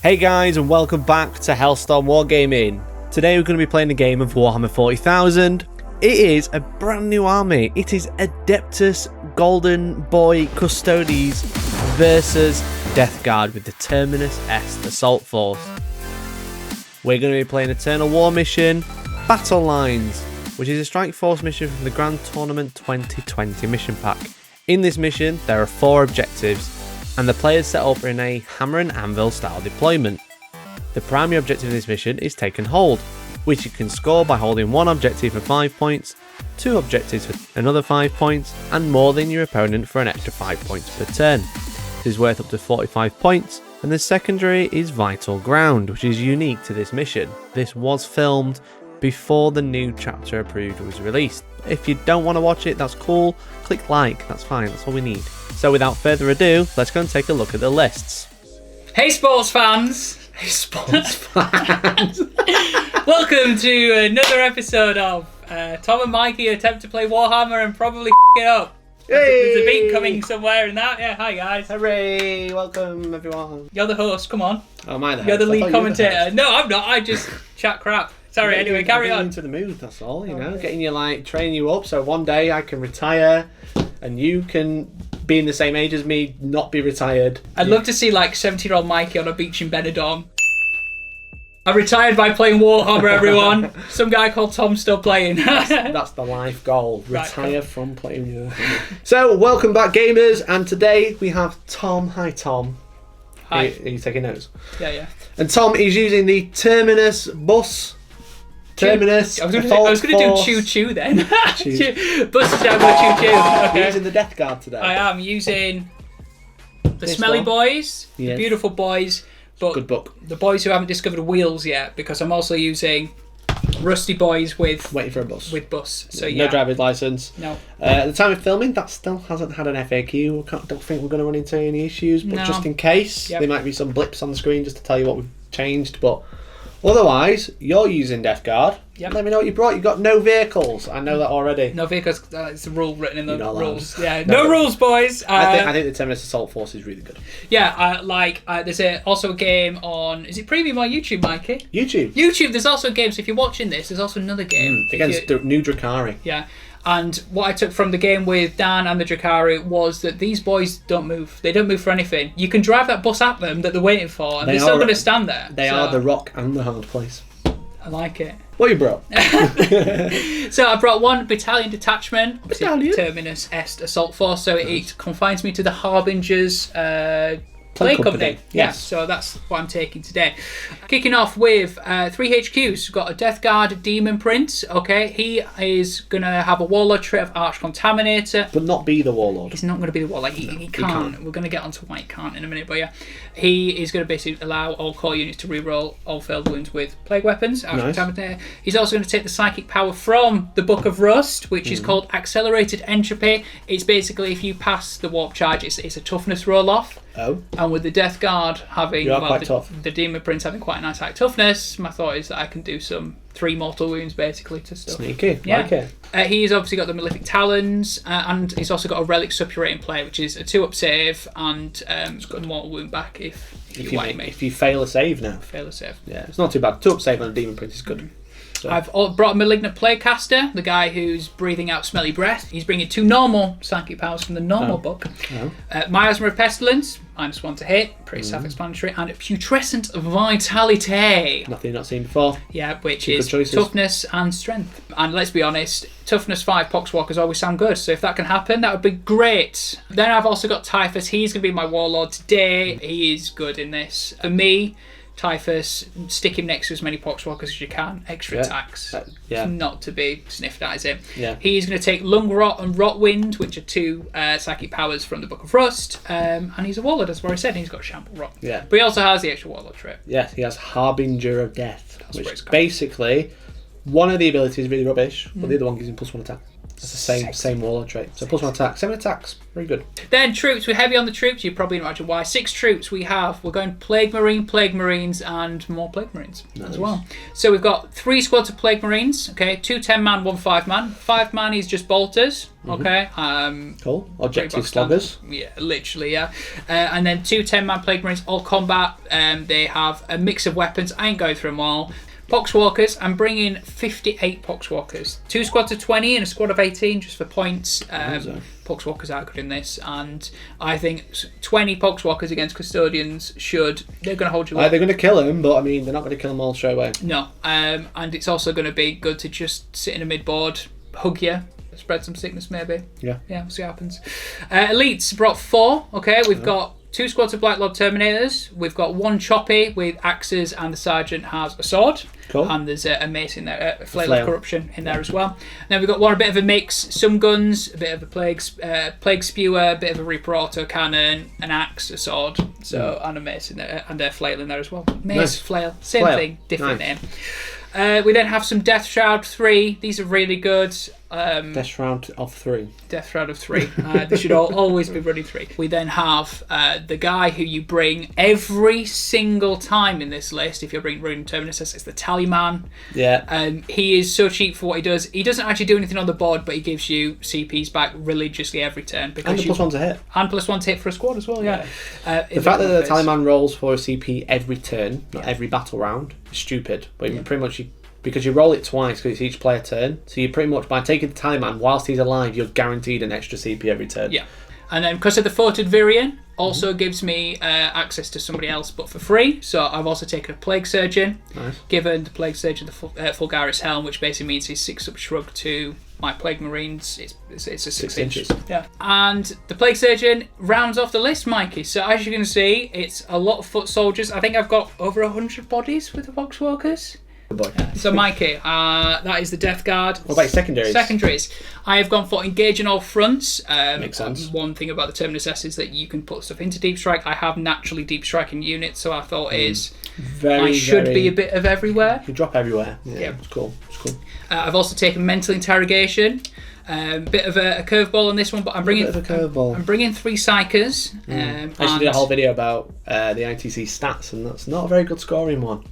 Hey guys, and welcome back to Hellstormwargaming. Today we're going to be playing a game of Warhammer 40,000. It is a brand new army. It is Adeptus Custodes versus Death Guard with the Terminus Est Assault force. We're going to be playing Eternal War mission, Battle Lines, which is a strike force mission from the Grand Tournament 2020 mission pack. In this mission, there are 4 objectives, and the players set up in a hammer and anvil style deployment. The primary objective of this mission is take and hold, which you can score by holding 1 objective for 5 points, 2 objectives for another 5 points, and more than your opponent for an extra 5 points per turn. This is worth up to 45 points, and the secondary is Vital Ground, which is unique to this mission. This was filmed before the new chapter approved was released. If you don't want to watch it, that's cool. Click like, that's fine, that's all we need. So without further ado, let's go and take a look at the lists. Hey sports fans! Hey sports fans! Welcome to another episode of Tom and Mikey attempt to play Warhammer and probably it up. Hey! There's a beat coming somewhere in that. Yeah, hi guys. Hooray! Welcome everyone. You're the host, come on. Oh, am I the host? You're the lead I thought commentator. You were the host. No, I'm not, I just chat crap. Sorry, anyway, carry on. Into the mood, that's all, you know, getting you training you up so one day I can retire and you can be in the same age as me, not be retired. I'd love to see 17-year-old Mikey on a beach in Benidorm. I retired by playing Warhammer, everyone. Some guy called Tom's still playing. That's the life goal. Retire Right, from playing Warhammer. So, welcome back, gamers, and today we have Tom. Hi, Tom. Hi. Are you taking notes? Yeah. And Tom is using the Terminus bus. Terminus. I was going to do choo-choo then. Bus down with choo-choo. You're Okay. using the Death Guard today. I am using the This Smelly one? Boys, the Yes. Beautiful Boys, but Good book. the boys who haven't discovered wheels yet, because I'm also using Rusty Boys with Waiting for a bus. bus. So yeah, No driver's license. No. At the time of filming, that still hasn't had an FAQ. Don't think we're going to run into any issues, but No. just in case, Yep. there might be some blips on the screen just to tell you what we've changed. But otherwise, you're using Death Guard. Yep. Let me know what you brought. You got no vehicles. I know that already. No vehicles. It's a rule written in the You're not allowed. rules. Yeah, No. no rules, boys. I think the Terminus Assault Force is really good. Yeah, there's also a game on. Is it Premium or YouTube, Mikey? YouTube. YouTube. There's also games. So if you're watching this, there's also another game Against the new Drakari. Yeah. And what I took from the game with Dan and the Drakari was that these boys don't move. They don't move for anything. You can drive that bus at them that they're waiting for, and they're still going to stand there. They are the rock and the hard place. I like it. What you brought? So I brought 1 battalion detachment. Obviously, Battalion? Terminus Est Assault Force. So it confines me to the Harbinger's play company. Yeah, Yes. so that's what I'm taking today. Kicking off with 3 HQs. We've got a Death Guard Demon Prince. Okay, he is going to have a Warlord trait of Arch Contaminator. But not be the Warlord. He's not going to be the Warlord. He can't. We're going to get onto why he can't in a minute. But yeah, he is going to basically allow all core units to reroll all failed wounds with plague weapons. Nice. He's also going to take the psychic power from the Book of Rust, which is called Accelerated Entropy. It's basically if you pass the warp charge, it's a toughness roll off. Oh. And with the Death Guard having You are quite tough. the Demon Prince having quite a nice high toughness, my thought is that I can do some 3 mortal wounds basically to stuff. Sneaky. Yeah. Like it. He's obviously got the Malefic Talons, and he's also got a Relic Suppurating play, which is a 2-up save and a mortal wound back if you wipe me. If you fail a save now. Fail a save. Yeah, it's not too bad. 2-up save on a Demon Prince is good. So. I've brought a Malignant Playcaster, the guy who's breathing out smelly breath. He's bringing 2 normal psychic powers from the normal book. Oh. Miasma of Pestilence, -1 to hit, pretty self-explanatory, and Putrescent Vitality. Nothing you've not seen before. Yeah, which Two is good choices. toughness and strength. And let's be honest, toughness 5 Poxwalkers always sound good, so if that can happen, that would be great. Then I've also got Typhus. He's going to be my Warlord today. He is good in this. For me, Typhus, stick him next to as many Poxwalkers as you can. Extra attacks. Yeah. Not to be sniffed at, is it? Yeah. He's going to take Lung Rot and Rot Wind, which are 2 psychic powers from the Book of Rust. And he's a Warlord, as I already said. He's got Shamble Rot. Yeah. But he also has the extra Warlord trait. Yes, he has Harbinger of Death, what it's which called. basically, one of the abilities is really rubbish, but the other one gives him +1 attack. It's the same warlord trait. So +1 attack, 7 attacks. Very good. Then troops, we're heavy on the troops. You probably imagine why. 6 troops we have. We're going Plague Marines, and more Plague Marines as well. So we've got 3 squads of Plague Marines. Okay, 2 10-man, 1 5-man. 5-man is just bolters. Okay. Cool. Objective sloggers. Yeah, literally, yeah. And then 2 10-man Plague Marines, all combat. They have a mix of weapons. I ain't going through them all. Poxwalkers, I'm bringing 58 Poxwalkers. 2 squads of 20 and a squad of 18 just for points. Poxwalkers are good in this, and I think 20 Poxwalkers against Custodians they're going to hold you up. They're going to kill him, but I mean, they're not going to kill them all straight away. No, and it's also going to be good to just sit in a mid-board, hug you, spread some sickness maybe. Yeah, we'll see what happens. Elites brought 4, okay, we've got 2 squads of Black Lord Terminators. We've got 1 choppy with axes, and the sergeant has a sword. Cool. And there's a mace in there, a flail of corruption in there as well. Now we've got a bit of a mix: some guns, a bit of a plague spewer, a bit of a Reaper auto cannon, an axe, a sword, and a mace in there, and a flail in there as well. Mace, flail, same thing, different name. We then have some Death Shroud 3. These are really good. Death Shroud of 3. Death Shroud of 3. They should always be running 3. We then have the guy who you bring every single time in this list. If you're running Terminus Est, it's the Tallyman. Yeah. He is so cheap for what he does. He doesn't actually do anything on the board, but he gives you CPs back religiously every turn. And +1 to hit. And +1 to hit for a squad as well, yeah. The fact that the Tallyman rolls for a CP every turn, not every battle round, is stupid. But pretty much because you roll it twice because it's each player turn, so you pretty much, by taking the Tallyman whilst he's alive, you're guaranteed an extra CP every turn. Yeah. And then because of the Forted Virion, also gives me access to somebody else, but for free. So I've also taken a Plague Surgeon, given the Plague Surgeon the Fulgaris Helm, which basically means he's 6 up shrug to my Plague Marines. It's a 6 inches. Yeah. And the Plague Surgeon rounds off the list, Mikey. So as you can see, it's a lot of foot soldiers. I think I've got over 100 bodies with the Poxwalkers. So Mikey, that is the Death Guard. What about secondaries? Secondaries. I have gone for engage on all fronts. Makes sense. One thing about the Terminus Est is that you can put stuff into deep strike. I have naturally deep striking units, so I thought I should be a bit of everywhere. You drop everywhere. Yeah, it's cool. I've also taken mental interrogation. Bit of a curveball on this one, but I'm bringing 3 Psychers. I actually did a whole video about the ITC stats, and that's not a very good scoring one.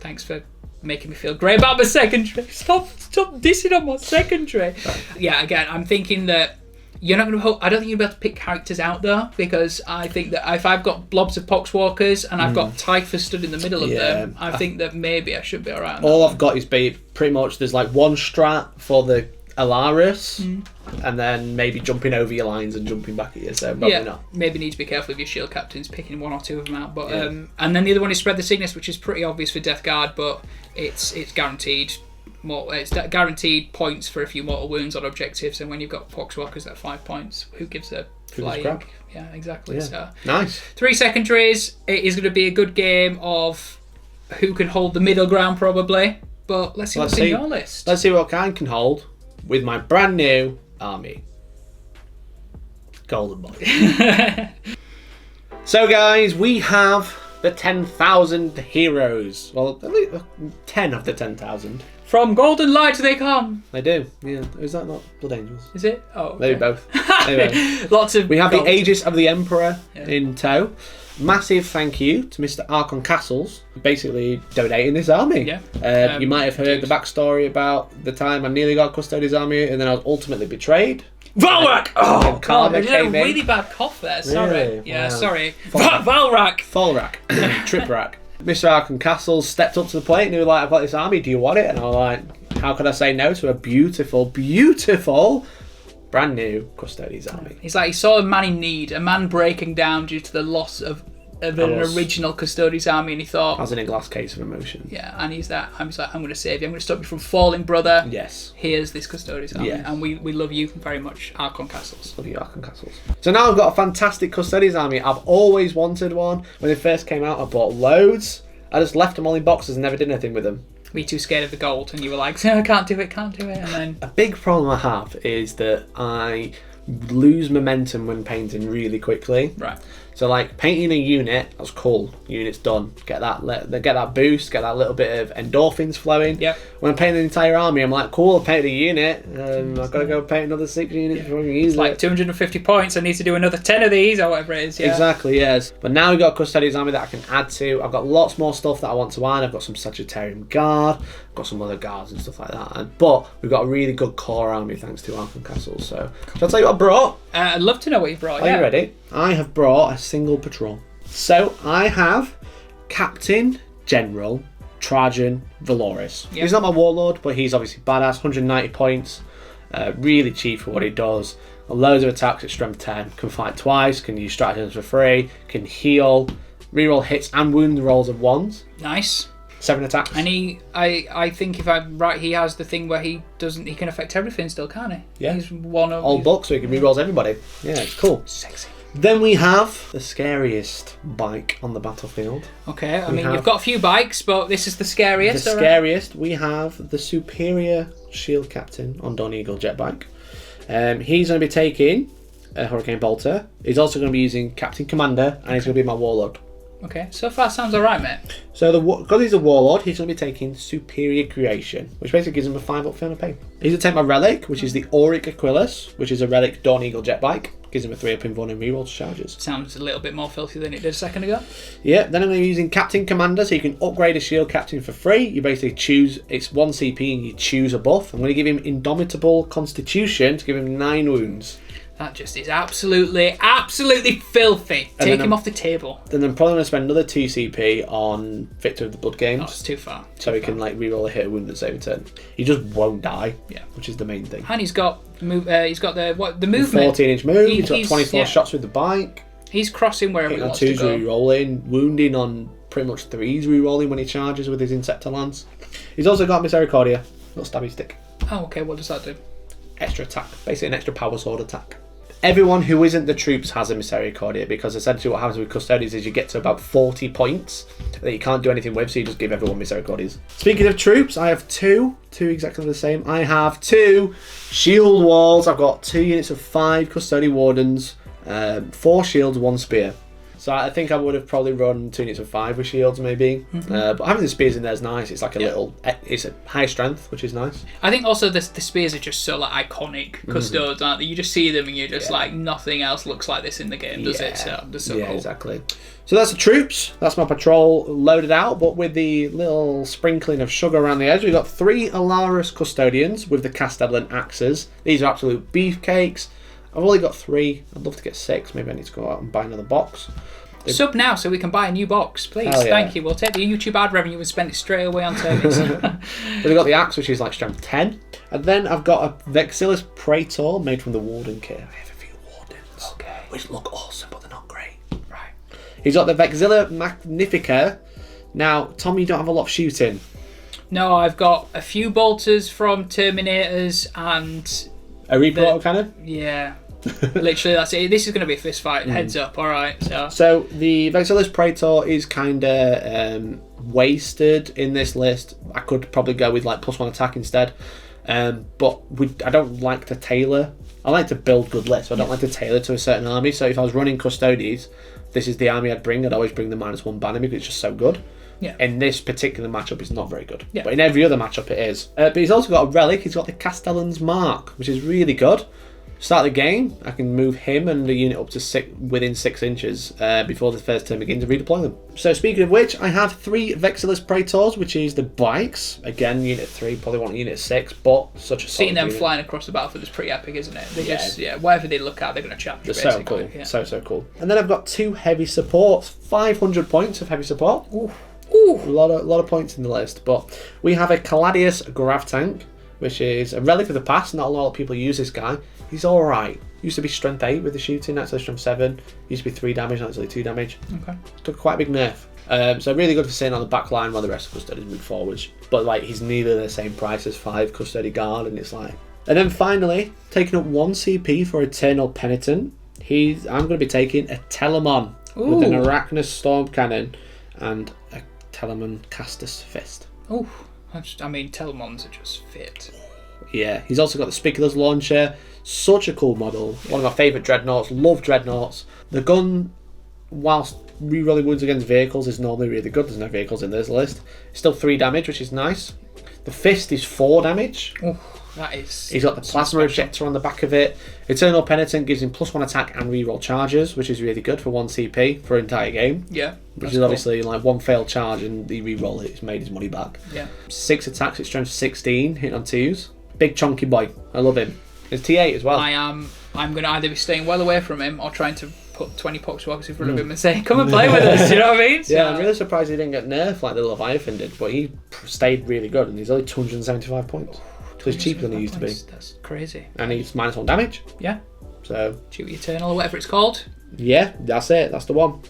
Thanks for making me feel great about my secondary. Stop dissing on my secondary. Yeah, again, I'm thinking that you're not going to. I don't think you'll be able to pick characters out though, because I think that if I've got blobs of Poxwalkers and I've got Typhus stood in the middle of them, I think that maybe I should be alright. All I've got is pretty much there's like 1 strat for the Alaris, and then maybe jumping over your lines and jumping back at you. So probably not. Maybe need to be careful of your shield captains picking 1 or 2 of them out. But and then the other one is Spread the Sickness, which is pretty obvious for Death Guard, but it's guaranteed. It's guaranteed points for a few mortal wounds on objectives, and when you've got Poxwalkers at 5 points, who gives a flying? Yeah, exactly. Yeah. So nice. 3 secondaries. It is going to be a good game of who can hold the middle ground, probably. But let's see what's in your list. Let's see what I can hold with my brand new army. Golden Boy. So guys, we have the 10,000 heroes. Well, at least 10 of the 10,000. From Golden Light they come. They do. Yeah. Is that not Blood Angels? Is it? Oh, okay. Maybe both. Anyway, lots of. We have the Aegis of the Emperor in tow. Massive thank you to Mr. Archon Castles for basically donating this army. Yeah. You might have heard the backstory about the time I nearly got Custodes army and then I was ultimately betrayed. Valrak! Oh, God, I had a really really bad cough there. Sorry. Really? Yeah, sorry. Valrak! Falrak. Triprack. Mr. Archon Castles stepped up to the plate and he was like, I've got this army, do you want it? And I was like, how could I say no to a beautiful, beautiful, brand new Custodes army? He's like, he saw a man in need, a man breaking down due to the loss of an original Custodes army, and he thought, I was in a glass case of emotion. Yeah, and he's like, I'm going to save you, I'm going to stop you from falling, brother. Yes. Here's this Custodes army. Yes. And we love you very much, Archon Castles. Love you, Archon Castles. So now I've got a fantastic Custodes army. I've always wanted one. When they first came out, I bought loads. I just left them all in boxes and never did anything with them. Were you too scared of the gold? And you were like, I can't do it. And then a big problem I have is that I lose momentum when painting really quickly. Right. So like painting a unit, that's cool. Unit's done. Get that boost, get that little bit of endorphins flowing. Yep. When I'm painting an entire army, I'm like, cool, I painted a unit. I've got to go paint another 6 units before I can use It's like 250 points. I need to do another 10 of these or whatever it is. Yeah. Exactly, yes. But now we've got a Custodes army that I can add to. I've got lots more stuff that I want to add. I've got some Sagittarian Guard. I've got some other guards and stuff like that. But we've got a really good core army thanks to Arkham Castle. So, shall I tell you what I brought? I'd love to know what you brought. Are you ready? I have brought a single patrol. So, I have Captain General Trajan Valoris. Yep. He's not my warlord, but he's obviously badass. 190 points. Really cheap for what he does. Loads of attacks at strength 10. Can fight twice. Can use stratagems for free. Can heal. Reroll hits and wound rolls of 1s. Nice. 7 attacks. And I think if I'm right, he has the thing where he can affect everything still, can't he? Yeah. He's one of Old book, so he can rerolls everybody. Yeah, it's cool. Sexy. Then we have the scariest bike on the battlefield. Okay, I mean, you've got a few bikes, but this is the scariest. The scariest, we have the superior shield captain on Dawn Eagle jet bike. He's going to be taking a Hurricane Bolter. He's also going to be using Captain Commander, and he's going to be my warlord. Okay, so far sounds alright, mate. So because he's a warlord, he's going to be taking Superior Creation, which basically gives him a 5 up for pay. He's going to take my relic, which is the Auric Aquilus, which is a relic Dawn Eagle jet bike. Gives him a 3 up in Von and reroll charges. Sounds a little bit more filthy than it did a second ago. Yeah, then I'm going to be using Captain Commander, so you can upgrade a shield captain for free. You basically choose, it's 1 CP and you choose a buff. I'm going to give him Indomitable Constitution to give him 9 wounds. That just is absolutely filthy. Take him off the table. Then I'm probably going to spend another 2 CP on Victor of the Blood Games. That's too far. So he can like reroll a hit, a wound, and save a turn. He just won't die. Yeah, which is the main thing. And he's got the movement. 14-inch move. He's got 24 shots with the bike. He's crossing wherever he wants to go. 2s rerolling, wounding on pretty much 3s rerolling when he charges with his Insector Lance. He's also got Misericordia, little stabby stick. Oh, okay. What does that do? Extra attack, basically an extra power sword attack. Everyone who isn't the troops has a Misericordia, because essentially what happens with Custodes is you get to about 40 points that you can't do anything with, so you just give everyone Misericordias. Speaking of troops, I have two exactly the same. I have 2 shield walls. I've got 2 units of 5 Custodian Wardens, 4 shields, 1 spear. So I think I would have probably run 2 units of 5 with shields maybe. But having the spears in there is nice. It's like a little, it's a high strength, which is nice. I think also the spears are just so like iconic Custodes, aren't they? You just see them and you're just like, nothing else looks like this in the game, does it? So they're so cool. Exactly. So that's the troops. That's my patrol loaded out, but with the little sprinkling of sugar around the edge. We've got 3 Alaris Custodians with the Castellan axes. These are absolute beefcakes. I've only got 3. I'd love to get 6. Maybe I need to go out and buy another box. Sub now so we can buy a new box, please. Yeah. Thank you. We'll take the YouTube ad revenue and spend it straight away on Terminus. So we've got the axe, which is like strength 10. And then I've got a Vexilis Praetor made from the Warden kit. I have a few Wardens, which look awesome, but they're not great. Right. He's got the Vexilla Magnifica. Now, Tom, you don't have a lot of shooting. No, I've got a few bolters from Terminators and... A Reaper autocannon? Yeah. Literally, that's it. This is going to be a fist fight. Heads up, alright. So the Vexilis Praetor is kind of wasted in this list. I could probably go with like +1 attack instead. But I don't like to tailor. I like to build good lists, but I don't like to tailor to a certain army. So if I was running Custodes, this is the army I'd bring. I'd always bring the -1 banner because it's just so good. Yeah. In this particular matchup, it's not very good. Yeah. But in every other matchup, it is. But he's also got a relic. He's got the Castellan's Mark, which is really good. Start the game, I can move him and the unit up to within 6 inches before the first turn begins and redeploy them. So speaking of which, I have 3 Vexilis Praetors, which is the bikes. Again, unit 3, probably want unit 6, but such a solid seeing them unit. flying across the battlefield is pretty epic, isn't it? They just, whatever they look at, they're going to challenge. They're basically. so cool, yeah. so cool. And then I've got 2 heavy supports, 500 points of heavy support. Ooh. A lot of points in the list, but we have a Caladius Grav Tank, which is a relic of the past. Not a lot of people use this guy. He's alright. Used to be strength 8 with the shooting, that's strength 7. Used to be 3 damage, that's only 2 damage. Okay. Took quite a big nerf. So really good for sitting on the back line while the rest of Custodes move forwards. But like he's neither the same price as 5 Custody Guard, and it's like. And then finally, taking up 1 CP for Eternal Penitent. I'm going to be taking a Telemon with an Arachnus Storm Cannon and a Telemon Castus Fist. Oh, Telemons are just fit. Yeah, he's also got the Spicular's Launcher. Such a cool model. One of my favourite dreadnoughts. Love dreadnoughts. The gun whilst rerolling wounds against vehicles is normally really good, there's no vehicles in this list. It's still 3 damage, which is nice. The fist is 4 damage. Ooh, that is. He's got the plasma ejector on the back of it. Eternal Penitent gives him +1 attack and reroll charges, which is really good for 1 CP for an entire game. Yeah. Which is obviously like 1 failed charge and the reroll it's made his money back. Yeah. 6 attacks, it's strength 16, hitting on 2s. Big chunky boy. I love him. It's T8 as well. I'm going to either be staying well away from him or trying to put 20 Poxwalkers in front of him and say, come and play with us, you know what I mean? So, yeah, I'm really surprised he didn't get nerfed like the Leviathan did, but he stayed really good and he's only 275 points. So he's cheaper than he used to be. That's crazy. And he's -1 damage. Yeah. So Duty Eternal or whatever it's called. yeah, that's it. That's the one.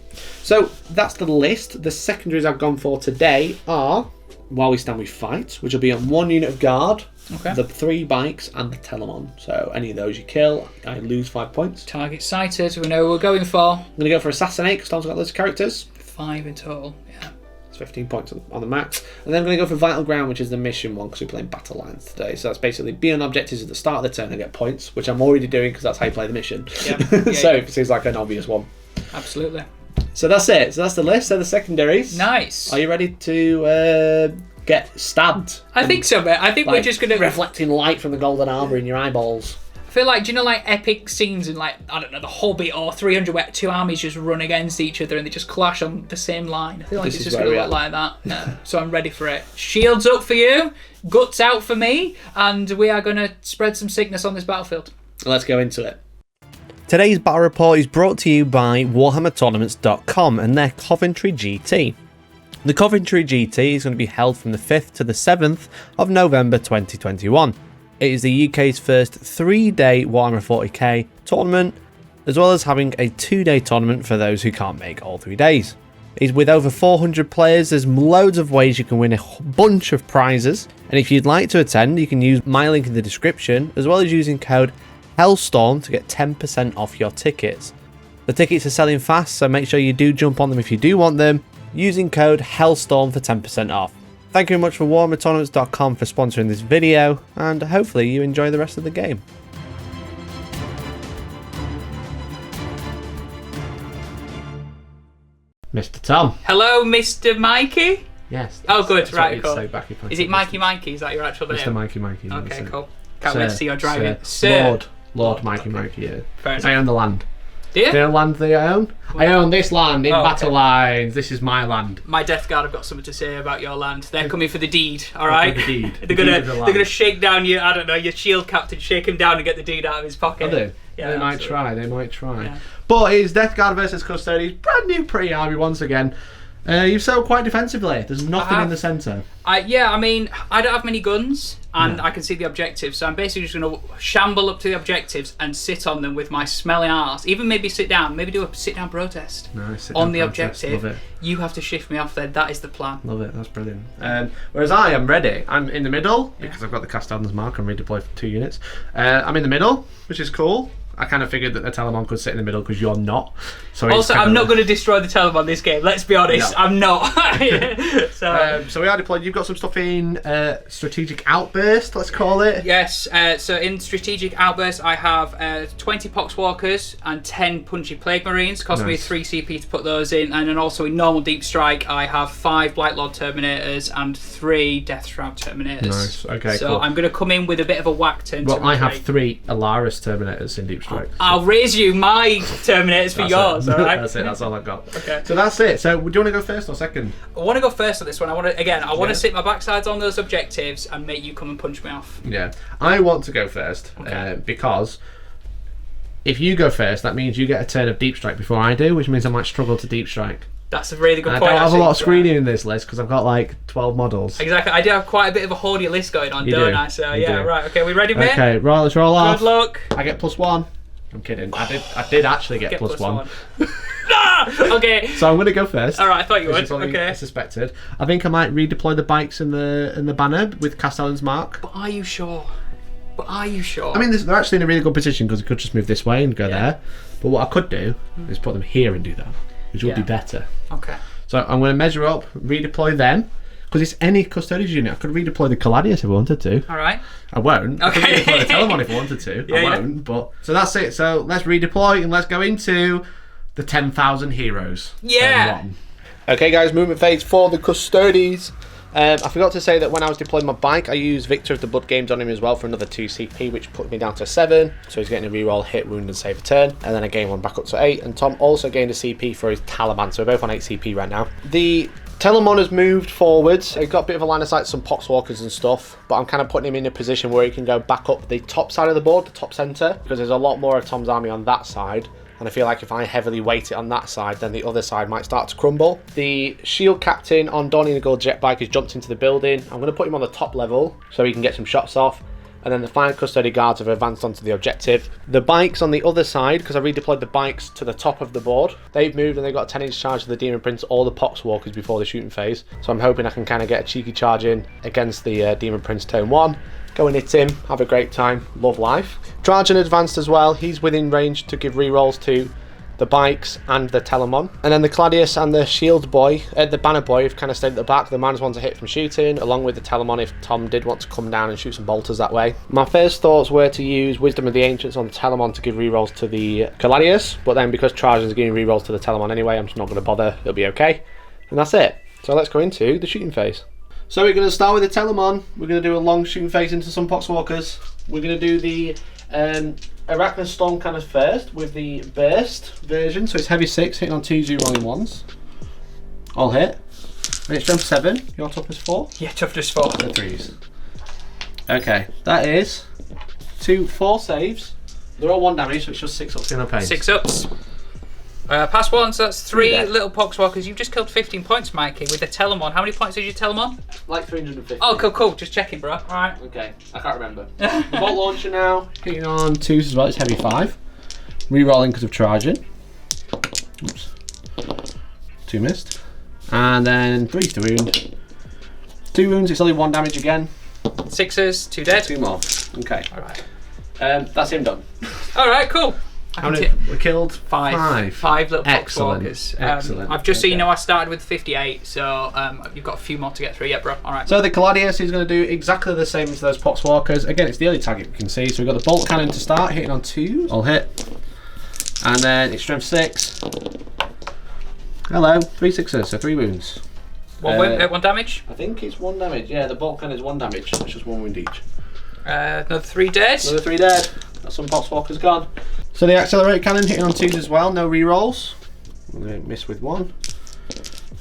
So that's the list. The secondaries I've gone for today are While We Stand We Fight, which will be on 1 unit of guard, the 3 bikes, and the Telemon. So any of those you kill, I lose 5 points. Target sighted, we know what we're going for. I'm going to go for Assassinate, because Tom's got loads of characters. 5 in total, yeah. It's 15 points on the max. And then I'm going to go for Vital Ground, which is the mission one, because we're playing Battle Lines today. So that's basically be on objectives at the start of the turn and get points, which I'm already doing because that's how you play the mission. Yeah. So it seems like an obvious one. Absolutely. So that's it. So that's the list. So the secondaries. Nice. Are you ready to get stabbed? I think so, mate. I think we're just going to... reflecting light from the golden armour in your eyeballs. I feel like, do you know, like epic scenes in, like, I don't know, The Hobbit or 300 where 2 armies just run against each other and they just clash on the same line? I feel like it's just going to look like that. Yeah. So I'm ready for it. Shields up for you, guts out for me, and we are going to spread some sickness on this battlefield. Let's go into it. Today's battle report is brought to you by WarhammerTournaments.com and their Coventry GT. The Coventry GT is going to be held from the 5th to the 7th of November 2021. It is the UK's first 3-day Warhammer 40k tournament, as well as having a 2-day tournament for those who can't make all 3 days. It's with over 400 players, there's loads of ways you can win a bunch of prizes, and if you'd like to attend, you can use my link in the description, as well as using code Hellstorm to get 10% off your tickets. The tickets are selling fast, so make sure you do jump on them if you do want them, using code Hellstorm for 10% off. Thank you very much for WarhammerTournaments.com for sponsoring this video, and hopefully you enjoy the rest of the game. Mr. Tom. Hello, Mr. Mikey? Yes. Oh, good, right, cool. Is it Mikey? Is that your actual name? Mr. Mikey. Okay, cool. Can't wait to see your driving. Lord Mikey, yeah. Fair enough. I own the land. Do you? Do you know land that I own? I own this land in Battle Lines. This is my land. My Death Guard have got something to say about your land. They're coming for the deed, alright? The deed. They're gonna shake down your, I don't know, your shield captain, shake him down and get the deed out of his pocket. I do. Yeah, They might try. Yeah. But it's Death Guard versus Custodes. Brand new pre-army once again. You've set up quite defensively. There's nothing in the centre. Yeah, I mean, I don't have many guns, and I can see the objectives, so I'm basically just going to shamble up to the objectives and sit on them with my smelly arse. Even maybe sit down, maybe do a sit-down protest on the objective. Love it. You have to shift me off there. That is the plan. Love it. That's brilliant. Whereas I am ready. I'm in the middle, because I've got the Custodes mark and redeploy for 2 units. I'm in the middle, which is cool. I kind of figured that the Telemon could sit in the middle because you're not. So also, I'm not going to destroy the Telemon this game. Let's be honest, no. I'm not. So we are deployed. You've got some stuff in Strategic Outburst, let's call it. Yes. So in Strategic Outburst, I have 20 Poxwalkers and 10 Punchy Plague Marines. Cost me 3 CP to put those in, and then also in normal Deep Strike, I have 5 Blightlord Terminators and 3 Death Shroud Terminators. Nice. Okay. So cool. I'm going to come in with a bit of a whack turn. Well, I have 3 Alaris Terminators in Deep Strike. I'll raise you my Terminators for yours, alright? That's it, that's all I've got. Okay. So that's it. So do you want to go first or second? I want to go first on this one. I want to sit my backsides on those objectives and make you come and punch me off. Yeah. I want to go first because if you go first, that means you get a turn of Deep Strike before I do, which means I might struggle to Deep Strike. That's a really good point. I don't have a lot of screening in this list because I've got like 12 models. Exactly. I do have quite a bit of a hoardy list going on, don't I? So yeah, right. Okay, we ready, mate? Okay, right, let's roll off. Good luck. I get +1. I'm kidding. I did actually get +1. Okay. So I'm going to go first. Alright, I thought you would. Okay. I suspected. I think I might redeploy the bikes in the banner with Castellan's mark. But are you sure? I mean, they're actually in a really good position because I could just move this way and go there. But what I could do is put them here and do that, which would be better. Okay. So I'm going to measure up, redeploy them. Because it's any Custodes unit. I could redeploy the Caladius if I wanted to. Alright. I won't. I could redeploy the Telemon if I wanted to. I won't. But so that's it. So let's redeploy and let's go into the 10,000 heroes. Yeah. Okay, guys, movement phase for the Custodes. I forgot to say that when I was deploying my bike, I used Victor of the Blood Games on him as well for another 2 CP, which put me down to 7. So he's getting a reroll, hit, wound, and save a turn. And then I gained 1 back up to 8. And Tom also gained a CP for his Taliban, so we're both on 8 CP right now. The Telemon has moved forwards. He's got a bit of a line of sight to some Poxwalkers and stuff, but I'm kind of putting him in a position where he can go back up the top side of the board, the top centre, because there's a lot more of Tom's army on that side. And I feel like if I heavily weight it on that side, then the other side might start to crumble. The shield captain on Donnie the Gold jet bike has jumped into the building. I'm going to put him on the top level so he can get some shots off. And then the 5 custody guards have advanced onto the objective. The bikes on the other side, because I redeployed the bikes to the top of the board, they've moved and they've got a 10-inch charge of the Demon Prince or the Poxwalkers before the shooting phase. So I'm hoping I can kind of get a cheeky charge in against the Demon Prince turn 1. Go and hit him, have a great time, love life. Trajan advanced as well. He's within range to give rerolls to the bikes and the Telemon. And then the Gladius and the Shield Boy, the Banner Boy, have kind of stayed at the back. The minus 1 to hit from shooting, along with the Telemon if Tom did want to come down and shoot some bolters that way. My first thoughts were to use Wisdom of the Ancients on the Telemon to give rerolls to the Gladius, but then because Trajan's giving rerolls to the Telemon anyway, I'm just not going to bother. It'll be okay. And that's it. So let's go into the shooting phase. So we're going to start with the Telemon. We're going to do a long shooting phase into some Poxwalkers. We're going to do the Arachnid Storm Cannon first with the burst version. So it's heavy 6, hitting on 2s, rolling 1s. All hit. And it's strength 7. Your top is 4. Yeah, toughness 4. The 3s. Okay, that is 4 saves. They're all 1 damage, so it's just 6 ups in a pain. 6 ups. Pass 1, so that's 3 dead. little Poxwalkers. You've just killed 15 points, Mikey, with the Telemon. How many points did you Telemon? Like 350. Oh, cool. Just checking, bro. Alright. Okay, I can't remember. Bolt launcher now, hitting on 2s as well, it's heavy 5. Rerolling because of Trajan. Oops. 2 missed. And then 3s to wound. 2 wounds, it's only 1 damage again. 6s, 2 dead. 2 more. Okay. Alright. That's him done. Alright, cool. How many? We killed 5. 5 little Excellent. Poxwalkers. Excellent. I've just so you know, I started with 58, so you've got a few more to get through. Yeah, bro. Alright. So the Gladius is going to do exactly the same as those Poxwalkers. Again, it's the only target we can see. So we've got the bolt cannon to start, hitting on 2s. All hit. And then it's strength 6. Hello, 3 6s, so 3 wounds. 1 damage. I think it's 1 damage. Yeah, the bolt cannon is 1 damage. It's just 1 wound each. Another 3 dead. Another 3 dead. That's some Poxwalkers gone. So the accelerate cannon hitting on 2s as well, no rerolls. I'm going to miss with 1.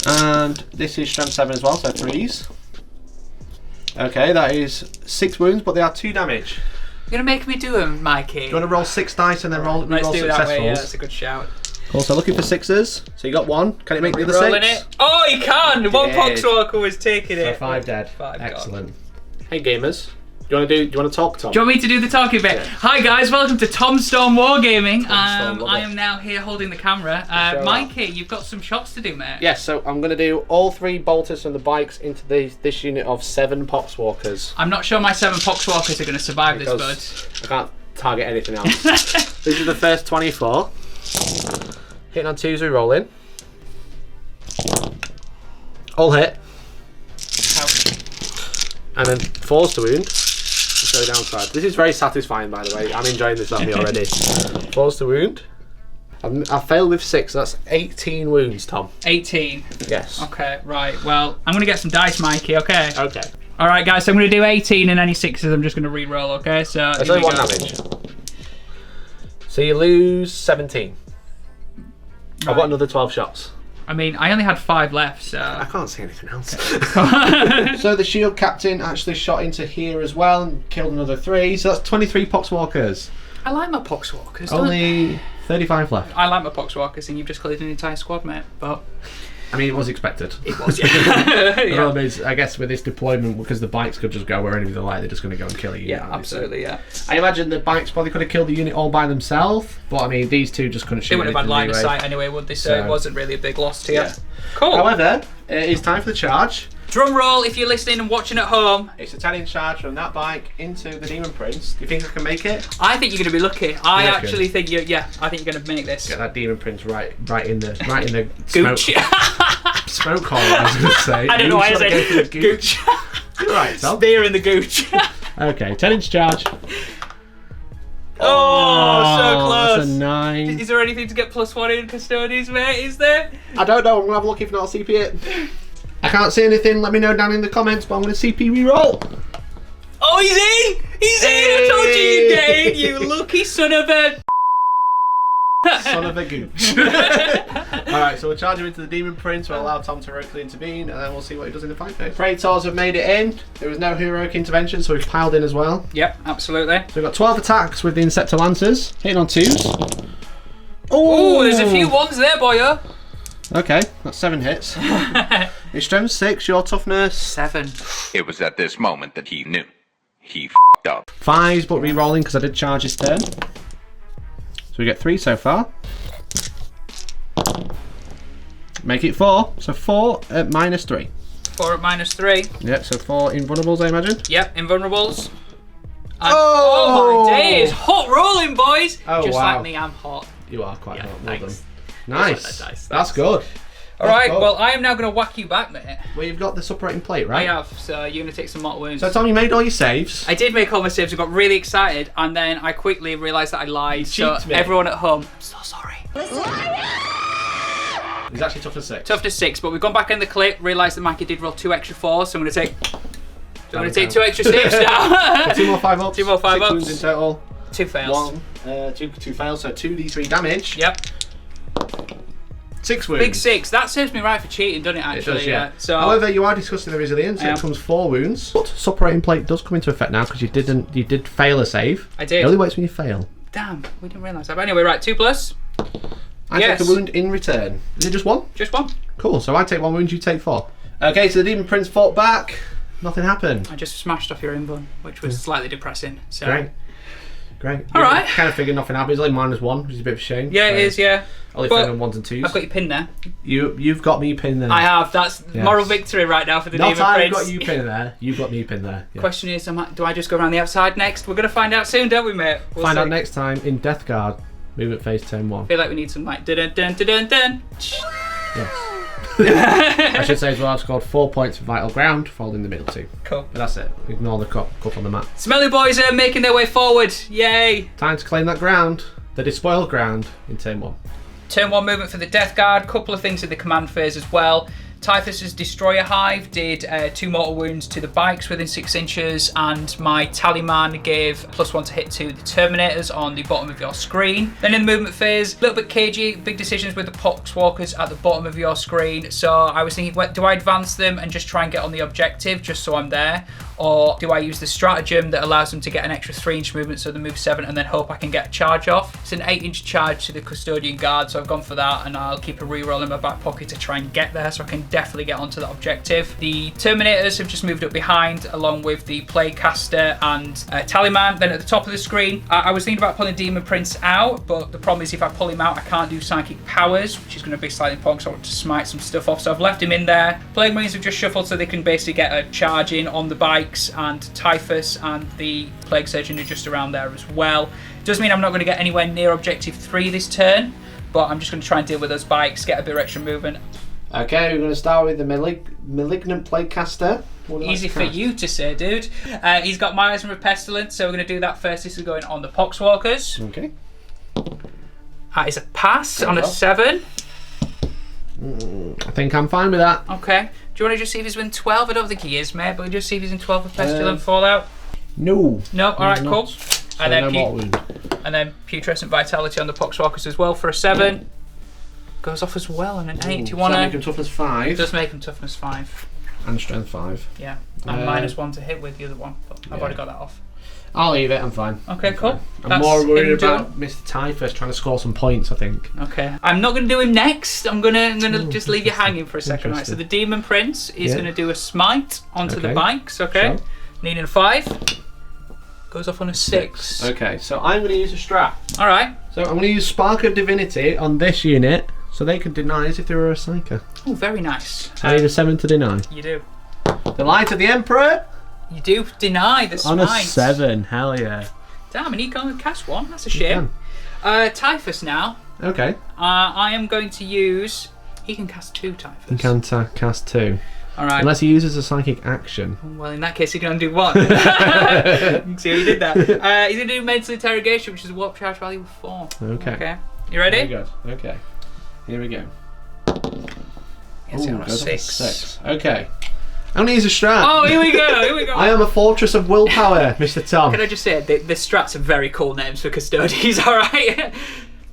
And this is strength 7 as well, so 3s. Okay, that is 6 wounds, but they are 2 damage. You're going to make me do them, Mikey. You want to roll 6 dice and then roll Let's do it that way, yeah, successfuls? that's a good shout. Also looking for 6s. So you got 1. Can it make the other 6? Rolling it. Oh, he can! One did. Poxwalker was taking So it. 5 dead. 5 Excellent. Hey gamers, do you want to talk, Tom? Do you want me to do the talking bit? Yeah. Hi guys, welcome to Tom's Storm Wargaming. Tom Storm, I am now here holding the camera. Show Mikey, you've got some shots to do, mate. Yes, so I'm going to do all 3 bolters from the bikes into this unit of 7 Poxwalkers. I'm not sure my 7 Poxwalkers are going to survive this, Because I can't target anything else. This is the first 24. Hitting on 2s, we roll in. All hit. And then 4s to wound. Go downside. This is very satisfying, by the way. I'm enjoying this army already. 4s to wound. I failed with 6, so that's 18 wounds, Tom. 18. Yes. Okay, right. Well, I'm going to get some dice, Mikey, okay? Okay. Alright, guys, so I'm going to do 18 and any 6s I'm just going to re-roll, okay? So That's here only we 1 go. damage. So you lose 17. I've got another 12 shots. I mean, I only had 5 left, so... I can't see anything else. So the shield captain actually shot into here as well and killed another 3. So that's 23 Poxwalkers. I like my Poxwalkers. Only 35 left. I like my Poxwalkers, and you've just cleared an entire squad, mate. But I mean, it was expected. it was, yeah. The problem is, I guess with this deployment, because the bikes could just go wherever they like, they're just going to go and kill a unit. Yeah, absolutely, yeah. I imagine the bikes probably could have killed the unit all by themselves, but I mean, these 2 just couldn't shoot. They wouldn't have had line anything of anyway. sight anyway, would they? So it wasn't really a big loss to you. Yeah. Cool. However, it's time for the charge. Drum roll if you're listening and watching at home. It's a 10-inch charge from that bike into the Demon Prince. Do you think I can make it? I think you're going to be lucky. I You reckon? actually think I think you're going to make this. Get that Demon Prince right in the Gooch. smoke hole. I was going to say. I don't know why I Gooch, said go for the gooch. You're right, Tom. Spear in the gooch. Okay, 10-inch charge. Oh, so close. That's a 9. Is there anything to get +1 in Custodes, mate? Is there? I don't know. I'm going to have a look if not I'll CP it. I can't see anything. Let me know down in the comments, but I'm going to CP reroll. Oh, he's in! He's in! I told you you'd get in, you lucky son of a... Son of a gooch. Alright, so we'll charge him into the Demon Prince. We'll allow Tom to heroically intervene, and then we'll see what he does in the fight phase. Praetors have made it in. There was no heroic intervention, so we've piled in as well. Yep, absolutely. So we've got 12 attacks with the Inceptor Lancers, hitting on 2s. Oh, there's a few ones there, boyo. Okay, that's 7 hits. His strength 6, your toughness 7. It was at this moment that he knew. He f***ed up. 5s, but re-rolling because I did charge his turn. So we get 3 so far. Make it 4. So 4 at -3. 4 at -3. Yep, so 4 invulnerables, I imagine. Yep, invulnerables. And, oh my days! Hot rolling, boys! Oh, Just wow. like me, I'm hot. You are quite hot. Well done. Thanks. Nice. Like that, That's good. Alright, well, I am now going to whack you back, mate. Well, you've got the separating plate, I right? have, so you're going to take some mortal wounds. So, Tom, you made all your saves. I did make all my saves, I got really excited, and then I quickly realised that I lied. So, cheated me. everyone at home, I'm so sorry. He's actually tough as 6. Tough to 6, but we've gone back in the clip, realised that Mikey did roll 2 extra 4s, so I'm going to take... So I'm going to take 2 extra saves now. 2 more 5 ups. 2 more 5 6 ups. wounds in total. 2 fails. 2 fails, so 2d3 damage. Yep. 6 wounds. Big 6. That serves me right for cheating, doesn't it, actually? It does, yeah. So, However, you are discussing the resilience, so it comes 4 wounds. But separating plate does come into effect now because you did fail a save. I did. It only works when you fail. damn, we didn't realise that. But anyway, right, 2 plus. I take a wound in return. Is it just 1? Just 1. Cool, so I take 1 wound, you take 4. Okay, so the Demon Prince fought back. Nothing happened. I just smashed off your invuln, which was slightly depressing. So. Great. All right. Kind of figured nothing happened. It's only -1, which is a bit of a shame. Yeah, it is, yeah. Only But failing 1s and 2s. I've got your pin there. You've got me pinned there. I have. That's moral victory right now for the Not Demon I've Prince. got you pinned there. You've got me pinned there. Yeah. Question is, do I just go around the outside next? We're going to find out soon, don't we, mate? We'll Find see. out next time in Death Guard. Movement phase turn 1. I feel like we need some like dun dun dun dun dun. Yes. I should say as well, I've scored 4 points for Vital Ground for holding the middle 2. Cool. But that's it. Ignore the cup on the map. Smelly boys are making their way forward. Yay! Time to claim that ground. The despoiled ground in turn 1. Turn 1 movement for the Death Guard. Couple of things in the command phase as well. Typhus's Destroyer Hive did 2 mortal wounds to the bikes within 6 inches, and my Tallyman gave +1 to hit to the Terminators on the bottom of your screen. Then in the movement phase, a little bit cagey, big decisions with the Poxwalkers at the bottom of your screen. So I was thinking, do I advance them and just try and get on the objective just so I'm there? Or do I use the stratagem that allows them to get an extra 3-inch movement so they move 7 and then hope I can get a charge off? It's an 8-inch charge to the Custodian Guard, so I've gone for that, and I'll keep a reroll in my back pocket to try and get there so I can definitely get onto that objective. The Terminators have just moved up behind along with the Plaguecaster and Tallyman. Then at the top of the screen, I was thinking about pulling Demon Prince out, but the problem is if I pull him out I can't do Psychic Powers, which is going to be slightly important because I want to smite some stuff off, so I've left him in there. Plague Marines have just shuffled so they can basically get a charge in on the bike, and Typhus and the Plague Surgeon are just around there as well. Does mean I'm not going to get anywhere near Objective 3 this turn, but I'm just going to try and deal with those bikes, get a bit of extra movement. Okay, we're going to start with the Malignant Plaguecaster. Easy for you to say, dude. He's got Miasma of Pestilence, so we're going to do that first. This is going on the Poxwalkers. Okay. That is a pass on a 7. I think I'm fine with that. Okay. Do you want to just see if he's in 12? I don't think he is, mate, but we'll just see if he's in 12 for Pestilent Fallout. No. No, alright, cool. So And then, no mortal wound. and then Putrescent Vitality on the Poxwalkers as well for a 7. Goes off as well on an 8. Do you want So to... make him toughness 5 Does make him toughness 5. and strength 5. Yeah. And -1 to hit with the other one. But I've already got that off. I'll leave it, I'm fine. Okay, cool. I'm more worried about Mr. Typhus trying to score some points, I think. Okay. I'm not going to do him next. I'm gonna just leave you hanging for a second. Right. So the Demon Prince is going to do a smite onto the bikes. Okay. Sure. Needing a 5. Goes off on a 6. Okay, so I'm going to use a strat. All right. So I'm going to use Spark of Divinity on this unit, so they can deny us if they were a Psyker. Oh, very nice. I need a 7 to deny. You do. The Light of the Emperor You do deny the smite. on a 7. Hell yeah. Damn, and he can only cast 1. That's a shame. Typhus now. Okay. I am going to use... He can cast 2 Typhus. You can cast 2. Alright. Unless he uses a psychic action. Well, in that case, he can only do one. See how you did that. He's going to do mental interrogation, which is a warp charge value of 4. Okay. You ready? Very good. Okay. Here we go. Yes, Ooh, you're on a goes up to 6. 6. Okay. Only use a strat. Oh, here we go. I am a fortress of willpower, Mr. Tom. Can I just say, the strats are very cool names for custodies, alright?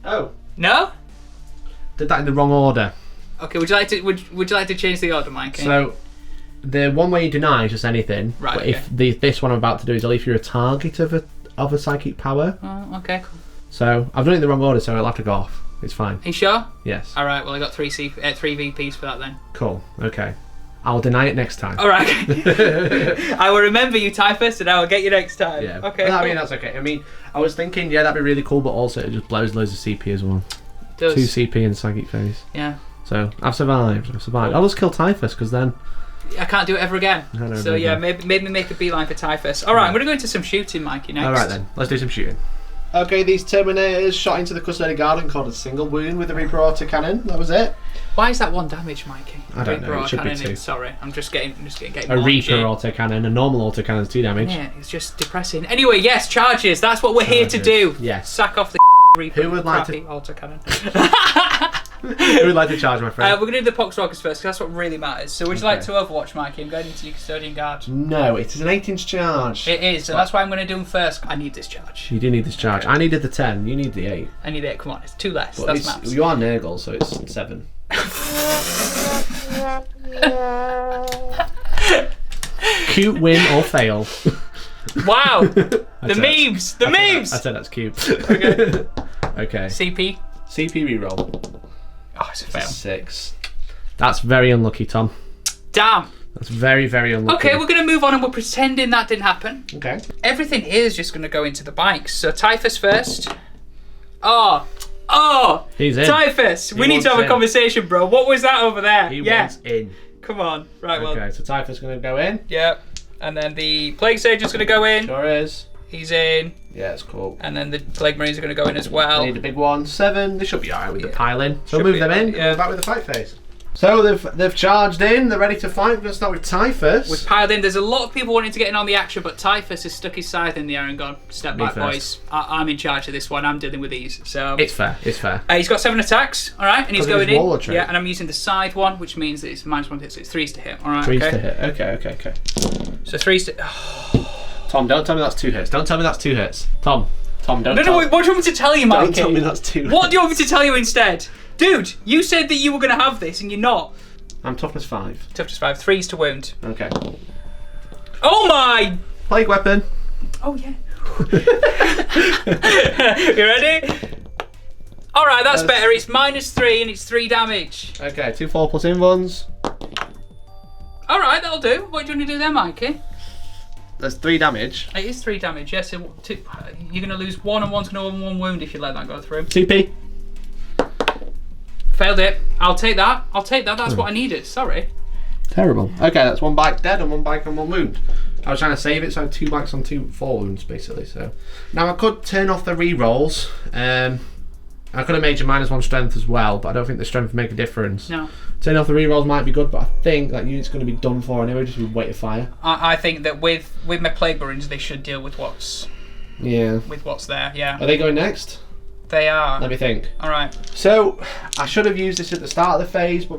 Oh. No? Did that in the wrong order. Okay, would you like to change the order, Mike? So, the one way you deny is just anything. Right, But okay. if this one I'm about to do is only if you're a target of a psychic power. Oh, okay, cool. So, I've done it in the wrong order, so I'll have to go off. It's fine. Are you sure? Yes. Alright, well I got 3 VPs for that then. Cool. Okay. I'll deny it next time. Alright. I will remember you, Typhus, and I will get you next time. Yeah. Okay. Well, I cool. mean, that's okay. I mean, I was thinking, yeah, that'd be really cool, but also it just blows loads of CP as well. Does. 2 CP in psychic phase. Yeah. So, I've survived. I'll just kill Typhus, because then... I can't do it ever again. No, so yeah, maybe make a beeline for Typhus. Alright, I'm going to go into some shooting, Mikey, next. Alright then, let's do some shooting. Okay, these Terminators shot into the Custodian Garden caught a single wound with the Reaper Autocannon. That was it. Why is that 1 damage, Mikey? I don't know, it should be 2. Sorry, I'm just getting A more Reaper shit. Autocannon, a normal Autocannon is 2 damage. Yeah, it's just depressing. Anyway, yes, charges. That's what we're here to do. Yes. Sack off the Reaper. Who would like to- autocannon. Who would like to charge, my friend? We're going to do the Poxwalkers first, because that's what really matters. So would you like to Overwatch, Mikey? I'm going into your Custodian Guard. No, it is an 8-inch charge. It is, and that's why I'm going to do them first. I need this charge. You do need this charge. I needed the 10, you need the 8. I need it. Come on, it's 2 less. But That's maps. you are Nurgle, so it's 7. Cute win or fail. Wow! The memes! The memes! I said that's cute. Okay. Okay. CP? CP reroll. Oh, it's a fail. 6. That's very unlucky, Tom. Damn! That's very, very unlucky. Okay, we're going to move on and we're pretending that didn't happen. Okay. Everything here is just going to go into the bikes. So Typhus first. Oh! He's in. Typhus! He We need to have wants a conversation, bro. What was that over there? He yeah. wants in. Come on. Right, well. Okay, so Typhus going to go in. Yeah. And then the Plague Sage is going to go in. Sure is. He's in. Yeah, it's cool. And then the Plague Marines are going to go in as well. I need a big one. 7. They should be alright with the piling. So Should we'll be move them in. alright, yeah. We're back with the fight phase. So they've charged in. They're ready to fight. We're going to start with Typhus. We've piled in. There's a lot of people wanting to get in on the action, but Typhus has stuck his scythe in the air and gone, step Me back, first. boys. I'm in charge of this one. I'm dealing with these. So It's fair. It's fair. he's got 7 attacks, all right, and he's Because of going his in. warlord trait. Yeah, and I'm using the scythe one, which means that it's -1 hit, so it's 3s to hit. All right, 3s okay. to hit. Okay. So 3s to. Tom, don't tell me that's 2 hits. Don't tell me that's 2 hits. Tom, don't No, tell what do you want me to tell you, Mikey? Don't tell me that's 2 What do you want me to tell you instead? Dude, you said that you were going to have this, and you're not. I'm toughness 5. Toughness 5, 3s to wound. Okay. Oh my! Plague weapon. Oh yeah. You ready? All right, that's better. It's -3 and it's 3 damage. Okay, 2 4 plus in ones. All right, that'll do. What do you want to do there, Mikey? That's 3 damage. It is 3 damage. Yes, you're going to lose 1 and 1's going to have 1 wound if you let that go through. 2p. Failed it. I'll take that. That's what I needed. Sorry. Terrible. Okay, that's 1 bike dead and 1 bike and 1 wound. I was trying to save it, so I had 2 bikes on 4 wounds basically. So now I could turn off the re-rolls. I could have made your -1 strength as well, but I don't think the strength would make a difference. No. Turning off the re-rolls might be good, but I think that unit's going to be done for anyway, just with weight of fire. I think that with my Plague Marines, they should deal with what's there. Yeah. Are they going next? They are. Let me think. All right. So I should have used this at the start of the phase, but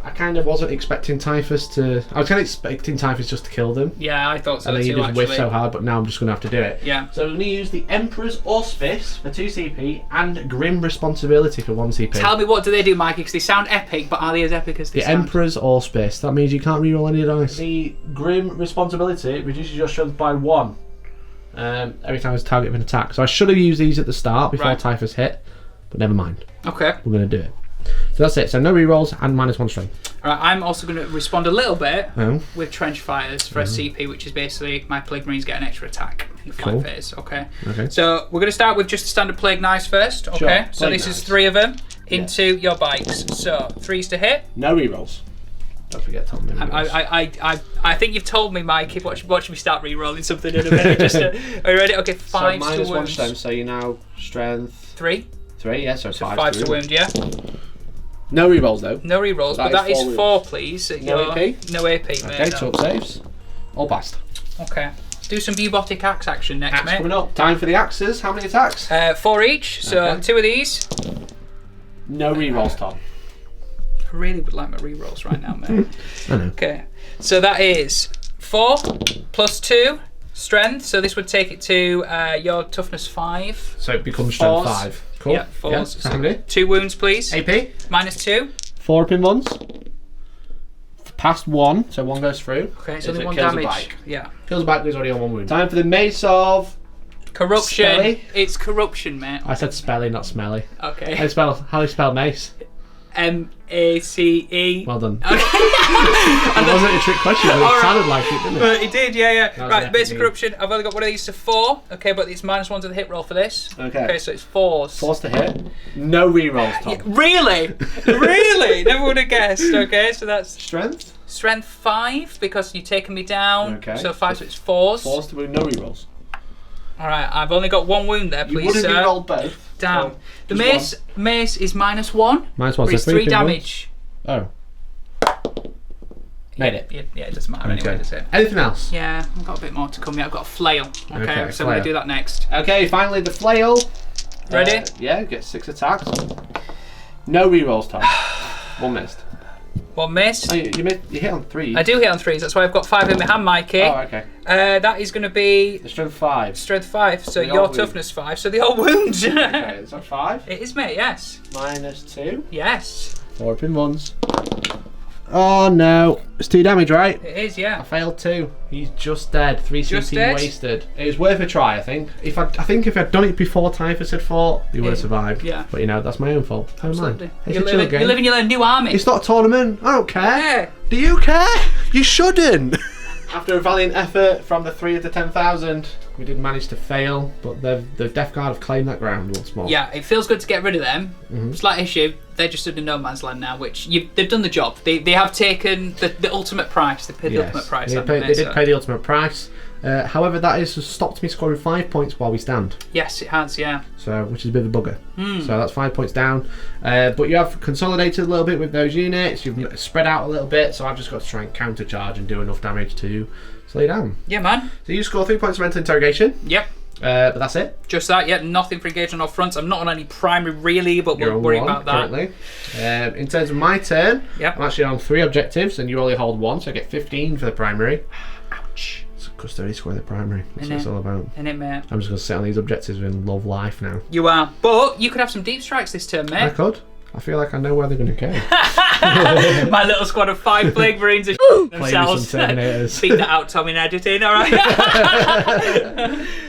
I kind of wasn't expecting Typhus to. I was kind of expecting Typhus just to kill them. Yeah, I thought so And then too. you just Actually. whiff so hard, but now I'm just going to have to do it. Yeah. So I'm going to use the Emperor's Auspice for 2 CP and Grim Responsibility for 1 CP. Tell me, what do they do, Mikey? Because they sound epic, but are they as epic as they The sound? Emperor's Auspice. That means you can't reroll any dice. The Grim Responsibility reduces your strength by 1 every time it's target of an attack. So I should have used these at the start before Right. Typhus hit, but never mind. Okay. We're going to do it. So that's it. So no rerolls and -1 strength. All right. I'm also going to respond a little bit Oh. with Trench Fires for a CP, which is basically my Plague Marines get an extra attack in the fight Cool. phase. Okay. Okay. So we're going to start with just the standard Plague Knives first. Okay. Sure, So Plague this is Knives. 3 of them into your bikes. So 3s to hit. No rerolls. Don't forget Tom. No rerolls. I think you've told me, Mikey. Watch me start re-rolling something in a minute. Just are you ready? Okay. 5 so to -1 wound. strength. So you're now strength 3. 3. Yeah. So So 5 5 to wound. Yeah. No rerolls though. No rerolls, but that is 4, please. No AP? No AP, mate. Okay, 2 up saves. All passed. Okay. Do some bubotic axe action next, Axe mate. coming up. Time for the axes. How many attacks? 4 each, so Okay. 2 of these. No rerolls, Tom. I really would like my rerolls right now, mate. I know. Okay, so that is 4 plus 2 strength, so this would take it to your toughness 5. So it becomes strength 4s. 5. Cool. Yeah, 4s. Yeah, So how many? 2 wounds, please. AP? Minus 2. 4 up in ones. Past 1, so 1 goes through. Okay, so If only it 1 kills a damage. bike. Yeah. Kills a bike, goes already on 1 wound. Time for the Mace of... Corruption. Spelly? It's corruption, mate. I said spelly, not smelly. Okay. How do you spell mace? M-A-C-E. Well done. Okay. It wasn't a trick question, but it Alright. sounded like it, didn't it? But he did, yeah. was Right, basic definitely- corruption. I've only got one of these to 4. Okay, but it's minus 1 to the hit roll for this. Okay. Okay, so it's 4s. Forced to hit. No rerolls, Tom. Really? Really? Never would have guessed. Okay, so that's Strength? strength 5 because you've taken me down. Okay. So 5, so it's 4s. Forced to wound, no rerolls. Alright, I've only got 1 wound there, You please, would have sir. rerolled both. Damn. so The just mace is minus 1. Minus 1, But so it's 3 3 damage. Oh. Made it. Yeah, it doesn't matter anyway, does it? Anything else? Yeah, I've got a bit more to come. Yeah, I've got a flail. Okay, Okay, so I'm going flail. to do that next. Okay, finally the flail. Ready? Yeah, get 6 attacks. No rerolls, Tom. 1 missed. 1 miss. Oh, you hit on 3. I do hit on 3s, that's why I've got 5 in my hand, Mikey. Oh, okay. That is going to be The strength 5. strength 5, so They your all wound. toughness 5, so they all wound. Okay, is that 5? It is, mate, yes. Minus 2. Yes, 4 up in ones. Oh no, it's 2 damage, right? it is, I yeah. failed 2. He's just dead. 3 Just CP dead? wasted. It was worth a try, I think. If I'd done it before Typhus had fought, he would have survived. Yeah. But you know, that's my own fault. Never mind. Absolutely. It's You a chill live, game. you live and you learn, new army. It's not a tournament. I don't care. Yeah. Do you care? You shouldn't. After a valiant effort from the 3 of the 10,000, we did manage to fail, but the Death Guard have claimed that ground once more. Yeah, it feels good to get rid of them. Mm-hmm. Slight issue, they're just in no man's land now, which they've done the job. They have taken the ultimate price. They paid the ultimate price. They, haven't they did so- pay the ultimate price. However, that has stopped me scoring 5 points while we stand. Yes, it has, yeah. So, which is a bit of a bugger. So that's 5 points down. But you have consolidated a little bit with those units. You've spread out a little bit. So I've just got to try and countercharge and do enough damage to slow you down. Yeah, man. So you score 3 points of mental interrogation. Yep. But that's it. Just that, yeah, nothing for engagement on all fronts. I'm not on any primary really, but You're we'll on worry 1 about that. currently. In terms of my turn, Yep. I'm actually on 3 objectives, and you only hold 1, so I get 15 for the primary. Ouch. It's Custodes score the primary. That's what it's Innit? all about. Innit, mate? I'm just going to sit on these objectives and love life now. You are. But you could have some deep strikes this turn, I mate. could. I feel like I know where they're going to go. My little squad of 5 Plague Marines are themselves. some Terminators. Feed that out, Tom, in editing, alright?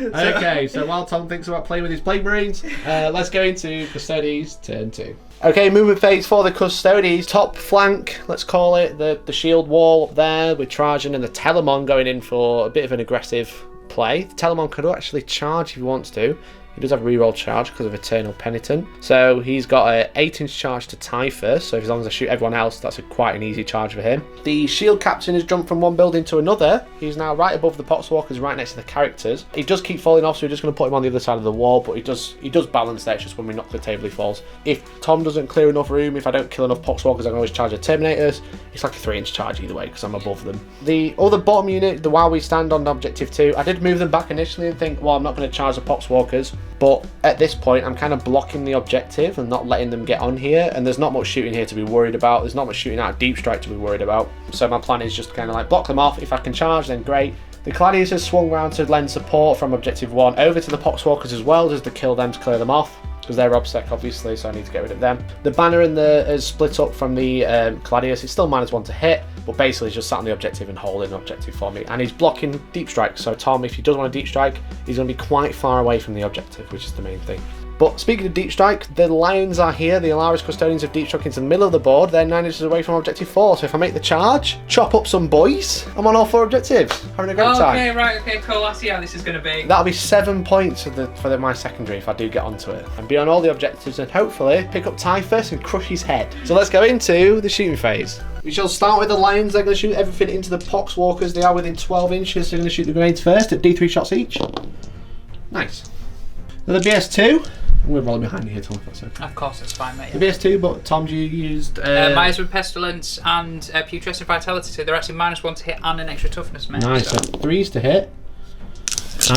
Okay, so while Tom thinks about playing with his Plague Marines, let's go into Custodes turn 2. Okay, movement phase for the Custodes. Top flank, let's call it, the shield wall up there with Trajan and the Telemon going in for a bit of an aggressive play. The Telemon could actually charge if he wants to. He does have a reroll charge because of Eternal Penitent. So he's got an 8-inch charge to Typhus, so as long as I shoot everyone else, that's quite an easy charge for him. The shield captain has jumped from one building to another. He's now right above the Poxwalkers, right next to the characters. He does keep falling off, so we're just going to put him on the other side of the wall, but he does balance there. It's just when we knock the table he falls. If Tom doesn't clear enough room, if I don't kill enough Poxwalkers, I can always charge the Terminators. It's like a 3-inch charge either way because I'm above them. The other bottom unit, the while we stand on objective 2, I did move them back initially and think, well, I'm not going to charge the Poxwalkers. But at this point, I'm kind of blocking the objective and not letting them get on here. And there's not much shooting here to be worried about. There's not much shooting out of Deep Strike to be worried about. So my plan is just kind of like block them off. If I can charge, then great. The Gladiators has swung round to lend support from objective 1 over to the Poxwalkers as well, just to kill them, to clear them off. Because they're obsec, obviously, so I need to get rid of them. The banner is split up from the Gladius. It's still -1 to hit, but basically he's just sat on the objective and holding the objective for me. And he's blocking deep strike, so Tom, if he does want a deep strike, he's going to be quite far away from the objective, which is the main thing. But speaking of deep strike, the Lions are here. The Alaris Custodians of deep strike into the middle of the board. They're 9 inches away from objective 4, so if I make the charge, chop up some boys, I'm on all 4 objectives. Having a great time. Okay, right, okay, cool. I see how this is going to be. That'll be 7 points for my secondary if I do get onto it. And be on all the objectives and hopefully pick up Typhus and crush his head. So let's go into the shooting phase. We shall start with the Lions. They're going to shoot everything into the Poxwalkers. They are within 12 inches. They're going to shoot the grenades first at D3 shots each. Nice. Now the BS2. We're rolling behind you here, Tom, if that's okay. Of course, that's fine, mate. The BS2, but Tom, you used... Miasma Pestilence and Putrescent Vitality, so they're actually -1 to hit and an extra toughness, mate. Nice, so 3s to hit.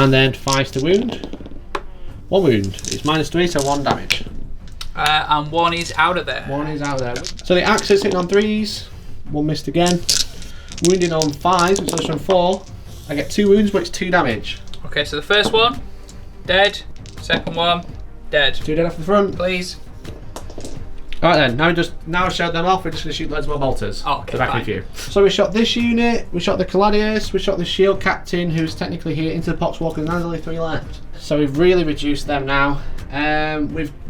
And then 5s to wound. 1 wound. It's -3, so 1 damage. And 1 is out of there. 1 is out there. So the axe is hitting on 3s. 1 missed again. Wounding on 5s, which is on 4. I get 2 wounds, but it's 2 damage. Okay, so the first one, dead. Second one, dead. 2 dead off the front. Please. Alright then, now I've showed them off, we're just going to shoot loads more bolters. Oh, okay, back fine. with you. So we shot this unit, we shot the Gladius, we shot the Shield Captain, who's technically here, into the Poxwalker, and there's only 3 left. So we've really reduced them now.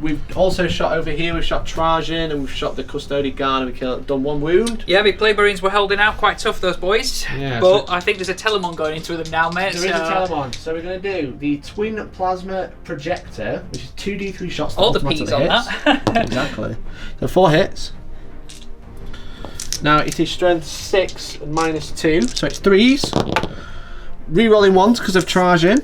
We've also shot over here, we've shot Trajan, and we've shot the Custodian Guard, and we've done 1 wound. Yeah, the Plague Marines were holding out quite tough, those boys. Yeah, but so I think there's a Telemon going into them now, mate. there is a Telemon. So we're going to do the Twin Plasma Projector, which is 2d3 shots. All the P's on that. Exactly. So 4 hits. Now it is strength 6 and -2, so it's 3s. Rerolling 1s because of Trajan.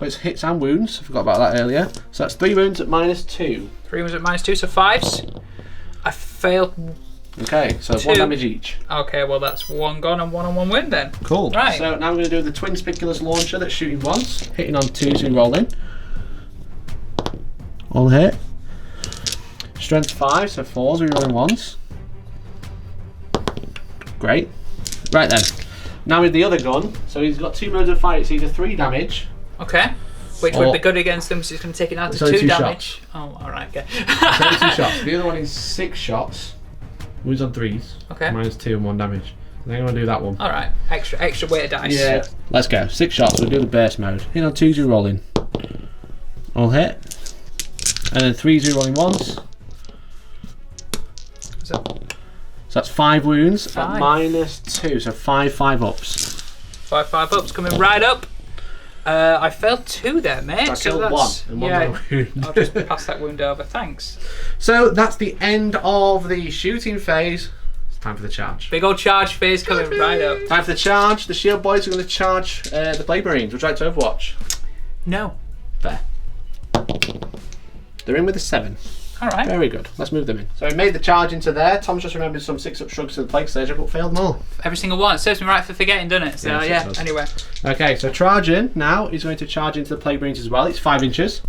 It's hits and wounds. I forgot about that earlier. So that's 3 wounds at -2. 3 was at -2, so 5s. I failed. Okay, so 2. 1 damage each. Okay, well that's 1 gone and 1 on 1 win then. Cool. Right. So now I'm going to do the Twin Spiculus Launcher that's shooting once, hitting on 2s and rolling. All hit. Strength 5, so 4s, rerolling 1s. Great. Right then. Now with the other gun, so he's got 2 modes of fire. It's either 3 damage. Okay. Which would be good against them, because it's going to take it out to 2 damage. Oh, alright, okay. It's only 2 shots. The other one is 6 shots. Wounds on 3s. Okay. -2 and 1 damage. I think I'm going to do that one. Alright, extra weight of dice. Yeah. Let's go. 6 shots. We'll do the burst mode. Hit on 2s, you're rolling. All hit. And then 3s, you're rolling 1s. So that's 5 wounds 5. at -2. So 5 ups. 5 ups coming right up. I failed 2 there, mate. I so killed that's 1 and 1 more wound. I'll just pass that wound over. Thanks. So that's the end of the shooting phase. It's time for the charge. Big old charge phase coming right up. Time for the charge. The Shield Boys are going to charge the Plague Marines. Would you like to Overwatch? No. Fair. They're in with a 7. Alright. Very good. Let's move them in. So we made the charge into there. Tom's just remembered some 6-up shrugs to the Plague Stager, but failed more. Every single one. It serves me right for forgetting, doesn't it? So Yes, it yeah, does. anyway. Okay, so Trajan now is going to charge into the Plague Marines as well. It's 5 inches.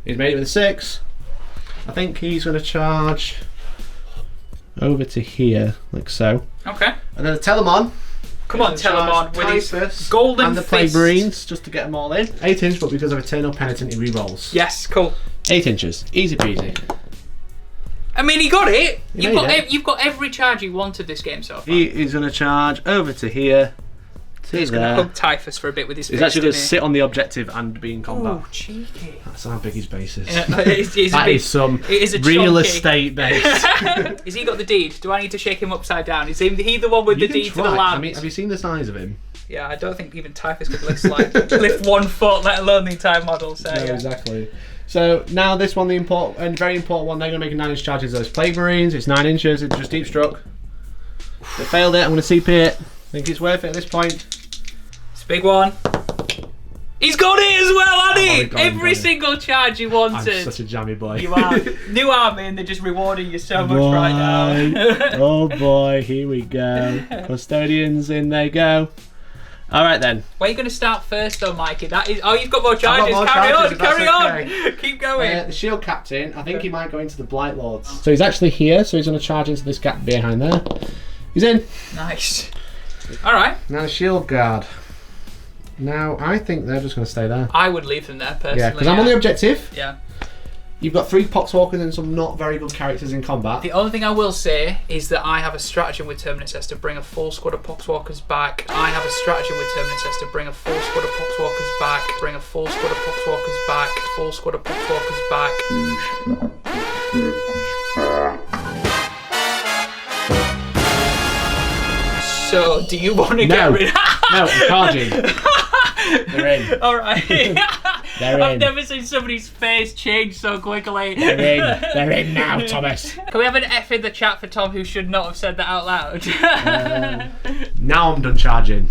He's made it with a 6. I think he's going to charge over to here, like so. Okay. And then the Telemon. Come on, Telemon, with his golden and the Plague fist. Marines, just to get them all in. 8 inch, but because of Eternal Penitent, he re-rolls. Yes, cool. 8 inches. Easy peasy. I mean, he got it. He made it. You've got every charge you wanted this game so far. He is going to charge over to here. To He's there. going to hug Typhus for a bit with his He's fist, actually going to isn't he? sit on the objective and be in combat. Oh, cheeky. That's how big his base is. Yeah, it's a That big- is some it is a real chunky- estate base. Has he got the deed? Do I need to shake him upside down? Is he the one with You the can deed to try. the land? I mean, have you seen the size of him? Yeah, I don't think even Typhus could lift 1 foot, let alone the entire model. So No, yeah. exactly. So now this one, the important and very important one, they're going to make a 9-inch charge as those Plague Marines. It's 9 inches. It's just deep struck. They failed it. I'm going to CP it. I think it's worth it at this point. It's a big one. He's got it as well, hasn't he? got him, Every got him. single charge you wanted. I'm such a jammy boy. You are. New army and they're just rewarding you so much right now. Oh boy, here we go. Custodians, in they go. All right then. Where are you going to start first though, Mikey? That is. Oh, you've got more charges. more Carry charges, on, if carry that's on. Keep going. The Shield Captain, I think he might go into the Blight Lords. So he's actually here, so he's going to charge into this gap behind there. He's in. Nice. All right. Now the Shield Guard. Now I think they're just going to stay there. I would leave them there personally. Yeah, because I'm on the objective. Yeah. You've got 3 Poxwalkers and some not very good characters in combat. The only thing I will say is that I have a stratagem with Terminus Est to bring a full squad of Poxwalkers back. I have a stratagem with Terminus Est to bring a full squad of Poxwalkers back. Bring a full squad of Poxwalkers back. Full squad of Poxwalkers back. So, do you want to get rid of... No, I'm charging. They're in. Alright. They're I've in. never seen somebody's face change so quickly. They're in. They're in now, Thomas. Can we have an F in the chat for Tom who should not have said that out loud? Now I'm done charging.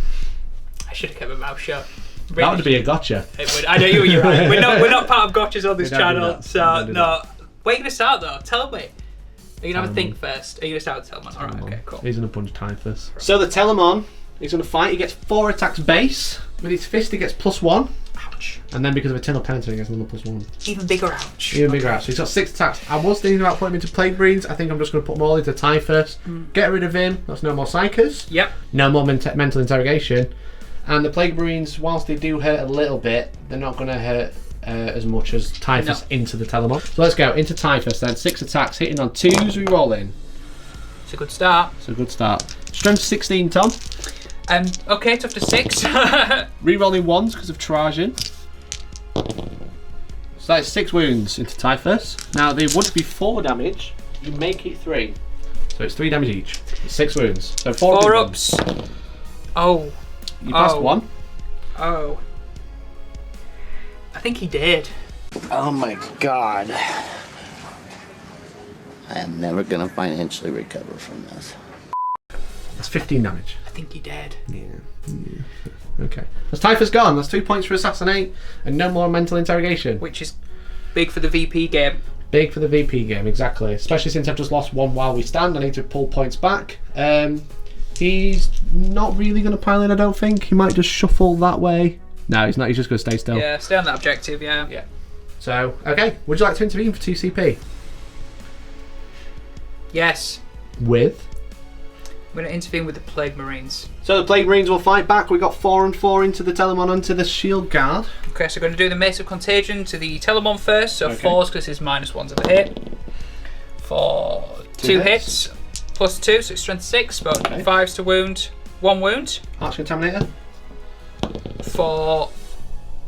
I should have kept my mouth shut. Really? That would be a gotcha. It would. I know you're right. We're not part of gotchas on this We don't do channel, that. so We don't do no. Where are you gonna start though? Tell me. Are you gonna have a Telemon. think first? Are you gonna start with Telemon? Alright, okay, cool. He's gonna punch Typhus. So the Telemon, he's gonna fight. He gets 4 attacks base. With his fist, he gets +1. Ouch. And then because of Eternal Penance, he gets another +1. Even bigger ouch. Even bigger out. So he's got 6 attacks. I was thinking about putting him into Plague Marines. I think I'm just going to put them all into Typhus. Get rid of him. That's no more Psychers. Yep. No more mental interrogation. And the Plague Marines, whilst they do hurt a little bit, they're not going to hurt as much as Typhus into the Telemon. So let's go into Typhus then. 6 attacks, hitting on 2s, re-rolling. It's a good start. It's a good start. Strength 16, Tom. Okay, tough to 6. Re-rolling 1s because of Trajan. So that's 6 wounds into Typhus. Now they would be 4 damage. You make it 3. So it's 3 damage each. 6 wounds. So 4 ups. Oh. You passed 1. Oh. I think he did. Oh my god. I am never gonna financially recover from this. That's 15 damage. I think he did. Yeah. Okay. That's Typhus gone. That's 2 points for Assassinate and no more mental interrogation. Which is big for the VP game. Big for the VP game, exactly. Especially since I've just lost 1 while we stand. I need to pull points back. He's not really going to pile in, I don't think. He might just shuffle that way. No, he's not. He's just going to stay still. Yeah, stay on that objective, yeah. Yeah. So, okay. Would you like to intervene for 2CP? Yes. With? I'm going to intervene with the Plague Marines. So the Plague Marines will fight back. We got 4 and 4 into the Telemon onto the Shield Guard. Okay, so we're going to do the Mace of Contagion to the Telemon first. So Okay. 4s because it's -1 to the hit. For 2 hits. +2, so it's strength 6, but 5s to wound. 1 wound. Arch Contaminator. For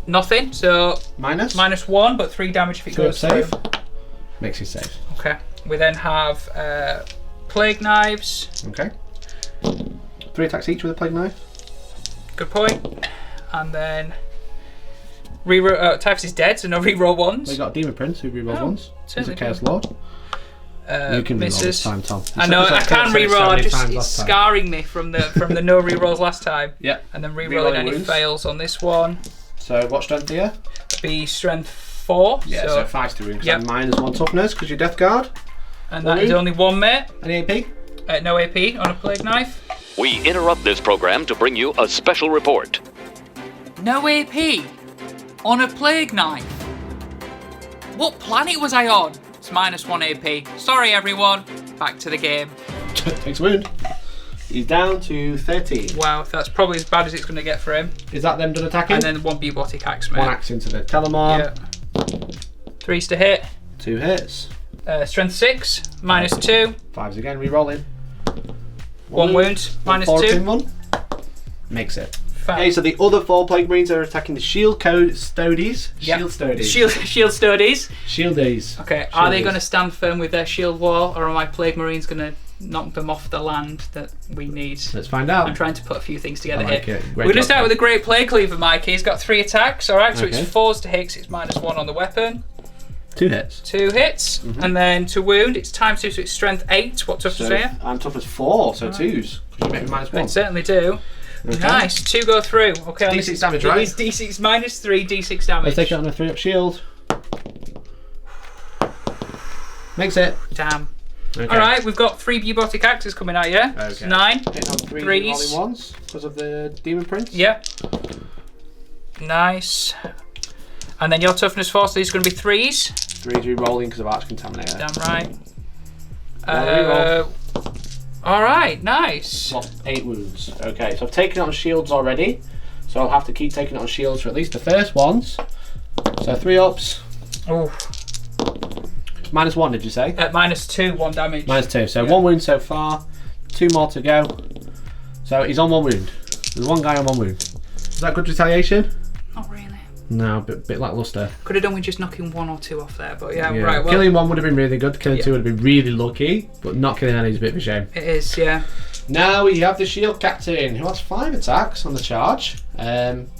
nothing, so Minus. -1, but 3 damage if it So goes save. through. Makes you safe. Okay. We then have Plague Knives. Okay. 3 attacks each with a Plague Knife. Good point. And then reroll. Typhus is dead, so no reroll ones. We got Demon Prince who rerolls Oh, once. He's a certainly Chaos do. Lord. You can reroll this misses. time, Tom. I know I can reroll. It's last time. scarring me from the no rerolls last time. Yep. And then Rerolling rerolling any wounds. fails on this one. So what strength are you? Be strength 4. Yeah, so 5 to wound. Yep. So -1 toughness because you're Death Guard. And One that is wound. only 1 mate. Any AP? No AP on a Plague Knife. We interrupt this program to bring you a special report. No AP on a Plague Knife. What planet was I on? It's -1 AP. Sorry everyone. Back to the game. Takes a wound. He's down to 13. Wow, that's probably as bad as it's going to get for him. Is that them done attacking? And then 1 Bubotic Axe, mate. 1 axe into the Telemon. Yeah. 3s to hit. 2 hits. Strength 6, -2. 5s again, re-rolling. 1 wound, -2. 1. Makes it. Fab. Okay, so the other 4 Plague Marines are attacking the Shield Custodes. Yep. Shield Custodes. Shield Studies. Shieldies. Okay, are they Shieldies. going to stand firm with their shield wall, or are my Plague Marines going to knock them off the land that we need? Let's find out. I'm trying to put a few things together I like here. it. We're Great going to job, start Tom. with the Great Plague Cleaver, Mikey. He's got 3 attacks, alright, so Okay. it's 4s to hit, 'cause it's -1 on the weapon. 2 hits. 2 hits, and then to wound, it's ×2, so it's strength 8. What toughness So are you? I'm tough as 4, so 2s. Because you make me -1. They certainly do. Okay. Nice, 2 go through. Okay, on D6 this- damage, it right? is D6 -3, D6 damage. Let's take it on a 3-up shield. Makes it. Damn. Okay. Alright, we've got 3 Bubotic Axes coming at you. Okay. 9. Hitting on 3 Threes. rolling ones because of the Demon Prince. Yep. Nice. And then your toughness 4, so these are going to be 3s. 3s re-rolling because of Arch Contaminator. Damn right. Roll, Alright, nice. Lost 8 wounds. Okay, so I've taken it on shields already. So I'll have to keep taking it on shields for at least the first ones. So 3 ups. Oh. -1, did you say? -2, 1 damage. -2. So Yeah. 1 wound so far. 2 more to go. So he's on 1 wound. There's 1 guy on 1 wound. Is that good retaliation? Not really. No, a bit lackluster. Could have done with just knocking 1 or 2 off there, but yeah, right. Well, Killing 1 would have been really good. Killing Yeah. 2 would have been really lucky. But not killing any is a bit of a shame. it is, yeah. Now we have the Shield Captain, who has 5 attacks on the charge.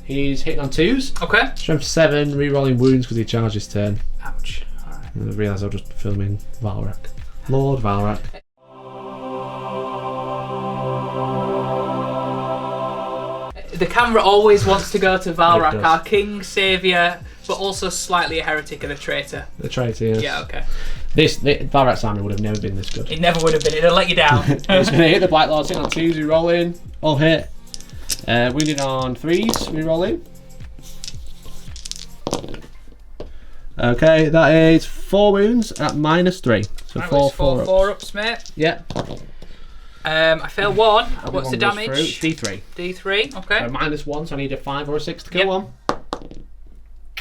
He's hitting on 2s. Okay. Strength 7, re-rolling wounds because he charged his turn. Ouch. Alright. I realised I was just filming Valrak. Lord Valrak. The camera always wants to go to It Valrak, does. our king, saviour, but also slightly a heretic and a traitor. The traitor, yes. Yeah, okay. Valrak's army would have never been this good. It never would have been. It'd have let you down. It's going to hit the Black Lords, hit on 2s, we roll in. All hit. Wounded on 3s, we roll in. Okay, that is 4 wounds at -3. So Right, 4 it's 4 4 ups. ups, mate. Yeah. I fail 1. That'll be What's the one goes damage? through. D3. D3, okay. So -1, so I need a 5 or a 6 to kill Yep. one.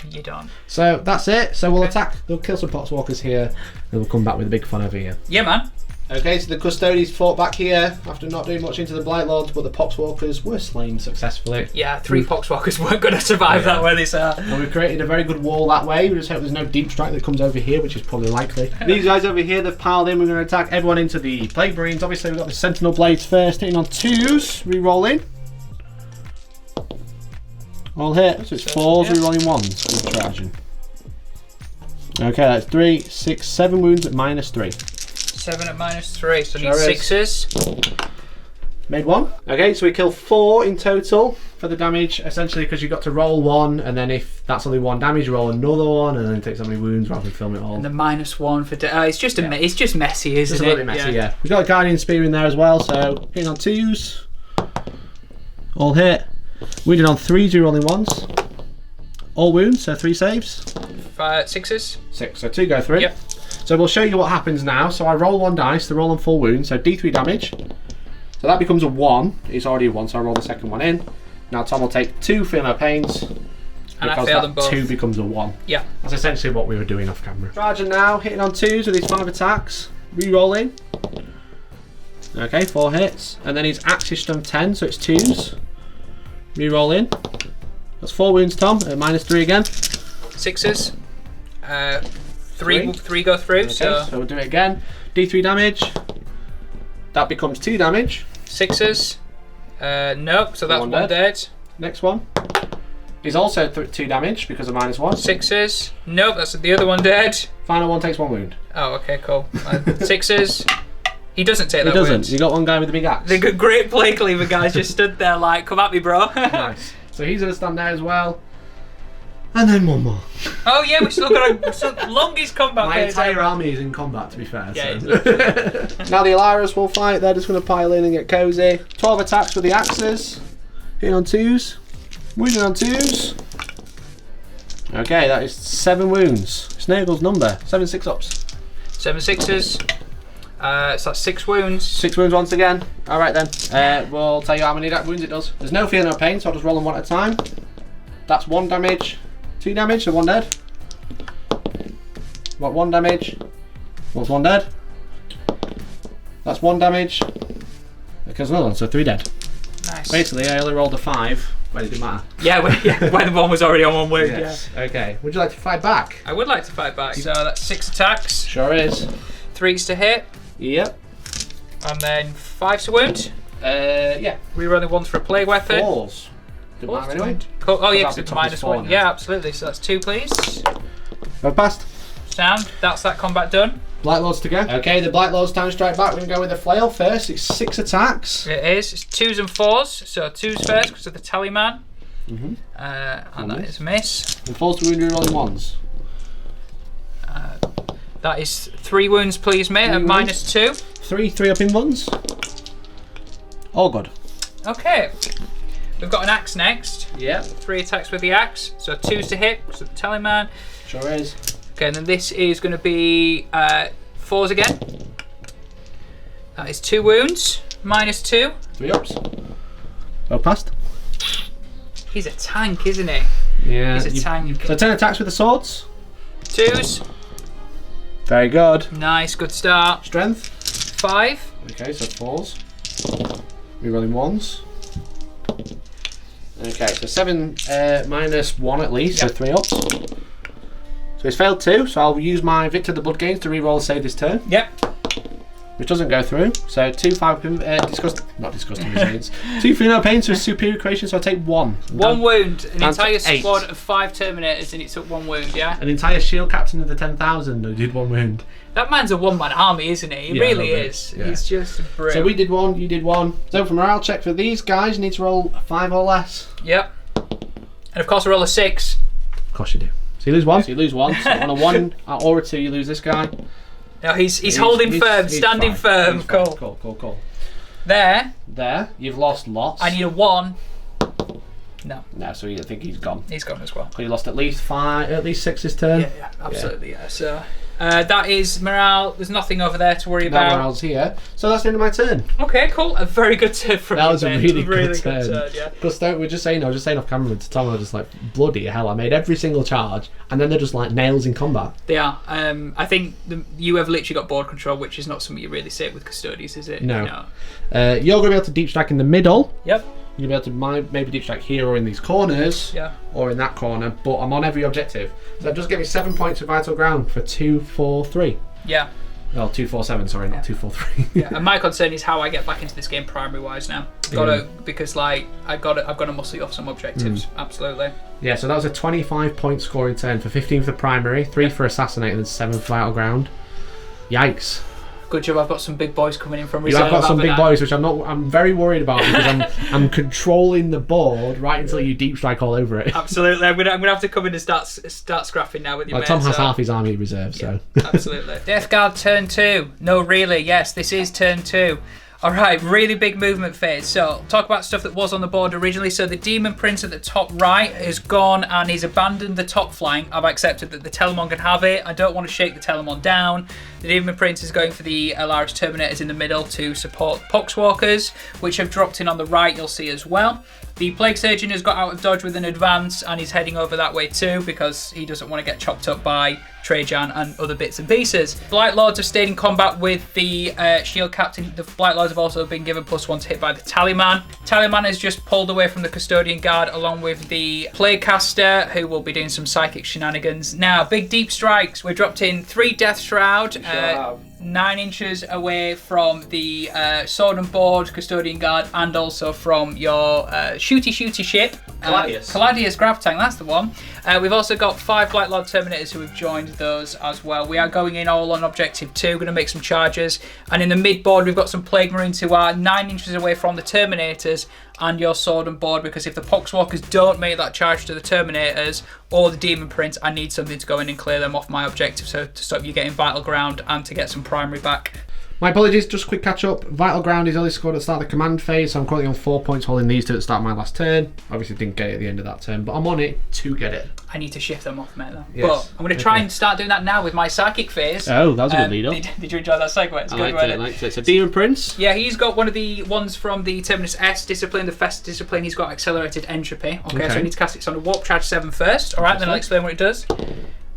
You're done. So that's it. So we'll Okay. attack. We'll kill some Poxwalkers here, and we'll come back with a big fun over here. Yeah, man. Okay, so the Custodes fought back here after not doing much into the Blight Lords, but the Poxwalkers were slain successfully. Yeah, 3 Poxwalkers weren't going to survive that where they are. And we've created a very good wall that way. We just hope there's no deep strike that comes over here, which is probably likely. These guys over here, they've piled in. We're going to attack everyone into the Plague Marines. Obviously, we've got the Sentinel Blades first, hitting on 2s, re-rolling. All hit, so it's 4s, yeah. re-rolling 1s with charging. Okay, that's 3, 6, 7 wounds at -3. 7 at -3, so I Sure need is. 6s. Made 1. Okay, so we kill 4 in total for the damage, essentially because you've got to roll 1, and then if that's only 1 damage, you roll another 1, and then take so many wounds rather than film it all. And the -1 for... it's just it's just messy, isn't It's it? a little bit messy, yeah. We've got a Guardian Spear in there as well, so hitting on 2s. All hit. Wounded on 3s, re-rolling 1s. All wounds, so 3 saves. 6s. 6, so 2 go through. Yep. So we'll show you what happens now. So I roll 1 dice to roll on full wound, so D3 damage. So that becomes a 1. It's already a 1, so I roll the second one in. Now Tom will take 2 Feel No Pains. And I because fail that them both. 2 becomes a 1. Yeah. That's essentially what we were doing off camera. Charging now, hitting on 2s with his 5 attacks. Re-rolling. Okay, 4 hits. And then his axe is from 10, so it's 2s. Re-rolling. That's 4 wounds, Tom, at -3 again. 6s. 3 go through, Okay, so so we'll do it again. D3 damage. That becomes 2 damage. 6s. Nope, so that's 1 1 dead. dead. Next one is also 2 damage because of -1. 6s. Nope, that's the other one dead. Final one takes 1 wound. Oh, okay, cool. 6s. He doesn't take He that doesn't. wound. You got one guy with a big axe. The great Plague Cleaver guys just stood there like, come at me, bro. Nice. So he's going to stand there as well. And then one more. Oh yeah, we still got longest combat My phase entire ever. army is in combat, to be fair. Yeah, so. Now the Alaris will fight. They're just going to pile in and get cozy. 12 attacks with the axes. Hitting on 2s. Wounding on 2s. Okay, that is 7 wounds. Snaggle's number. 7 6-ups. 7 6s. So that's 6 wounds. 6 wounds once again. Alright then. We'll tell you how many wounds it does. There's no fear, no pain, so I'll just roll them 1 at a time. That's 1 damage. 2 damage, so 1 dead. Got 1 damage. What's 1 dead? That's 1 damage. Because another one, so 3 dead. Nice. Basically, I only rolled a 5, but it didn't matter. Yeah, when the one was already on 1 wound. Yes. Yeah. Okay. Would you like to fight back? I would like to fight back. So that's 6 attacks, Sure is. 3s to hit, Yep. and then 5 to wound. Yeah. Rerolling 1 for a plague weapon. 4s. Didn't matter anyway. Cool. Oh yeah, That'll because be it's toughness 4 -1. now. Yeah, absolutely. So that's 2, please. Go past. Sound. That's that combat done. Blight Lords to go. Okay, the Blight Lords time strike back. We're going to go with the flail first. It's 6 attacks. It is. It's 2s and 4s. So 2s first because of the tally man. And that is a miss. And 4s to wound rolling 1s. That is 3 wounds, please, mate. At wounds. -2. 3 up in 1s. All good. Okay. We've got an axe next. Yeah. 3 attacks with the axe. So 2s to hit because of the tally man. Sure is. Okay, and then this is going to be 4s again. That is 2 wounds. -2. 3 ups. Go past. He's a tank, isn't he? Yeah. He's a tank. So 10 attacks with the swords. 2s. Very good. Nice, good start. Strength. 5. Okay, so 4s. Rerolling 1s. Okay, so 7 -1 at least, Yep. so 3 ups. So he's failed 2, so I'll use my Victor the Blood Gains to reroll and save this turn. Yep. which doesn't go through. So 2 disgusting machines. 2 female pains for superior creation, so I take 1. 1 wound. An entire 8. squad of 5 Terminators and it took 1 wound, yeah? An entire shield captain of the 10,000 who did 1 wound. That man's a one-man army, isn't he? He really is. Yeah. He's just brilliant. So we did 1, you did 1. So for morale check for these guys, you need to roll 5 or less. Yep. And of course, I roll a 6. Of course you do. So you lose 1. So you lose 1. So on a 1 or a 2, you lose this guy. No, he's holding firm, standing firm. Cool. Cool. There, you've lost lots. I need a 1. No, so I think he's gone. he's gone as well. So you lost at least 6 this turn. Yeah, absolutely, yeah. So that is morale. There's nothing over there to worry about. That morale's here. So that's the end of my turn. Okay, cool. A very good turn from you, That was a Ben. really good turn. Yeah. Because we're I was just saying off camera to Tom, I was just like, bloody hell, I made every single charge, and then they're just like nails in combat. They are. I think you have literally got board control, which is not something you really say with Custodes, is it? No. You're going to be able to deep strike in the middle. Yep. You'll be able to maybe deep strike here or in these corners. Yeah. Or in that corner, but I'm on every objective. So that just give me 7 points of vital ground for 2, 4, 3. Yeah. Oh, 2, 4, 7, sorry, not 2, 4, 3. Yeah. And my concern is how I get back into this game primary wise now. Because like I've got to muscle you off some objectives. Absolutely. Yeah, so that was a 25-point scoring turn for 15 for primary, 3 for assassinate, and 7 for vital ground. Yikes. Good job. I've got some big boys coming in from You reserve. have got some big boys, which I'm very worried about because I'm controlling the board right until you deep strike all over it. Absolutely. I'm gonna have to come in and start scrapping now with your Well, mates. Tom has half his army reserve, so. Absolutely. Death Guard turn 2. No, really, yes, this is turn 2. Alright, really big movement phase. So, talk about stuff that was on the board originally. So, the Demon Prince at the top right has gone and he's abandoned the top flank. I've accepted that the Telemon can have it. I don't want to shake the Telemon down. The Demon Prince is going for the Alaris Terminators in the middle to support Poxwalkers, which have dropped in on the right, you'll see as well. The Plague Surgeon has got out of dodge with an advance and he's heading over that way too because he doesn't want to get chopped up by Trajan and other bits and pieces. Blight Lords have stayed in combat with the Shield Captain. The Blight Lords have also been given +1 to hit by the Tallyman. Tallyman has just pulled away from the Custodian Guard along with the Plaguecaster, who will be doing some psychic shenanigans. Now, big deep strikes. We've dropped in 3 Death Shroud. 9 inches away from the Sword and Board Custodian Guard and also from your shooty ship. Caladius Grav Tank, that's the one. We've also got 5 Blight Lord Terminators who have joined those as well. We are going in all on Objective 2, going to make some charges. And in the mid-board, we've got some Plague Marines who are 9 inches away from the Terminators and your Sword and Board, because if the Poxwalkers don't make that charge to the Terminators or the Demon Prince, I need something to go in and clear them off my objective, so to stop you getting vital ground and to get some primary back. My apologies, just a quick catch up. Vital ground is only scored at the start of the command phase, so I'm currently on 4 points holding these two at the start of my last turn. Obviously didn't get it at the end of that turn, but I'm on it to get it. I need to shift them off, mate, though. Yes. But I'm going to try and start doing that now with my psychic phase. Oh, that was a good lead up. Did you enjoy that segue? It's good, I liked it. So Demon Prince. Yeah, he's got one of the ones from the Terminus Est Discipline, the Fest Discipline. He's got accelerated entropy. Okay, so I need to cast it on a Warp Charge 7 first. Alright, then I'll explain what it does.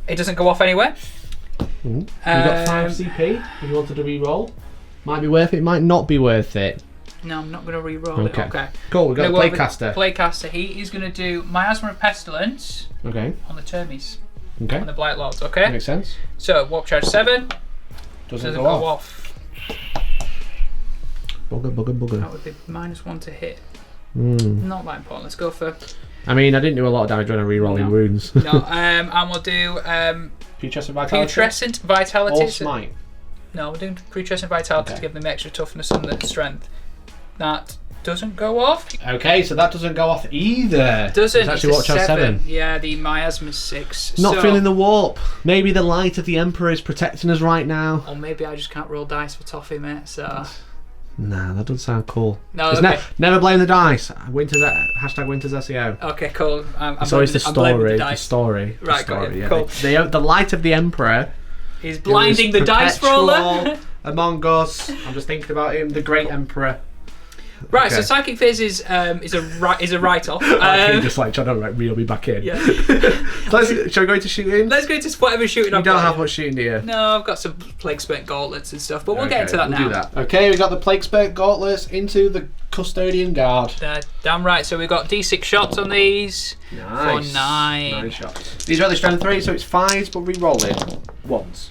It doesn't go off anywhere. You've got 5 CP if you wanted to re-roll. Might be worth it, might not be worth it. No, I'm not going to re-roll it. Okay. Cool, we've got a Plaguecaster. Plaguecaster. He is going to do Miasma of Pestilence on the Termies. Okay. On the Blight Lords, okay? Makes sense. So, Warp Charge 7. Doesn't go off. Bugger. That would be -1 to hit. Not that important. Let's go for... I mean, I didn't do a lot of damage when I re-rolling wounds. No, and we'll do... Putrescent Vitality? Putrescent Vitality. Or Smite? No, we're doing Putrescent Vitality to give them extra toughness and the strength. That doesn't go off. Okay, so that doesn't go off either. Doesn't. It's actually Watch Out 7. Yeah, the Miasma's 6. Not feeling the warp. Maybe the light of the Emperor is protecting us right now. Or maybe I just can't roll dice for toffee, mate, so... Nah, that doesn't sound cool. No, okay. Never blame the dice. Winter's SEO. Okay, cool. It's always the story. The story. Right, got it. Yeah. Cool. The light of the Emperor is blinding the dice roller. Among Us. I'm just thinking about him, the great Emperor. Right, so psychic phase is a write-off. Just like trying to reel me back in. Yeah. Shall we go into shooting? Let's go to whatever shooting. You don't have much shooting, do you? No, I've got some Plague Spent gauntlets and stuff, but we'll get into that now. Do that. Okay, we got the Plague Spent gauntlets into the Custodian Guard. Damn right. So we've got D6 shots on these. Nice. For 9. 9 shots. These are only strength 3, so it's 5s, but re-roll it once.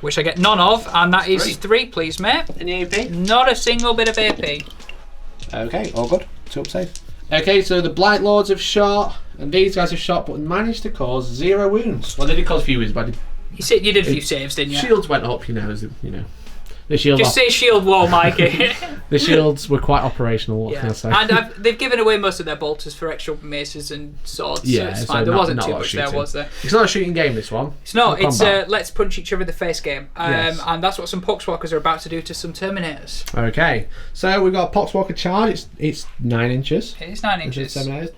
which I get none of, and that is 3, please, mate. Any AP? Not a single bit of AP. Okay, all good. 2 up save. Okay, so the Blight Lords have shot, and these guys have shot, but managed to cause 0 wounds. Well, they did cause a few wounds, but You did a few saves, didn't you? shields went up, The shield Just say shield wall, Mikey. The shields were quite operational, what can I say? And they've given away most of their bolters for extra maces and swords, so it's fine. There wasn't too much there, was there? It's not a shooting game, this one. It's not. It's let's punch each other in the face game. And that's what some Poxwalkers are about to do to some Terminators. Okay, so we've got a Poxwalker charge. It's 9 inches. It is 9 inches. Terminators.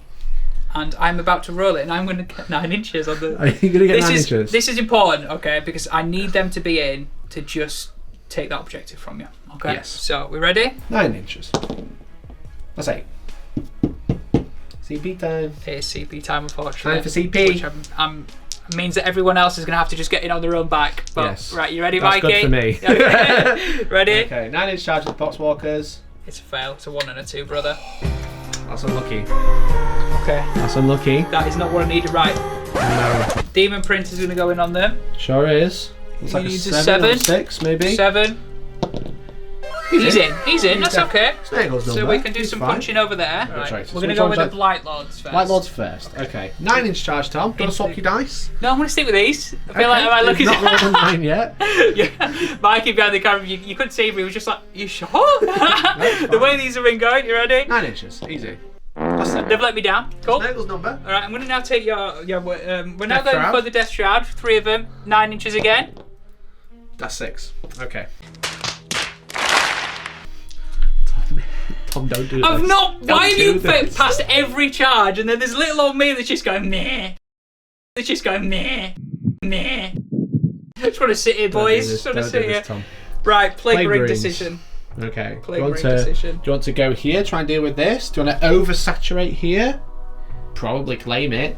And I'm about to roll it, and I'm going to get 9 inches on the... Are you going to get 9 inches? This is important, okay, because I need them to be in to just take that objective from you, okay? Yes. So, we ready? 9 inches. That's 8. CP time. It is CP time, unfortunately. Time for CP. Which means that everyone else is going to have to just get in on their own back. But, yes. Right, you ready, That's Mikey? good for me. Okay. Ready? Okay, 9 inch charge of the Poxwalkers. It's a fail. It's a 1 and a 2, brother. That's unlucky. Okay. That's unlucky. That is not what I needed. Right. No. Demon Prince is going to go in on them. Sure is. Looks like a needs 7 or 6, maybe. 7. He's in. He's in. That's okay. Snaggle's So we can do some punching over there. Right. We're going to go with the Blight Lords first. Blight Lords first. Okay. 9 inch charge, Tom. Got to swap your dice. No, I'm going to stick with these. I feel like I look not rolled a 9 yet. Yeah. Mikey behind the camera, you couldn't see me. He was just like, you sure? The way these have been going, you ready? 9 inches. Easy. They've let me down. Cool. Snaggle's number. Alright, I'm going to now take your we're now going for the Death Shroud. 3 of them. 9 inches again. That's 6. Okay. Tom, don't do this. I've not. Why have you this. passed every charge and then there's little old me that's just going meh. It's just going meh. Meh. I just want to sit here, boys. Just want to sit here. Tom. Right, Plague Ring Rings. decision. Okay. Plague Ring decision. Do you want to go here, try and deal with this? Do you want to oversaturate here? Probably claim it.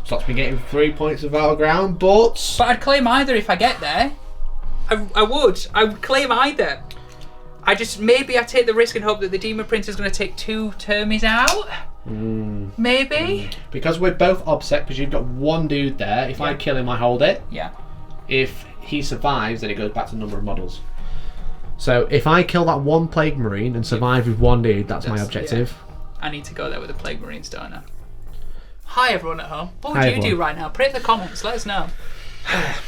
Stops me getting 3 points of battleground, but I'd claim either if I get there. I would claim either. I just, maybe I take the risk and hope that the Demon Prince is going to take 2 Termies out. Maybe. Because we're both OBSEC, because you've got 1 dude there. If I kill him, I hold it. Yeah. If he survives, then it goes back to the number of models. So if I kill that 1 Plague Marine and survive with 1 dude, that's my objective. Yeah. I need to go there with the Plague Marines, don't I? Hi everyone at home. What would Hi, you everyone. do right now? Put it in the comments. Let us know.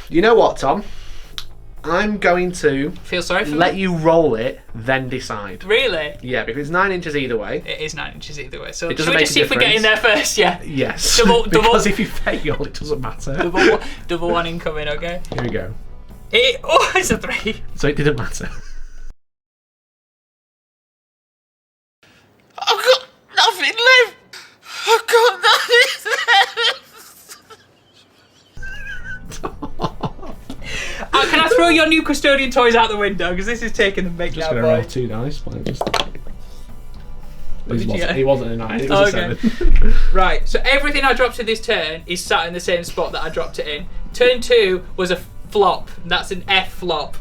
You know what, Tom? I'm going to Feel sorry for let me? you roll it, then decide. Really? Yeah, because it's 9 inches either way. It is 9 inches either way. So It should doesn't we make just a see if we get in there first? Yeah. Yes. Double- because if you fail, it doesn't matter. Double 1 incoming. Okay. Here we go. It's a 3. So it didn't matter. I've got nothing left. I've got nothing left. Can I throw your new custodian toys out the window? Because this is taking the big Just now, going to roll boy. 2 dice. But I just... did you get? He wasn't a 9, it was a 7. Right, so everything I dropped in this turn is sat in the same spot that I dropped it in. Turn 2 was a flop. And that's an F flop.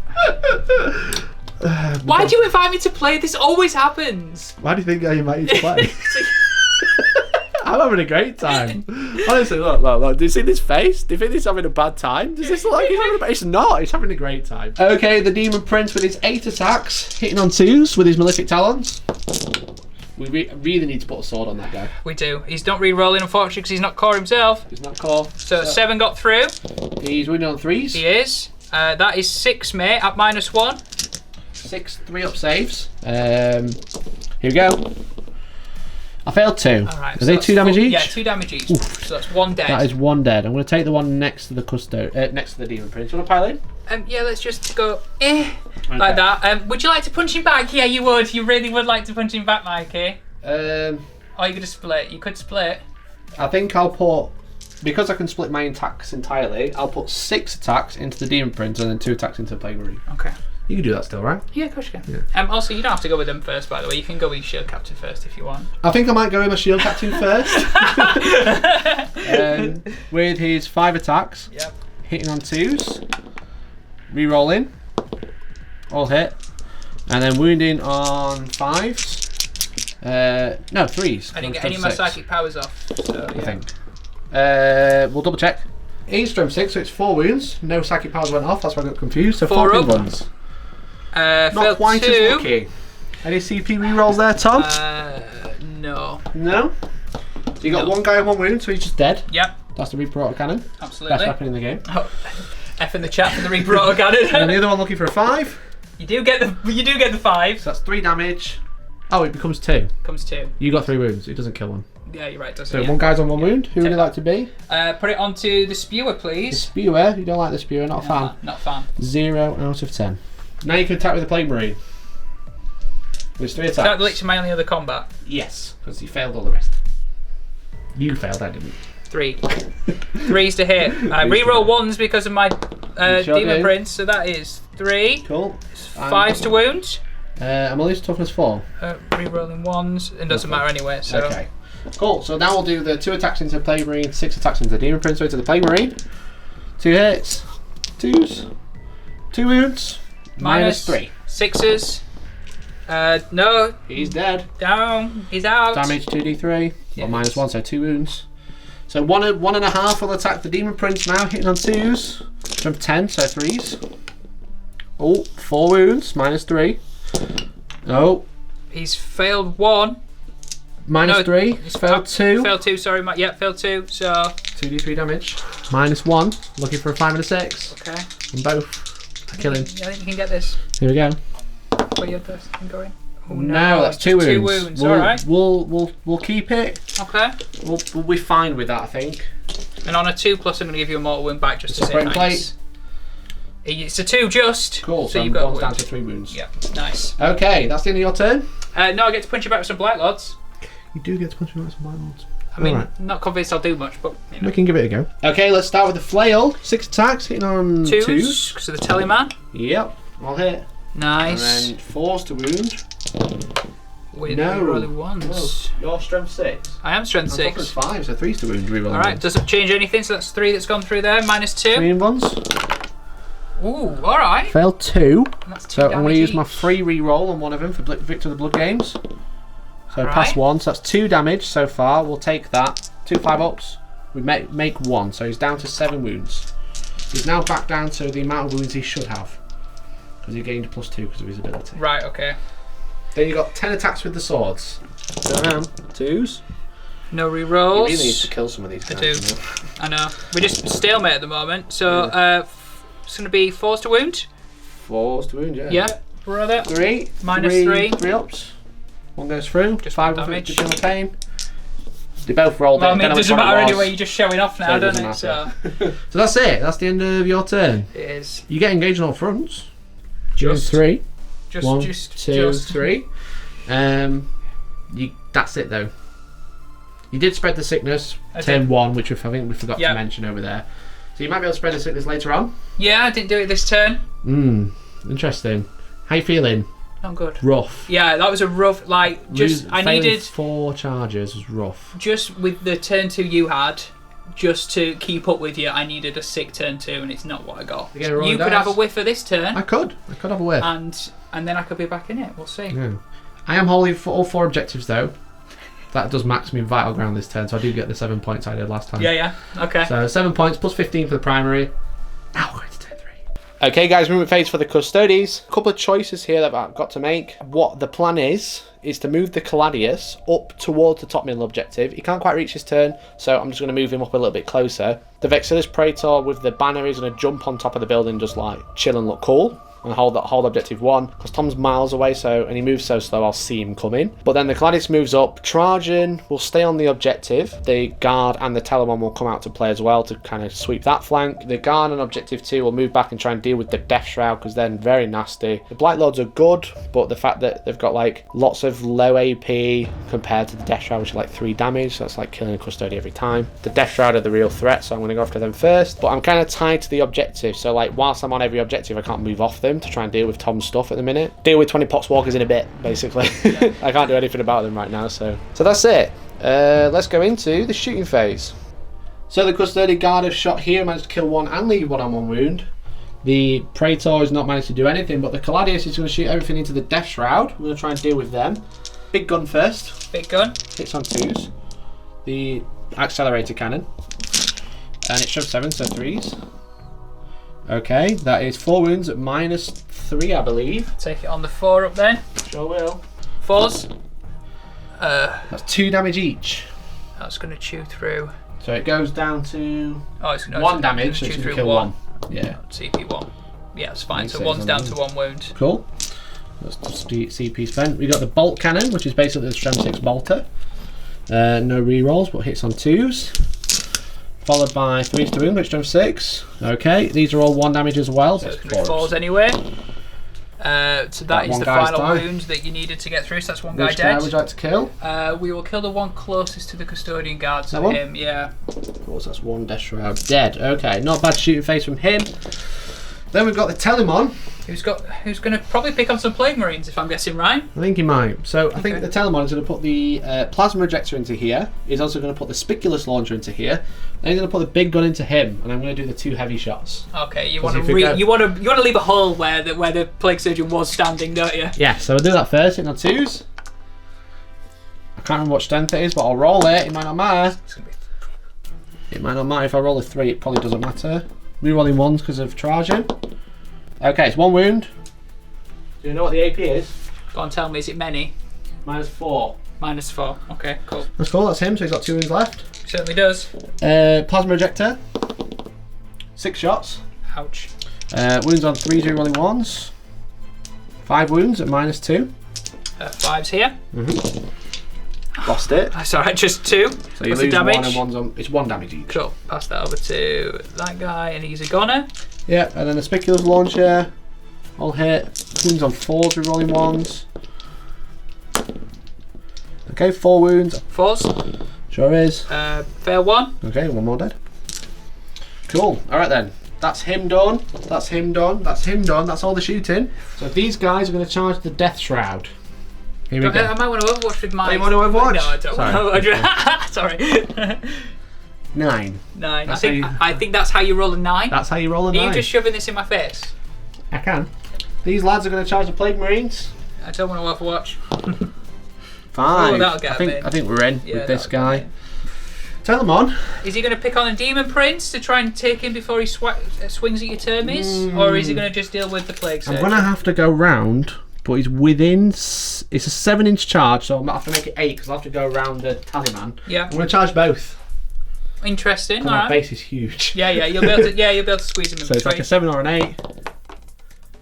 Why do you invite me to play? This always happens. Why do you think I invited you to play? I'm having a great time. Honestly, look. Do you see this face? Do you think he's having a bad time? Does this look like he's having a bad... It's not. He's having a great time. Okay, the Demon Prince with his 8 attacks, hitting on 2s with his Malefic Talons. We really need to put a sword on that guy. We do. He's not re-rolling, unfortunately, because he's not core himself. He's not core. So 7 got through. He's winning on 3s. He is. That is 6, mate, at -1. 6 3-up saves. Here we go. I failed 2. Alright, Are they 2 damage each? Yeah, 2 damage each. Oof. So that's 1 dead. That is 1 dead. I'm going to take the one next to the next to the Demon Prince. You want to pile in? Yeah, let's just go like that. Would you like to punch him back? Yeah, you would. You really would like to punch him back, Mikey. Or you're going to split. You could split. I think I'll put, because I can split my attacks entirely, I'll put 6 attacks into the Demon Prince and then 2 attacks into the Plague Marine. Okay. You can do that still, right? Yeah, of course you can. Yeah. Also, you don't have to go with them first, by the way. You can go with your Shield Captain first if you want. I think I might go with my Shield Captain first. With his 5 attacks. Yep. Hitting on 2s. Re-rolling. All hit. And then wounding on 5s. No, 3s. I didn't get any of my psychic powers off. So, yeah. I think. We'll double check. He's strength 6, so it's 4 wounds. No psychic powers went off, that's why I got confused. So 4 4 up. ones. Not quite 2. as lucky. Any CP rerolls there, Tom? No. No? So you got one guy on 1 wound, so he's just dead. Yep. That's the Reaper Autocannon. Absolutely. Best weapon in the game. Oh, F in the chat for the Reaper Autocannon. And the other one looking for a 5. You do get the 5. So that's 3 damage. Oh, it becomes 2. Comes 2. You got 3 wounds. It doesn't kill one. Yeah, you're right. Doesn't So it? one guy's on 1 wound. Who would you like to be? Put it onto the spewer, The please. Spewer. You don't like the Spewer. Not a fan. Not a fan. 0 out of 10. Now you can attack with the Plague Marine. There's 3 attacks. Is that literally my only other combat? Yes, because you failed all the rest. You failed, I didn't. 3. 3's to hit. I reroll 1s because of my sure Demon do. Prince, so that is 3. Cool. 5's to wound. I'm only toughness 4. Rerolling 1s. It doesn't matter anyway, so. Okay. Cool, so now we'll do the 2 attacks into the Plague Marine, 6 attacks into the Demon Prince, so into the Plague Marine. 2 hits. 2s. 2 wounds. Minus 3. 6s. No. He's dead. Down. He's out. Damage 2d3. Yes. Or minus 1, so 2 wounds. So 1.5 will attack the Demon Prince now, hitting on 2s. From 10, so 3s. Oh, 4 wounds, minus 3. Oh, He's failed 1. minus No, 3. He's failed 2. Failed 2, sorry. Yeah, failed 2, so. 2d3 damage. Minus 1. Looking for a 5 and a 6. Okay. And both. Killing. Yeah, I think you can get this. Here we go. Where your first thing going? Oh, No, that's 2 wounds. 2 wounds, We'll, alright. we'll keep it. Okay. We'll be fine with that, I think. And on a 2+, I'm going to give you a mortal wound back just to It's a say break nice. It's a 2 just. Cool, So so you've got a one's down wound. to 3 wounds. Yeah, nice. Okay, that's the end of your turn. No, I get to punch you back with some Black Lords. You do get to punch me with some Black Lords. I mean, Alright. not convinced I'll do much, but you know. We can give it a go. Okay, let's start with the flail. 6 attacks, hitting on 2s. 2s, because of the Teleman. Yep, I'll hit. Nice. And then 4s to wound. With No. rerolling 1s. You're strength 6. I am strength 6. Toughness 5, so 3s to wound. Reroll. Alright, doesn't change anything, so that's 3 that's gone through there. Minus 2. 3 and 1s. Ooh, alright. Failed 2. And that's 2 So I'm going to damage use my each. free reroll on one of them for Victor of the Blood Games. So Alright. pass 1, so that's 2 damage so far. We'll take that. 2 5-ups. We make 1, so he's down to 7 wounds. He's now back down to the amount of wounds he should have. Because he gained +2 because of his ability. Right, okay. Then you got 10 attacks with the swords. Turn around. 2s. No You rerolls. really need to kill some of these I guys. do. You know? I know. We're just stalemate at the moment, so it's going to be 4s to wound. 4s to wound, yeah. Yeah, brother. 3. Minus 3 3. ups. 1 goes through. Just 5 1 of damage. additional pain. They both rolled Well, I it. mean, Don't it know doesn't which one matter was. anyway, you're just showing off now, So it don't doesn't it? So, So that's it. That's the end of your turn. it is. You get engaged on all fronts. Just. 3. Just, 1, just, 2, just. 3. That's it though. You did spread the sickness. I Turn did. 1, which I think we forgot Yeah. to mention over there. So you might be able to spread the sickness later on. Yeah, I didn't do it this turn. Interesting. How you feeling? Not good. Rough. Yeah, that was a rough, like, just, I Failing needed, 4 charges was rough. just with the turn 2 you had, just to keep up with you, I needed a sick turn 2, and it's not what I got. You get a roll You of could dice. have a whiff of this turn, I could have a whiff. and then I could be back in it. We'll see. Yeah. I am holding for all 4 objectives though. That does max me in vital ground this turn, so I do get the 7 points I did last time. Yeah, okay. So 7 points plus 15 for the primary. Now we're going to turn 3. Okay, guys, movement phase for the Custodes. A couple of choices here that I've got to make. What the plan is to move the Caladius up towards the top middle objective. He can't quite reach his turn, so I'm just going to move him up a little bit closer. The Vexilis Praetor with the banner is going to jump on top of the building, just like chill and look cool. And hold objective 1, because Tom's miles away, and he moves so slow I'll see him coming. But then the Gladius moves up. Trajan will stay on the objective. The guard and the Telemon will come out to play as well to kind of sweep that flank. The guard on objective 2 will move back and try and deal with the Death Shroud, because they're very nasty. The Blight Lords are good, but the fact that they've got like lots of low AP compared to the Death Shroud, which is like 3 damage, so that's like killing a Custodian every time. The Death Shroud are the real threat, so I'm going to go after them first. But I'm kind of tied to the objective, so like whilst I'm on every objective I can't move off them to try and deal with Tom's stuff at the minute. Deal with 20 Poxwalkers in a bit, basically. Yeah. I can't do anything about them right now, so that's it. Let's go into the shooting phase. So the Custodian Guard has shot here, managed to kill 1 and leave 1 on 1 wound. The Praetor has not managed to do anything, but the Caladius is going to shoot everything into the Death Shroud. We're going to try and deal with them. Big gun first. Big gun. Hits on 2s. The Accelerator Cannon. And it's strength 7, so 3s. Okay, that is 4 wounds at -3, I believe. Take it on the 4 up then. Sure will. 4s. That's 2 damage each. That's going to chew through. So it goes down to Oh, it's no, 1 damage, so chew it's going through to kill 1. Yeah. CP 1. Yeah, it's fine. Makes So sense 1's on down these. to 1 wound. Cool. That's the CP spent. We got the bolt cannon, which is basically the strength 6 bolter. No rerolls, but hits on 2s. Followed by 3s to wound, which strength 6. Okay, these are all 1 damage as well. So So it's going to be 4s anyway. So that is one the guy's final died. wound that you needed to get through. So that's one guy Which guy dead. would you like to kill? We will kill the one closest to the custodian guards. That of one? him, yeah. Of course, that's 1 Death Shroud dead. Okay, not bad shooting face from him. Then we've got the Telemon. Who's going to probably pick on some Plague Marines, if I'm guessing right. I think he might. So I think Okay. the Telemon is going to put the Plasma Ejector into here. He's also going to put the Spiculous Launcher into here. Then he's going to put the big gun into him, and I'm going to do the 2 heavy shots. Okay, you 'Cause want if we go- to you want to leave a hole where the Plague Surgeon was standing, don't you? Yeah, so we'll do that first, hitting on 2s. I can't remember what strength it is, but I'll roll it. It might not matter. It's gonna be It might not matter. If I roll a 3, it probably doesn't matter. Rerolling 1s because of charging. Okay, it's 1 wound. Do you know what the AP is? Go on, tell me, is it many? -4. -4. Okay, cool. That's cool, that's him, so he's got 2 wounds left. Certainly does. Plasma Ejector. 6 shots. Ouch. Wounds on 3s, rerolling 1s. 5 wounds at -2. 5's here. Lost it. That's alright, just 2. So you What's the lose 1 damage? and 1's on. It's 1 damage each. Cool. Pass that over to that guy, and he's a goner. Yeah, and then the Spiculous Launcher. All hit. Wounds on 4s, rerolling 1s. Okay, 4 wounds. 4's. Sure is. Fair 1. Okay, 1 more dead. Cool. Alright then. That's him done. That's him done. That's him done. That's all the shooting. So these guys are going to charge the Death Shroud. Here we I go. might want to Overwatch with mine. You want to Overwatch? No, I don't want to Overwatch. Sorry. 9. 9. That's I think that's how you roll a 9. That's how you roll a Are 9. you just shoving this in my face? I can. These lads are going to charge the Plague Marines. I don't want to Overwatch. 5. Oh, that'll get him in. I think we're in Yeah, with this that'll get guy. him Tell them on. Is he going to pick on a Demon Prince to try and take him before he swings at your Termis? Or is he going to just deal with the Plague I'm Surge? going to have to go round, but he's within. It's a 7-inch charge, so I might have to make it 8 because I'll have to go around the Tallyman. Yeah. I'm going to charge both. Interesting. My Alright. base is huge. Yeah, you'll be able to. Yeah, you'll be able to squeeze him in So it's between. like a 7 or an 8.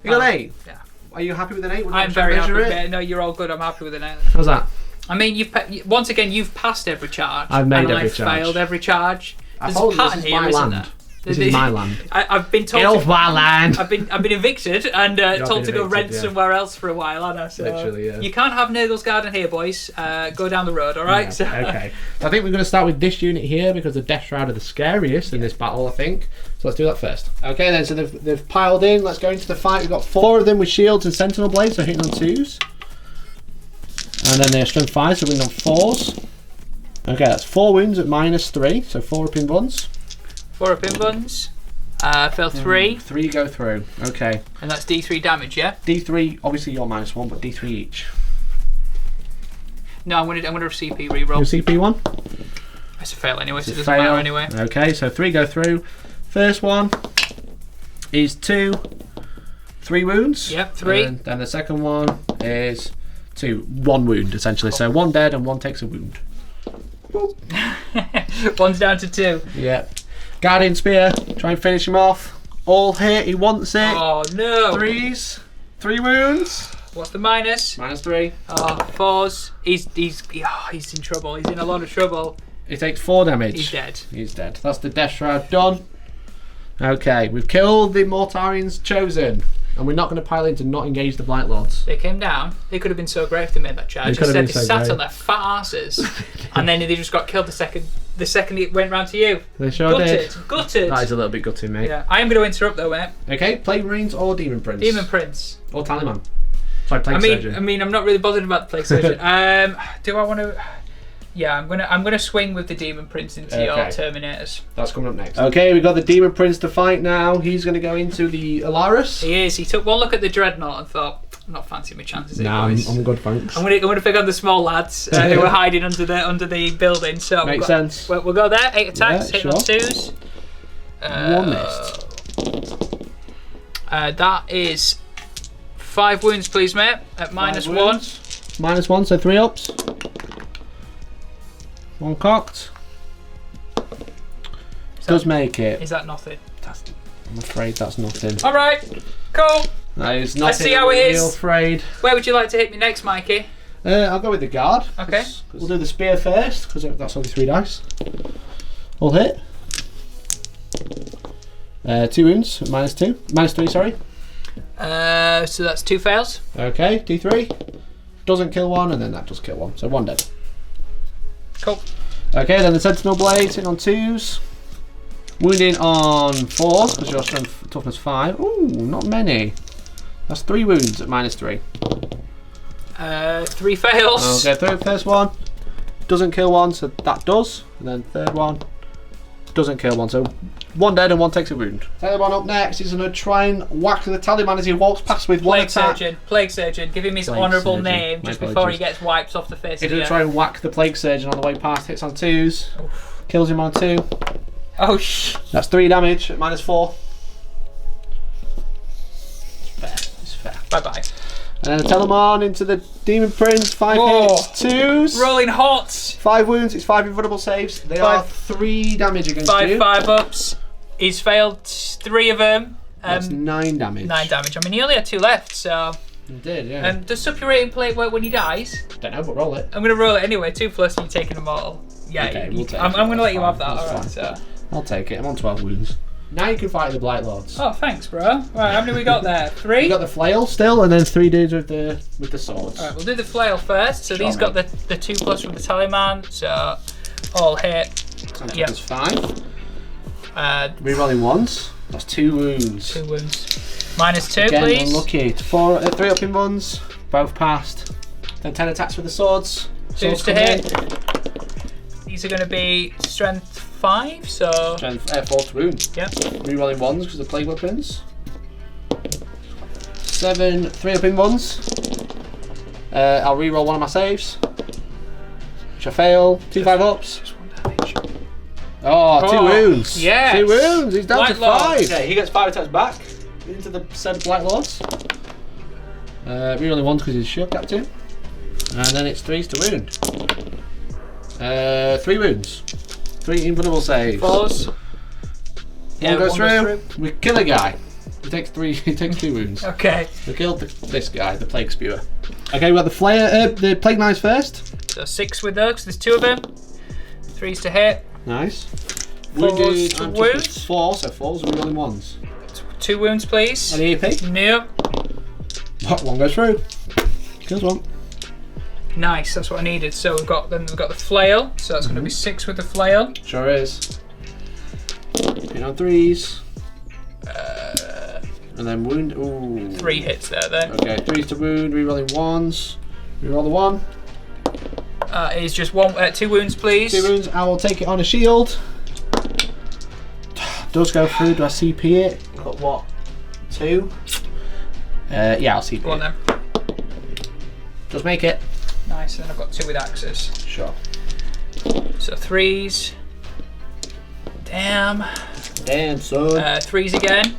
You got an 8? Yeah. Are you happy with an 8? Would you I'm like to very happy measure with it? it. No, you're all good. I'm happy with it now. How's that? I mean, once again, you've passed every charge. I've made and every I've charge. failed every charge. I There's told a you, pattern this is here, my isn't land. there? This is my land. I've been told. Get off my land! I've been evicted and told to been go rent evicted, yeah. somewhere else for a while, haven't I? So Literally, yeah. You can't have Nurgle's Garden here, boys. Go down the road, all right? Yeah, So, okay. So I think we're going to start with this unit here because the Death Shroud are the scariest in this battle, I think. So let's do that first. Okay then, so they've piled in. Let's go into the fight. We've got 4 of them with shields and sentinel blades, so hitting on 2s. And then they're strength 5, so winning on 4s. Okay, that's 4 wounds at -3, so 4 up in buns. 4 up in buns. Fail 3, 3 go through. Okay. and that's D3 damage, yeah? D3, obviously you're -1, but D3 each. No, I'm gonna CP Your reroll. CP one? It's a fail anyway, so it It's doesn't a fail. matter anyway. Okay, so 3 go through. First one is 2, 3 wounds. Yep, 3. And then the second one is 2, 1 wound essentially. So 1 dead and 1 takes a wound. One's down to 2. Yep. Guardian Spear, try and finish him off. All hit, he wants it. Oh no! 3s, 3 wounds. What's the minus? -3. Oh, 4s. He's in trouble. He's in a lot of trouble. He takes 4 damage. He's dead. He's dead. That's the Death Shroud done. Okay, we've killed the Mortarians chosen. And we're not going to pile in to not engage the Blight Lords. They came down. They could have been so great if they made that charge. They could have Instead, been they so sat great. on their fat asses, and then they just got killed the second it went round to you. They sure did. Gutted. That is a little bit gutting, mate. Yeah, I am going to interrupt though, mate. Okay, Plague Marines or Demon Prince? Demon Prince. Or Tallyman. Sorry, Plague Surgeon. I mean, I'm not really bothered about the Plague Surgeon. Do I want to? Yeah, I'm gonna swing with the Demon Prince into your Okay. Terminators. That's coming up next. Okay, we've got the Demon Prince to fight now. He's going to go into the Alaris. He is. He took one look at the Dreadnought and thought, I'm not fancying my chances here, Nah, boys. I'm good, thanks. I'm gonna pick on the small lads who are hiding under the building. So Makes sense. We'll go there. 8 attacks, Yeah, hitting on sure. 2s. One missed. That is 5 wounds, please, mate. At -1. -1, so 3 ups. 1 cocked. Does make it. Is that nothing? I'm afraid that's nothing. All right, cool. That is nothing. Let's see how it I'm is. real afraid. Where would you like to hit me next, Mikey? I'll go with the guard. Okay. We'll do the spear first because that's only 3 dice. All hit. 2 wounds. -2. -3. Sorry. So that's 2 fails. Okay. D3. Doesn't kill 1, and then that does kill 1. So 1 dead. Cool. Okay. Then the sentinel blades hit on 2s. Wounding on 4s because your strength toughness 5. Ooh, not many. That's 3 wounds at -3. 3 fails. Okay, first one doesn't kill 1, so that does. And then third one doesn't kill 1, so 1 dead and 1 takes a wound. Third one up next is going to try and whack the taliban as he walks past with 1 attack. Plague Surgeon. Give him his Plague honourable Surgeon. name My just before he apologies. gets wiped off the face He's of going the to try and whack the Plague Surgeon on the way past. Hits on 2s. Kills him on 2. Oh, shh. That's 3 damage at -4. It's fair. Bye-bye. And then the Telemon into the Demon Prince. 5 Whoa. hits, 2s. Rolling hot. 5 wounds. It's 5 invulnerable saves. They are 3 damage against 5 you. 5-ups. He's failed 3 of them. That's 9 damage. 9 damage. I mean, he only had 2 left, so... You did, yeah. Does suppurating plate work when he dies? Don't know, but roll it. I'm going to roll it anyway. 2 plus, you're taking a mortal. Yeah, Okay, we'll take I'm it. going to let you have That's that. fine. Alright, so... I'll take it. I'm on 12 wounds. Now you can fight the Blight Lords. Oh, thanks, bro. Right, how many we got there? 3? You got the flail still, and then 3 dudes with the swords. Alright, we'll do the flail first. So Sure, these got the 2 plus from the Tallyman. So all hit. Yep. That's 5. Uh, Rerolling 1s. That's 2 wounds. 2 wounds. -2, Again, please. unlucky. 3 up in ones. Both passed. Then 10 attacks with the swords. 2s to come hit. in. These are going to be strength 5. So 4 to wound. yep. Rerolling 1s because of plague weapons. 7, 3 up in ones. I'll reroll 1 of my saves, which I fail. 2 5-ups. Just 1 damage. Oh, 2 wounds. yes. 2 wounds. He's down Blight to Lord. 5. Yeah, he gets 5 attacks back into the said Blight Lords. Rerolling 1s because he's shook at 2. And then it's 3s to wound. 3 wounds. 3 invulnerable saves. 4s. One goes through. We kill a guy. He takes 3. He takes 2 wounds. Okay. We killed this guy, the plague spewer. Okay, we got the flare, the plague knives first. So 6 with those. There's 2 of them. 3s to hit. Nice. 4s Wounded to and wound. 4, so 4s we rolling 1s. 2 wounds, please. Any EP? Nope. 1 goes through. Kills 1. Nice. That's what I needed. So we've got the flail. So that's going to be 6 with the flail. Sure is. Hit on 3s. And then wound. Ooh. 3 hits there then. Okay, 3s to wound. Rerolling 1s. Reroll the 1. It is just 2 wounds, please. 2 wounds. I will take it on a shield. Does go through. Do I CP it? Got what? 2? Yeah, I'll CP Go on it. then. Does make it. Nice. And then I've got 2 with axes. Sure. So 3s. Damn. Damn, son. 3s again.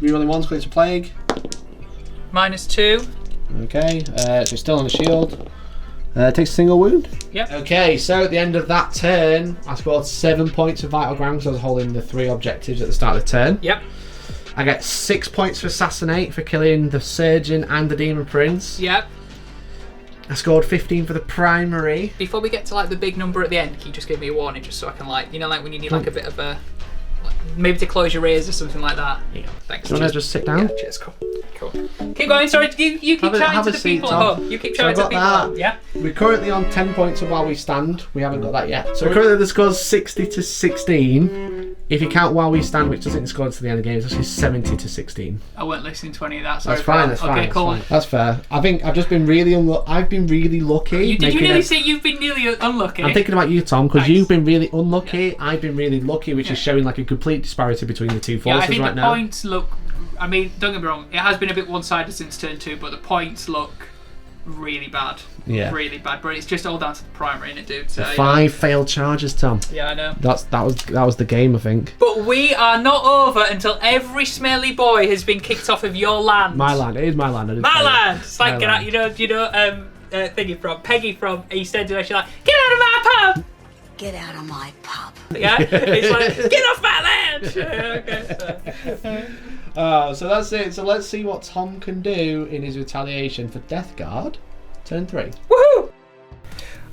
Rerolling 1s because it's a plague. -2. Okay, so still on the shield. Takes a single wound. Yep. Okay, so at the end of that turn, I scored 7 points of vital ground because I was holding the 3 objectives at the start of the turn. Yep. I get 6 points for assassinate for killing the surgeon and the demon prince. Yep. I scored 15 for the primary. Before we get to like the big number at the end, can you just give me a warning just so I can like, you know, like when you need like a bit of a, like, maybe to close your ears or something like that. Yeah. Thanks. Do you want to just sit down? Yeah, cheers, cool. Keep going, sorry, you keep Have chatting a to the seat, people Tom. at home. You keep So chatting to I've the got people at that. home, yeah? We're currently on 10 points of while we stand. We haven't got that yet. So currently the score's 60 to 16. If you count while we stand, which doesn't score to the end of the game, it's actually 70 to 16. I weren't listening to any of that, sorry. That's fine. pal. That's fine. Okay, that's cool. fine. That's fair. I think I've just been really I've been really lucky. Did you making nearly a- say you've been nearly unlucky? I'm thinking about you, Tom, because Nice. you've been really unlucky. I've been really lucky, which Yeah. is showing like a complete disparity between the two Yeah, I forces think right the now. points look. I mean, don't get me wrong. It has been a bit one-sided since turn 2, but the points look really bad. Yeah. Really bad. But it's just all down to the primary, innit, dude? So, 5 failed charges, Tom. Yeah, I know. That was the game, I think. But we are not over until every smelly boy has been kicked off of your land. My land. It is my land. My land! It's like, My land. thingy from Peggy from EastEnders, she's like, get out of my pub! Get out of my pub. Yeah? It's like, get off my land! Okay, so. So that's it. So let's see what Tom can do in his retaliation for Death Guard. Turn 3. Woohoo!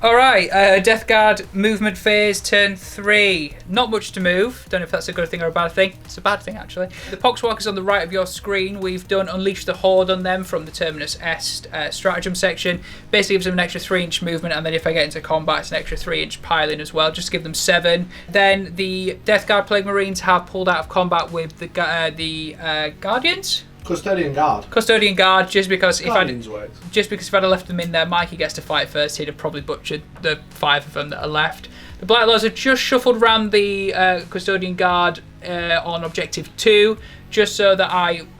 Alright, Death Guard movement phase, turn 3. Not much to move. Don't know if that's a good thing or a bad thing. It's a bad thing, actually. The Poxwalkers on the right of your screen. We've done Unleash the Horde on them from the Terminus Est stratagem section. Basically gives them an extra 3-inch movement, and then if I get into combat, it's an extra 3-inch piling as well, just to give them 7. Then the Death Guard Plague Marines have pulled out of combat with the Guardians? Custodian Guard. Custodian Guard, just because if I'd left them in there, Mikey gets to fight first, he'd have probably butchered the 5 of them that are left. The Black Lords have just shuffled around the Custodian Guard on Objective 2, just so that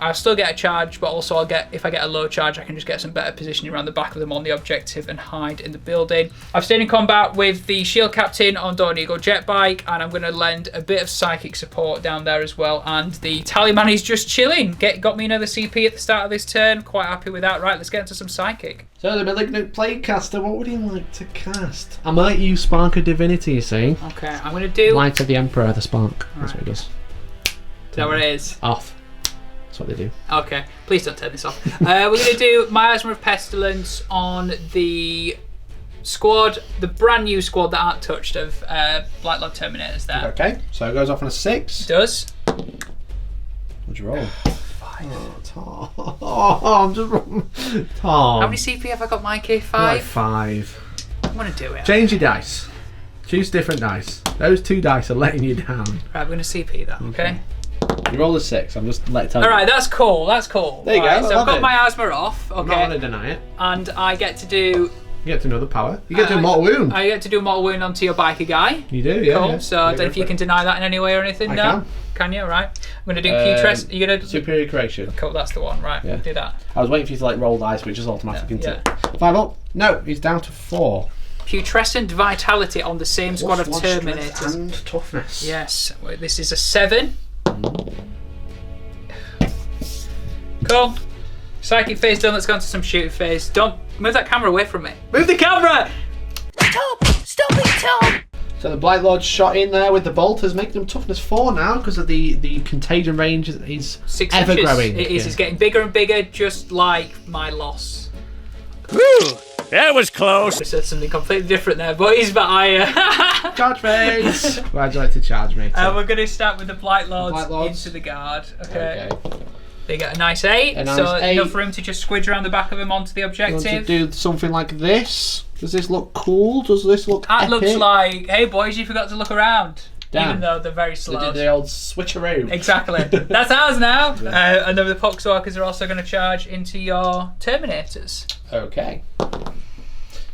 I'll still get a charge, but also if I get a low charge, I can just get some better positioning around the back of them on the objective and hide in the building. I've stayed in combat with the Shield Captain on Dawn Eagle Jetbike, and I'm going to lend a bit of psychic support down there as well. And the Tallyman is just chilling. Got me another CP at the start of this turn. Quite happy with that. Right, let's get into some psychic. So the Malignant Plaguecaster, what would he like to cast? I might use Spark of Divinity, you see. Okay, I'm going to do... Light of the Emperor, the Spark. That's what he does. Is that what it is? Off. That's what they do. Okay, please don't turn this off. We're going to do Miasma of Pestilence on the squad, the brand new squad that aren't touched of Black Lord Terminators there. Okay, so it goes off on a 6. It does. What'd you roll? 5. Oh, Tom. Oh, I'm just wrong. Tom. How many CP have I got, Mikey? 5? Like 5. I'm going to do it. Change your dice. Choose different dice. Those 2 dice are letting you down. Right, we're going to CP that, okay? You roll a 6. I'm just letting you. Alright, that's cool. That's cool. There you go. So I've got my asthma off, I'm not okay? going to deny it. And I get to do... You get to another power. You get to do a mortal wound. I get to do a mortal wound onto your biker guy. You do, yeah. Cool. Yeah. So I don't know if you can deny that in any way or anything. I No? can. Can you? Right. I'm going to do Q-Tress. You're going to... Superior Creation. Cool, that's the one. Right, Yeah. do that. I was waiting for you to like roll dice, but it's just automatic into Yeah. 5 up. No, he's down to 4. Putrescent Vitality on the same squad of Plus Terminators. and toughness. Yes. Wait, this is a 7. Cool. Psychic phase done. Let's go into some shooting phase. Don't move that camera away from me. Move the camera! Stop! Stop it, Tom! So the Blight Lord shot in there with the bolters, making them toughness 4 now because of the contagion range is 6 ever inches. growing. It is. Yeah. It's getting bigger and bigger, just like my loss. Whew, that was close. I said something completely different there, boys, but I... Charge phase! Why'd you like to charge me? we're going to start with the Blight Lords, Blight Lords. into the guard. Okay. Okay. They get a nice 8, A nice so 8. enough room to just squidge around the back of him onto the You want to objective. do something like this? Does this look cool? Does this look That epic? looks like, hey boys, you forgot to look around. Damn. Even though they're very They slow. did the old switcheroo. Exactly. That's ours now. And then the Poxwalkers are also going to charge into your Terminators. Okay.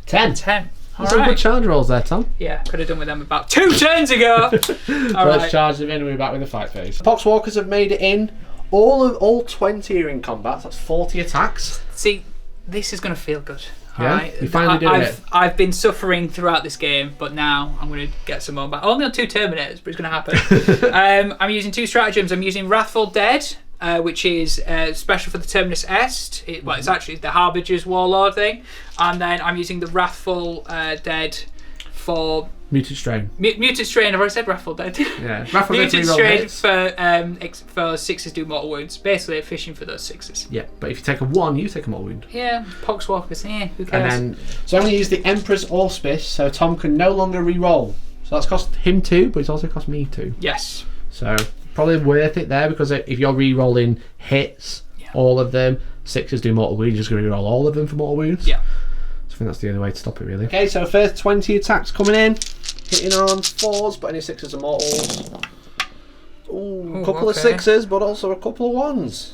10. 10. There's some good charge rolls there, Tom. Yeah, could have done with them about 2 turns ago. Let's charge them in and we're back with the fight phase. Poxwalkers have made it in. All 20 are in combat. That's 40 attacks. See, this is going to feel good. Yeah? Alright? You finally doing it. I've been suffering throughout this game, but now I'm going to get some more back. Only on 2 Terminators, but it's going to happen. I'm using 2 stratagems. I'm using Wrathful Dead, which is special for the Terminus Est. It's actually the Harbinger's Warlord thing. And then I'm using the Wrathful Dead for... Muted Strain. Muted Strain, I've already said Wrathful Dead. Yeah. Wrathful Dead Muted reroll Strain hits. for 6s do mortal wounds. Basically, fishing for those 6s. Yeah, but if you take a 1, you take a mortal wound. Yeah, Poxwalkers, who cares? And then, so I'm going to use the Emperor's Auspice, so Tom can no longer re-roll. So that's cost him 2, but it's also cost me 2. Yes. So probably worth it there because if you're re-rolling hits, all of them, 6s do mortal wounds, you're just going to re-roll all of them for mortal wounds. Yeah. So I think that's the only way to stop it, really. Okay, so first 20 attacks coming in, hitting on 4s, but any 6s are mortals. Ooh, a couple of 6s, but also a couple of 1s.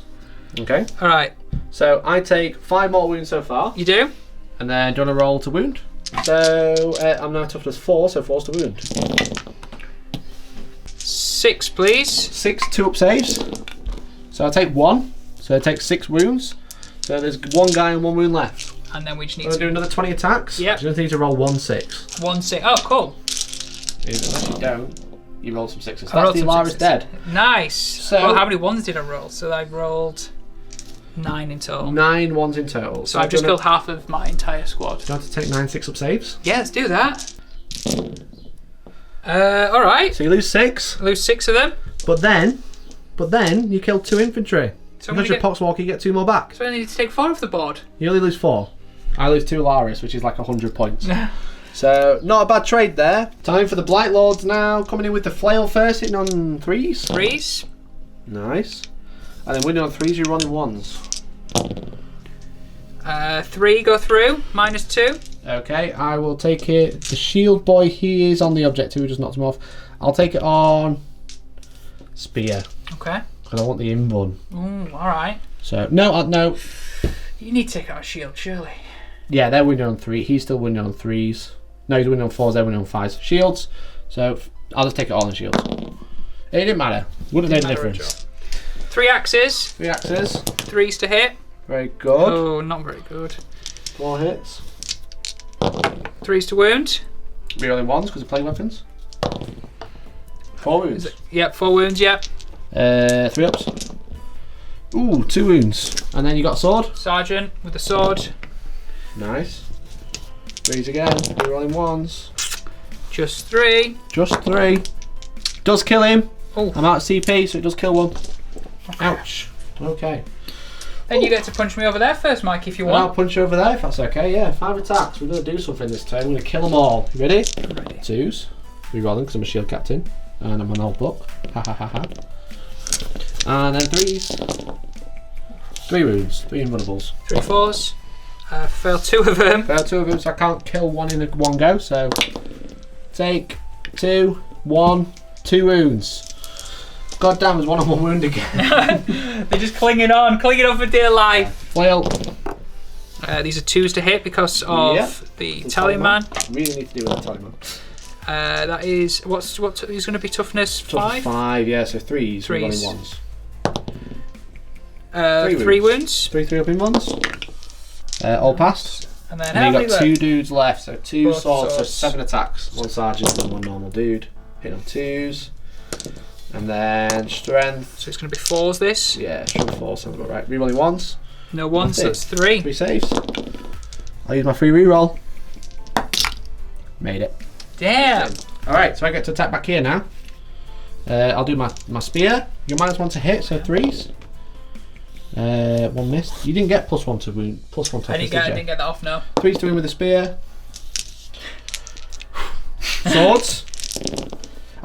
Okay. All right. So I take 5 mortal wounds so far. You do? And then do you want to roll to wound? So I'm now toughness 4, so 4's to wound. 6, please. 6 2-up saves. So I take 1, so I take 6 wounds. So there's 1 guy and 1 wound left. And then we just need We'll to do another 20 attacks. Yep. You're going to need to roll 1-6. 1-6. Oh, cool. Unless you don't, you roll some 6s. I rolled That's the some Alara's sixes. dead. Nice. So- well, how many ones did I roll? So I rolled 9 in total. 9 ones in total. So I've just killed half of my entire squad. Do you want to take 9 6-up saves? Yeah, let's do that. Alright. So you lose 6, Lose 6 of them. but then you kill 2 infantry. So I'm Because gonna you're Poxwalker, you get 2 more back. So I need to take 4 off the board. You only lose 4. I lose 2 Alaris, which is like 100 points. So, not a bad trade there. Time for the Blight Lords now. Coming in with the Flail first, hitting on 3s. 3s. Nice. And then winning on 3s, you're running 1s. 3 go through. -2. Okay, I will take it. The Shield Boy, he is on the objective, we just knocked him off. I'll take it on Spear, Okay. because I want the in-bun. Ooh, alright. So, no. You need to take out a shield, surely. Yeah, they're winning on 3. He's still winning on 3s. No, he's winning on 4s, they're winning on 5s. Shields, so I'll just take it all in shields. It didn't matter. Wouldn't have made a difference. 3 axes. 3 axes. 3s to hit. Very good. Oh, not very good. 4 hits. 3s to wound. Rerolling 1s because of play weapons. 4 wounds. Yep, 4 wounds, yep. 3 ups. Ooh, 2 wounds. And then you got a sword. Sergeant with the sword. Nice. 3s again. Rerolling 1s. Just 3. Just 3. Does kill him. Oh. I'm out of CP, so it does kill 1. Ouch. Okay. Then you get to punch me over there first, Mike, if you I'll want. punch you over there if that's okay. Yeah, 5 attacks. We're going to do something this turn. We're going to kill them all. You ready? Ready. 2s. Reroll them because I'm a shield captain. And I'm an old book. Ha ha ha ha. And then 3s. 3 wounds. 3 invulnerables. 3 4s. Fail 2 of them. Fail 2 of them, so I can't kill 1 in one go. So take 2, 1, 2 wounds. God damn, there's 1 on 1 wound again. They're just clinging on for dear life. Flail. These are 2s to hit because of the Tallyman. Really need to do with that Tallyman. That is what is going to be toughness 5. 5, yeah. So 3s. 3s. Running 1s. 3 wounds. 3 up in 1s. All passed. And then And how then many you got 2 dudes left. So 2 Both swords, so swords. 7 attacks. 1 sergeant and 1 normal dude. Hit on 2s. And then strength. So it's going to be 4s this. Yeah, sure, 4 sounds about right. Rerolling 1s. No 1s, so That's it's 3. 3 saves. I'll use my free reroll. Made it. Damn. Alright, so I get to attack back here now. I'll do my spear. You're -1 to hit, so 3s. 1 missed. You didn't get +1 to wound. +1 to I didn't get that off, no. 3s to win with the spear. Swords.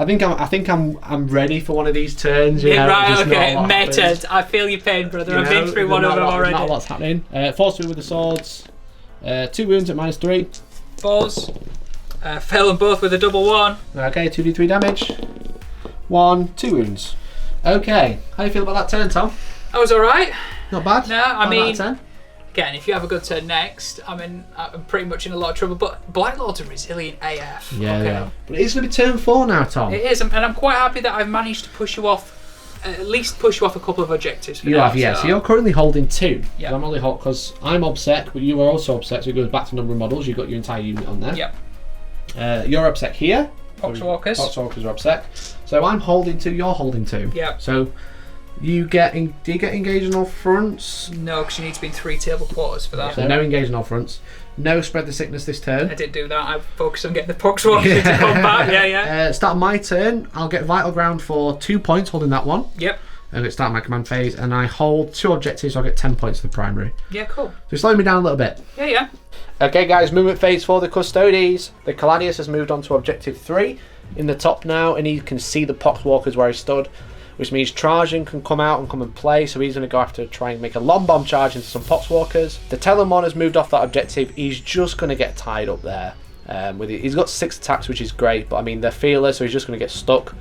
I think I'm ready for one of these turns. You know, Right, just not a okay. lot happens. Meta. I feel your pain, brother. You I've been know, through one of them already. Not a lot's happening. 4s to win with the swords. 2 wounds at -3. 4s. Fail them both with a double 1. Okay, 2d3 damage. 1, 2 wounds. Okay, how do you feel about that turn, Tom? That was alright. Not bad. No, I 5 mean- out of 10. Again, if you have a good turn next, I'm pretty much in a lot of trouble. But Blight Lords are resilient AF. Yeah, okay. yeah. But it is going to be turn 4 now, Tom. It is, and I'm quite happy that I've managed to push you off, at least push you off a couple of objectives. For You now, have, yeah. So you're currently holding 2. Yeah. I'm only holding because I'm OBSEC, but you are also OBSEC, so it goes back to number of models. You've got your entire unit on there. Yep. You're OBSEC here. Poxwalkers. Poxwalkers are OBSEC. So I'm holding 2, you're holding 2. Yep. So do you get engaged on all fronts? No, because you need to be in 3 table quarters for that. So no engage on all fronts. No spread the sickness this turn. I did do that. I focused on getting the Poxwalkers to combat. Yeah, yeah. Start my turn. I'll get Vital Ground for 2 points, holding that one. Yep. And it start my command phase, and I hold 2 objectives, so I'll get 10 points for the primary. Yeah, cool. So it's slowing me down a little bit. Yeah, yeah. Okay guys, movement phase for the Custodes. The Caladius has moved on to objective 3 in the top now, and you can see the Poxwalkers where he stood, which means charging can come out and come and play, so he's going to go after try and make a long bomb charge into some Poxwalkers. The Telemon has moved off that objective. He's just going to get tied up there. He's got 6 attacks, which is great, but I mean they're fearless, so he's just going to get stuck.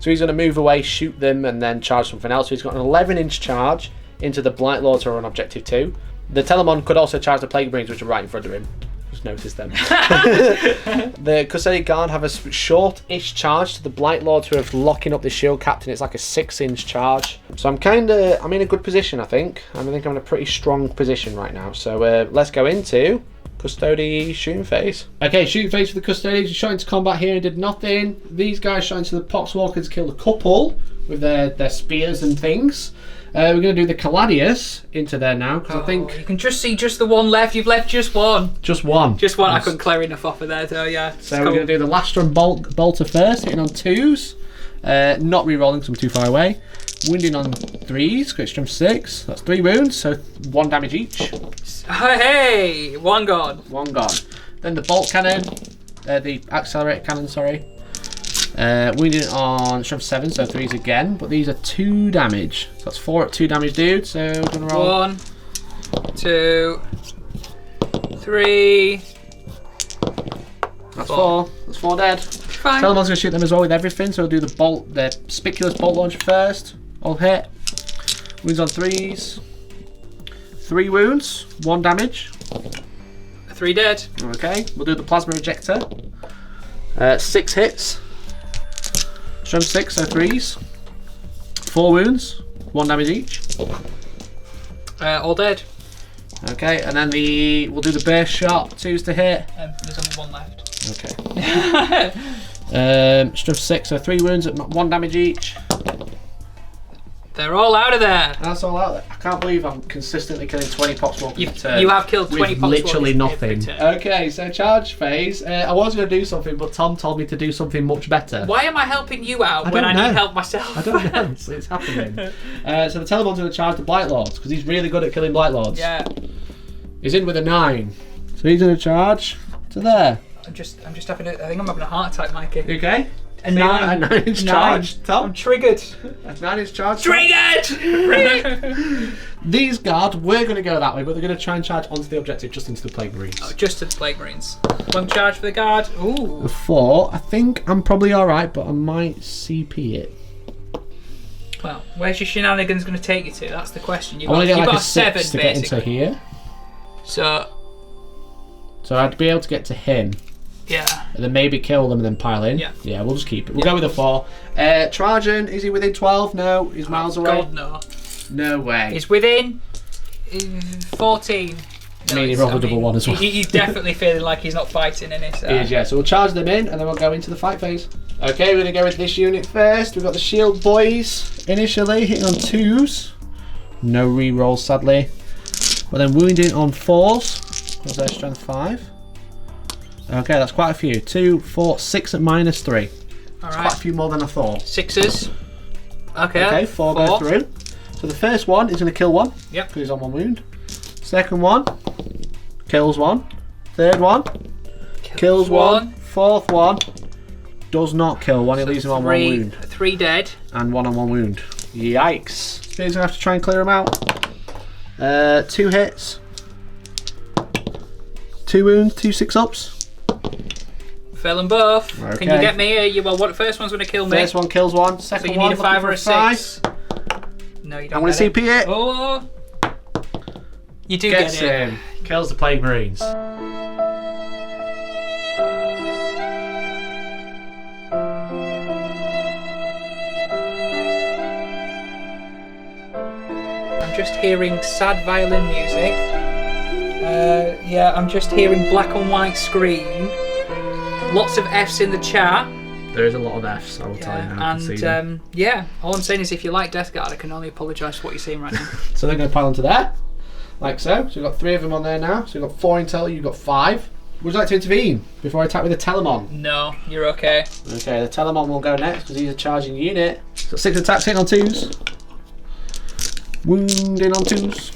So he's going to move away, shoot them, and then charge something else. So he's got an 11-inch charge into the Blight Lords who are on objective 2. The Telemon could also charge the Plague Marines, which are right in front of him. just noticed them. The Custodian Guard have a short-ish charge to the Blight Lords who are locking up the Shield Captain. It's like a 6-inch charge. So I'm in a good position, I think. I'm in a pretty strong position right now. So let's go into Custody shooting phase. Okay, shooting phase for the Custodians. You shot into combat here and did nothing. These guys shot into the Poxwalkers, killed a couple with their spears and things. We're going to do the Caladius into there now, because I think... You can just see just the one left. You've left just one. Just one. Just one. I couldn't clear enough off of there, though, yeah. So we're going to do the Lastron Bolter first, hitting on 2s. Not re-rolling because I'm too far away. Wounding on 3s, quick strum 6. That's 3 wounds, so 1 damage each. Hey! One gone. One gone. Then the Bolt Cannon, the Accelerator Cannon, sorry. Wounding on strum 7, so 3s again, but these are 2 damage. So that's 4 at 2 damage, dude. So we're going to roll. 1, 2, 3. That's 4. That's 4 dead. Fine. Telemon's going to shoot them as well with everything, so we'll do the Spiculous Bolt Launcher first. All hit. Wounds on 3s. 3 wounds, 1 damage. 3 dead. Okay, we'll do the Plasma Ejector. 6 hits. Strum 6, so 3s. 4 wounds, 1 damage each. All dead. Okay, and then we'll do the Burst Shot, 2s to hit. There's only 1 left. Okay. Strum 6, so 3 wounds at 1 damage each. They're all out of there. That's all out there. I can't believe I'm consistently killing 20 Poxwalkers a turn. You have killed 20 with Poxwalkers literally nothing. every turn. Okay, so charge phase. I was going to do something, but Tom told me to do something much better. Know. Why am I helping you out when I need help myself? I don't know. It's happening. So the Telemon's going to charge the Blight Lords because he's really good at killing Blight Lords. Yeah. He's in with a 9, so he's going to charge to there. I'm just having I think I'm having a heart attack, Mikey. You okay? A 9. A 9-inch charge. Tom? I'm triggered. A 9-inch charge. Triggered! These guards were going to go that way, but they're going to try and charge onto the objective just into the Plague Marines. Oh, just to the Plague Marines. 1 charge for the guard. Ooh. The 4, I think I'm probably alright, but I might CP it. Well, where's your shenanigans going to take you to? That's the question. I want to get like got a 7 to get basically. into here. So I'd be able to get to him. Yeah. And then maybe kill them and then pile in. Yeah. Yeah, we'll just keep it. We'll go with a 4. Trajan, is he within 12? No. He's miles away. God, no. No way. He's within 14. I mean, he rolled a double 1 as well. He's definitely feeling like he's not fighting in it. He is, yeah. So we'll charge them in and then we'll go into the fight phase. Okay, we're going to go with this unit first. We've got the Shield Boys initially, hitting on 2s. No re-rolls, sadly. But then wounding on 4s. What's their strength 5? Okay, that's quite a few. 2, 4, 6 at -3. Alright. Quite a few more than I thought. 6s. Okay. Okay, 4 go through. So the first one is going to kill 1. Yep. Because he's on 1 wound. Second one kills 1. Third one kills 1. Fourth one does not kill 1. It leaves him on 1 wound. 3 dead. And 1 on 1 wound. Yikes. He's going to have to try and clear him out. 2 hits. 2 wounds, 2 6-ups. Fail them both. Okay. Can you get me? Well, what first one's going to kill me? First one kills 1. Second so you one need a 5 or a 5. 6. No, you don't. I'm going to CP it. Oh, you do Gets get it. him. Kills the Plague Marines. I'm just hearing sad violin music. Yeah, I'm just hearing black and white screen. Lots of Fs in the chat. There is a lot of Fs, I will tell you now. I can see them. Yeah, all I'm saying is if you like Death Guard, I can only apologise for what you're seeing right now. So they're going to pile onto there, like so. So we've got 3 of them on there now. So you've got 4 in total, you've got 5. Would you like to intervene before I attack with the Telemon? No, you're okay. Okay, the Telemon will go next because he's a charging unit. Got 6 attacks hitting on 2s. Wounding on 2s.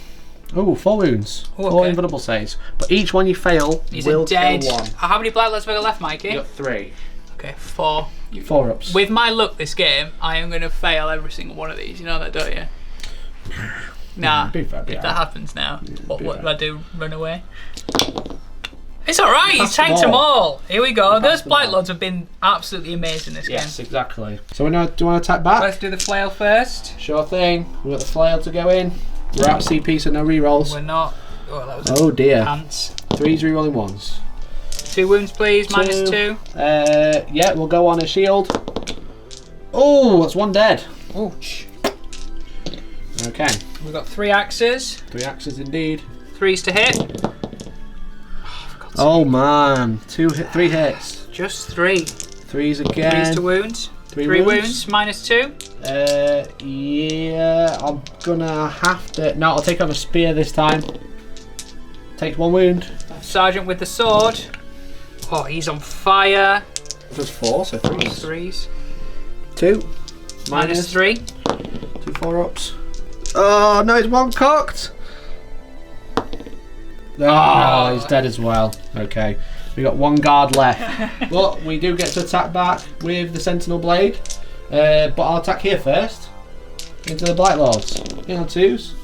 Oh, 4 wounds. Oh, okay. 4 invulnerable saves. But each one you fail will dead. kill 1. How many Blight Lords have I got left, Mikey? You got 3. Okay, 4. 4 ups. With my luck this game, I am going to fail every single one of these. You know that, don't you? Nah, Be fair, if that happens now, what do I do? Run away? It's alright, he's tanked them all. Here we go. Those Blight Lords have been absolutely amazing this game. Yes, exactly. So do you want to attack back? Let's do the flail first. Sure thing. We've got the flail to go in. We're out CP, so no rerolls. We're not. Oh, that was Oh dear. pants. 3s rerolling 1s. 2 wounds, please. -2. Yeah, we'll go on a shield. Oh, that's 1 dead. Ouch. Okay. We've got 3 axes. 3 axes indeed. 3s to hit. Oh man, 3 hits. Just 3. 3s again. 3s to wound. 3 wounds. -2. Yeah, I'm gonna have to. No, I'll take on a spear this time. Takes 1 wound. Sergeant with the sword. Oh, he's on fire. Just 4, so 3s. 3s. 2. -3. 2 4-ups. Oh no, it's 1 cocked. Oh, he's dead as well. Okay, we got 1 guard left. But we do get to attack back with the Sentinel Blade. But I'll attack here first. Into the Blight Lords. In on 2s.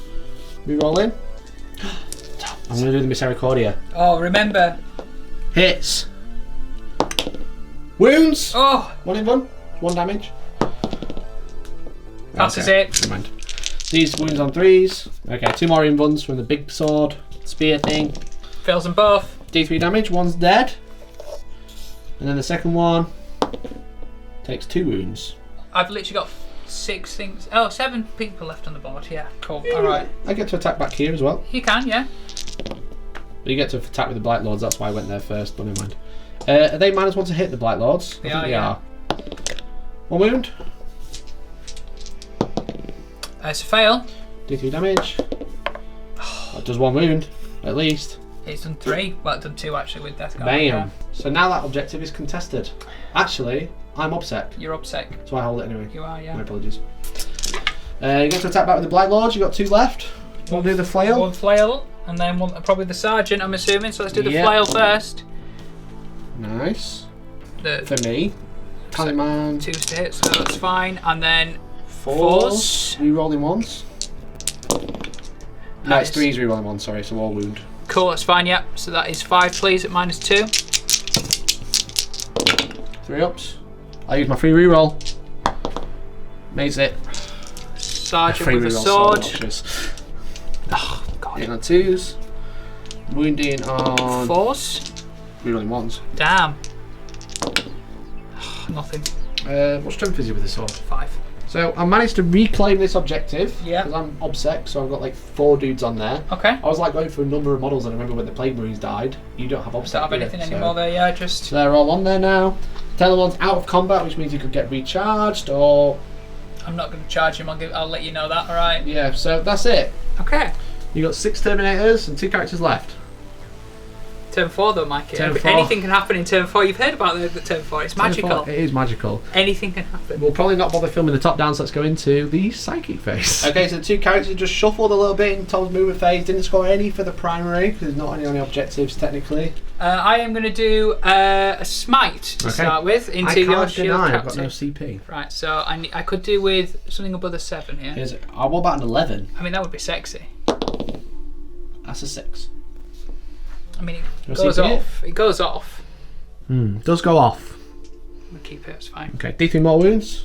We roll in. I'm going to do the Misericordia. Oh, remember. Hits. Wounds. Oh. 1 in 1. 1 damage. Passes Okay, it. never mind. These wounds on 3s. Okay, 2 more in ones from the big sword. Spear thing. Fails them both. D3 damage. 1's dead. And then the second one takes 2 wounds. I've literally got 6 things. Oh, 7 people left on the board. Yeah, cool. Alright. I get to attack back here as well. You can, yeah. But you get to attack with the Blight Lords, that's why I went there first, but never mind. Are they -1 to hit the Blight Lords? They I think are, they yeah. are. 1 wound. It's a fail. D3 damage. That does 1 wound, at least. It's done 3. Well, it's done 2 actually with Death Guard. Bam. Yeah. So now that objective is contested. Actually, I'm obsec, You're upsec. so I hold it anyway. You are, yeah. My apologies. You get to attack back with the Blight Lords, you've got 2 left. We'll do the flail. 1 flail, and then probably the sergeant, I'm assuming. So let's do the Yep. flail first. Nice. The For me. Taliman. 2s to hit, so that's fine. And then 4s. Rerolling 1s. No, it's Nice. 3s rerolling 1s, sorry, so all wound. Cool, that's fine, yep. So that is 5, please, at -2. 3 ups. I'll use my free reroll. Makes it. Sergeant Free with a reroll sword. Oh, God. 8 on 2s. Wounding on 4s. rerolling 1s. Damn. Nothing. What strength is he with the sword? 5. So I managed to reclaim this objective. Yeah. Because I'm obsec, so I've got like 4 dudes on there. Okay. I was like going through a number of models, and I remember when the Plague Marines died. You don't have obsec. Don't have do you? anything So- anymore there, yeah, just. So they're all on there now. Telemon's out of combat, which means you could get recharged, or I'm not going to charge him, I'll let you know that, alright? yeah. So that's it. Okay. You got 6 Terminators and 2 characters left. Turn 4 though, Mikey. Turn 4. Anything can happen in turn 4. You've heard about the turn 4. It's magical. It is magical. Anything can happen. We'll probably not bother filming the top down, so let's go into the psychic phase. Okay, so the 2 characters just shuffled a little bit in Tom's movement phase. Didn't score any for the primary because there's not any on the objectives technically. I am going to do a smite to start with into I your can't shield deny I've got captain. no CP. Right, so I could do with something above a 7 here. What about an 11? I mean, that would be sexy. That's a 6. I mean, it Your goes CP? off. It goes off. Does go off. We'll keep it, it's fine. Okay, D3 more wounds.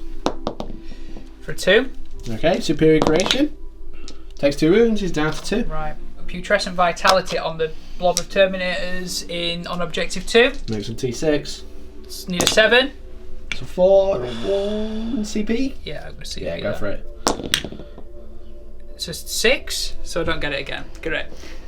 For 2. Okay, superior creation. Takes 2 wounds, he's down to 2. Right. Putrescent vitality on the blob of Terminators on objective 2. Makes some T6. Need a 7. So 4 and 1 CP? Yeah, I'm going to see. Yeah, go for it. So 6, so I don't get it again. Great.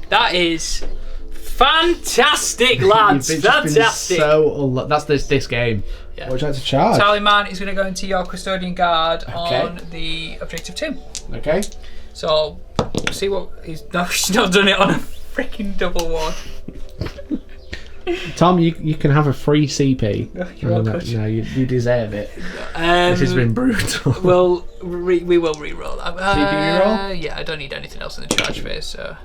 That is fantastic, lads. You've just been Fantastic. that's this game. Yeah. What would you like to charge? Tallyman is going to go into your custodian guard Okay. on the objective 2. Okay. So see what he's not done it on a freaking double one. Tom, you can have a free CP. You're welcome. No, you deserve it. This has been brutal. Well, we will re-roll that. CP re-roll? Yeah, I don't need anything else in the charge phase, so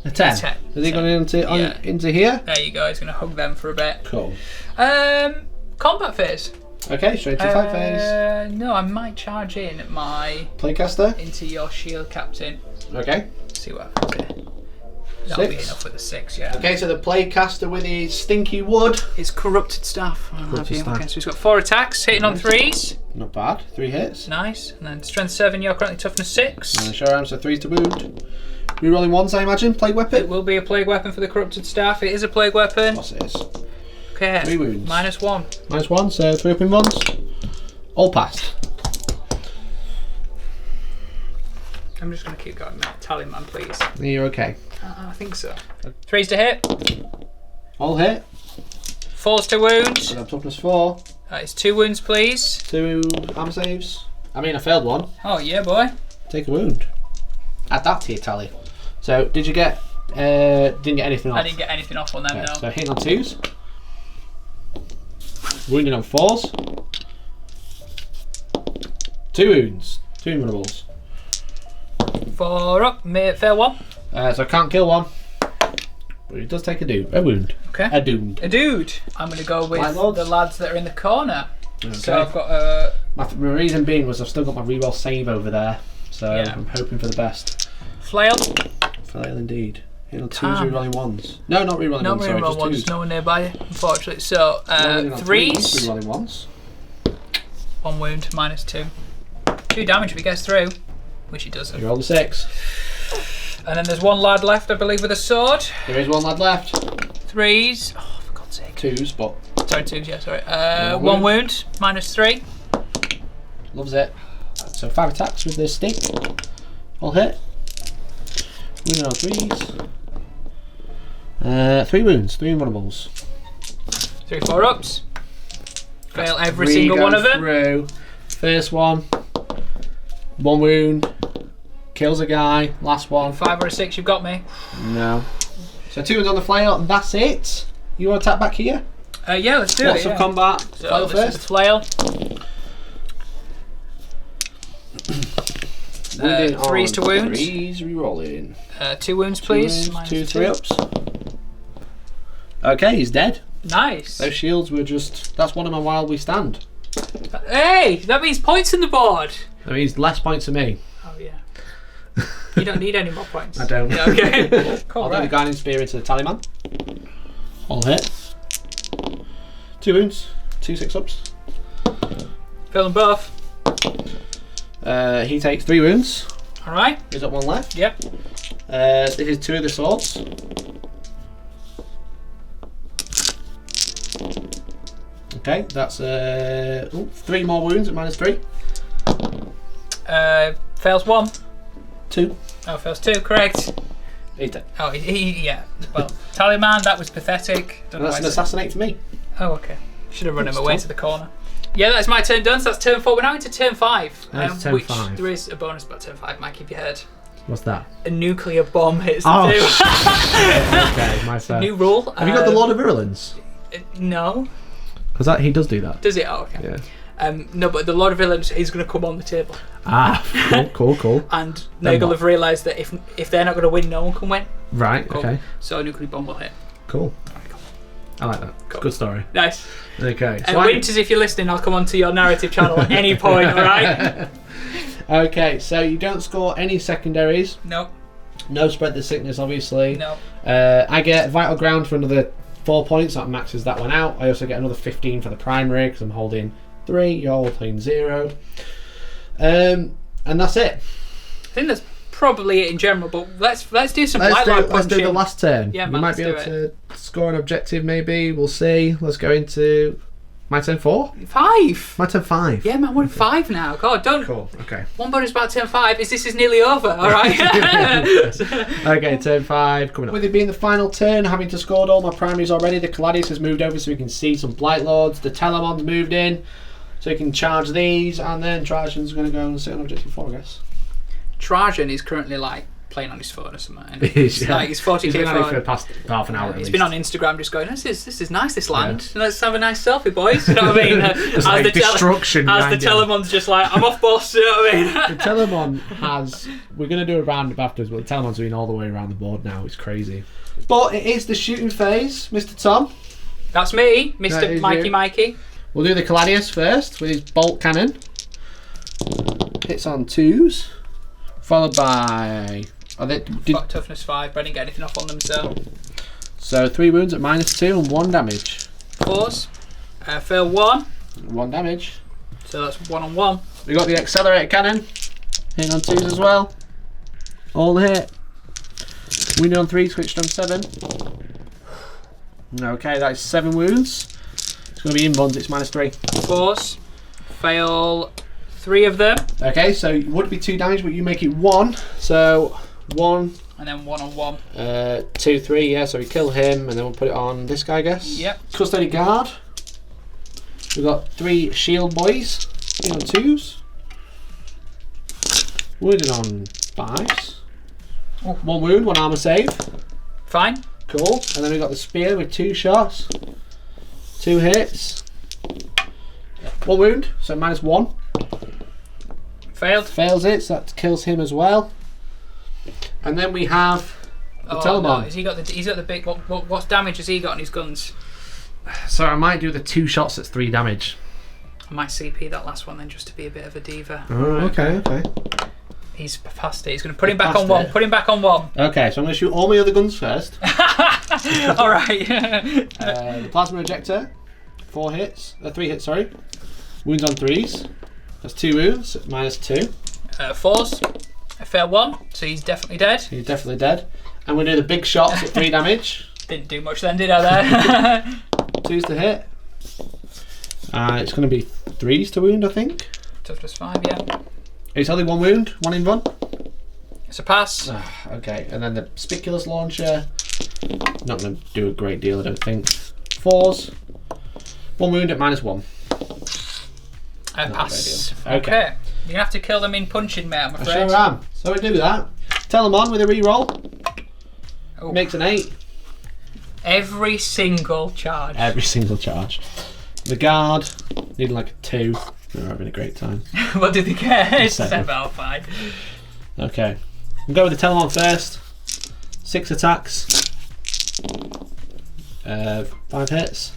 A 10. 10. Has he gone into here? there you go. He's going to hug them for a bit. Cool. Combat phase. Okay, straight to fight phase. No, I might charge in my Playcaster. into your shield captain. Okay. See what happens here. That'll be 6. enough with the 6, yeah. Okay, so the playcaster with his stinky wood. It's corrupted staff. Corrupted staff. Okay, so he's got 4 attacks, hitting on 3s. Not bad. 3 hits. Nice. And then strength 7, you're currently toughness 6. And sure arms, so 3s to wound. Rerolling 1s, I imagine. Plague It weapon. will be a plague weapon for the corrupted staff. It is a plague weapon. Of course it is. Okay. 3 wounds. -1. -1, so 3 up in ones. All passed. I'm just going to keep going, mate. Tally man, please. You're okay. I think so. 3s to hit. All hit. 4s to wound. So I'm toughness 4. It's 2 wounds, please. 2 armor saves. I mean, I failed one. Oh, yeah, boy. Take a wound. Add that to your tally. So, did you get... didn't get anything off? I didn't get anything off on them, Okay, no. so hitting on 2s. Wounding on 4s. 2 wounds. 2 invulnerables. 4 up. Fail 1. So I can't kill one. But it does take a wound. Okay. A wound. A dude. I'm going to go with the lads that are in the corner. Okay. So I've got My reason being was I've still got my reroll save over there. So Yeah. I'm hoping for the best. flail. Flail indeed. Hitting on 2s, Damn. rerolling 1s. No, not rerolling No 1s, sorry, reroll just ones, 2s. no one nearby, unfortunately. So, Rolling on 3s. rerolling 1s. 1 wound, -2. 2 damage if he gets through. Which he doesn't. You roll the 6. And then there's 1 lad left, I believe, with a sword. There is 1 lad left. 3s. Oh, for God's sake. 2s, but Sorry, 2s, yeah, sorry. 1 1 wound, -3. loves it. So 5 attacks with this stick. All hit. Wounding on 3s. 3 wounds, 3 invulnerables. 3 4-ups. Fail every 3 single go one of them. through. First one. 1 wound. Kills a guy. Last one. 5 or a 6, you've got me. No. So 2 wounds on the flail, and that's it. You want to attack back here? Yeah, let's do Lots it. of Yeah. combat. So Flail this is first. the flail. Wounding 3s to on wounds. 3s, rerolling. 2 wounds, please. 2 -2. 3-ups. Okay, he's dead. Nice. Those shields were just... That's one of my while we stand. Hey, that means points in the board. That means less points for me. Oh yeah. You don't need any more points. I don't. Yeah, okay. Cool. I'll do the Right. guiding spear into the talisman. All hit. 2 wounds. 2 6-ups. Fill them both. He takes 3 wounds. All right. He's got 1 left. Yep. This is 2 of the swords. Okay, that's 3 more wounds at -3. Fails 1. 2. Oh, fails 2. Correct. He's dead. Oh, yeah. Well, Tallyman, that was pathetic. Don't know That's why an I said- assassinate for me. Oh, okay. Should have run him That's away tough. to the corner. Yeah, that's my turn done. So that's turn 4. We're now into turn 5. That's turn which 5. there is a bonus about turn 5, Mike, if you heard. What's that? A nuclear bomb hits the Oh, table. Okay, my turn. New rule. Have you got the Lord of Virulence? No. Because he does do that. Does it? Oh, okay. Yeah. No, but the Lord of Villains is going to come on the table. Ah, cool. And Then Nagel what? have realised that if they're not going to win, no one can win. Right, Cool. okay. So a nuclear bomb will hit. Cool. I like that. Cool. Good story. Nice. Okay. And Winters, if you're listening, I'll come onto your narrative channel at any point, alright? Okay, so you don't score any secondaries. No. No spread the sickness, obviously. No. I get vital ground for another 4 points. That maxes that one out. I also get another 15 for the primary because I'm holding 3. You're holding 0. And that's it. I think that's probably it in general, but let's do some Let's light do the last turn. Yeah, we man, might be able let's to score an objective, maybe. We'll see. Let's go into my turn 4. 5. My turn 5. Yeah, man, we're at 5 now. God, don't. Cool. Okay. One bonus about turn 5 is this is nearly over, alright? Okay, turn 5 coming up. With it being the final turn, having to scored all my primaries already, the Caladius has moved over so we can see some Blight Lords. The Telemon's moved in so we can charge these, and then Trajan's going to go and sit on objective 4, I guess. Trajan is currently like playing on his phone or something. He is, It's yeah. like his 40k He's been on it phone. for the past half an hour at He's least. been on Instagram just going, this is nice, this land. Let's have a nice selfie, boys. You know what I mean? As like the destruction as behind the him. Telemon's just like, I'm off, boss. You know what I mean? The Telemon has... We're going to do a roundup afterwards, but the Telemon's been all the way around the board now. It's crazy. But it is the shooting phase, Mr. Tom. That's me, That Mr. is Mikey you. Mikey. We'll do the Caladius first with his bolt cannon. Hits on 2s. Followed by... Got toughness 5, but I didn't get anything off on them, So 3 wounds at -2 and 1 damage. 4s. Fail 1, 1 damage. so that's 1 on 1. We got the accelerator cannon. Hitting on 2s as well. All hit. Wounded on 3, switched on 7. Okay, that is 7 wounds. It's going to be in buns, it's -3. Force. Fail 3 of them. Okay, so it would be 2 damage, but you make it 1. So 1. And then 1 on 1. 2, 3, yeah, so we kill him and then we'll put it on this guy, I guess. Yep. Custody guard. We've got 3 shield boys. On 2s. Wounded on 5s. Oh. 1 wound, 1 armor save. Fine. Cool. And then we've got the spear with 2 shots. 2 hits. 1 wound, so -1. Failed. Fails it, so that kills him as well. And then we have the Telemon. No. He's got the big. What damage has he got on his guns? So I might do the 2 shots that's 3 damage. I might CP that last one then, just to be a bit of a diva. Oh, okay. He's past it. He's going to put him back on 1. Put him back on 1. Okay, so I'm going to shoot all my other guns first. All right. The plasma ejector, 3 hits, sorry. Wounds on 3s. That's 2 wounds, -2. Force. I failed 1, so he's definitely dead. He's definitely dead. And we do the big shots at 3 damage. Didn't do much then, did I? There. 2s to hit. It's going to be 3s to wound, I think. Toughness 5, yeah. It's only 1 wound, 1 in run. It's a pass. Okay, and then the spiculous launcher. Not going to do a great deal, I don't think. 4s. 1 wound at -1. Pass. Okay. Okay. You're going to have to kill them in punching, mate, I'm I afraid. sure am. So we do that. Telemon with a reroll. Oh. Makes an 8. Every single charge. Every single charge. The guard needed like a 2. They're having a great time. What did they get? 7. Oh, fine. Okay. We'll go with the Telemon first. 6 attacks. 5 hits.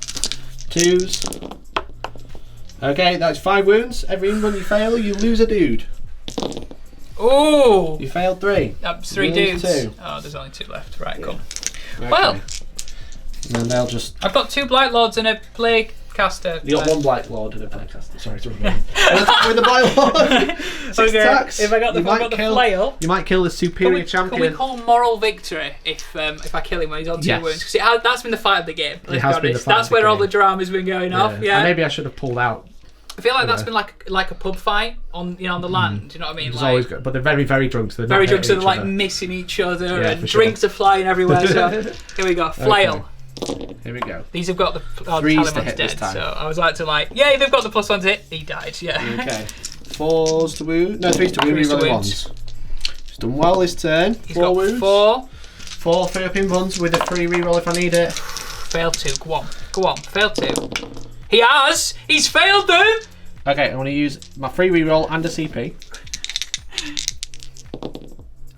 2s. Okay, that's 5 wounds. Every run you fail, you lose a dude. Ooh! You failed 3. That's 3 You lose dudes. 2. Oh, there's only 2 left. Right, cool. Okay. Well, And then they'll just. I've got 2 Blight Lords and a Plague Caster. You got 1 Blight Lord and a Playcaster. Sorry, it's wrong. With the Blight Lord. 6 Okay, attacks. if I got the flail. You might kill the superior Can champion. we call moral victory if I kill him when he's on 2 Yes. wounds? Because that's been the fight of the game. Let's has be been the honest. fight That's of the where all game. the drama's been going off. Yeah. And maybe I should have pulled out. I feel like that's been like a pub fight on on the land. Do you know what I mean? It's Like, always good, but they're very, very drunk. So they're very not drunk, so hitting they're each like other. missing each other, Yeah, and for sure. drinks are flying everywhere. So here we go, flail. Here we go. These have got the 3s to Talamon's hit this dead, time. so I was like to yeah, they've got the +1 to hit. He died. Yeah. Okay. 4s to wound. No, 3s to wound. 3s to Reroll wound. ones. He's done well this turn. He's 4 got wounds. 4. 4 free up in buns with a free reroll if I need it. Failed 2. Go on. Failed 2. He has. He's failed them. Okay, I want to use my free reroll and a CP.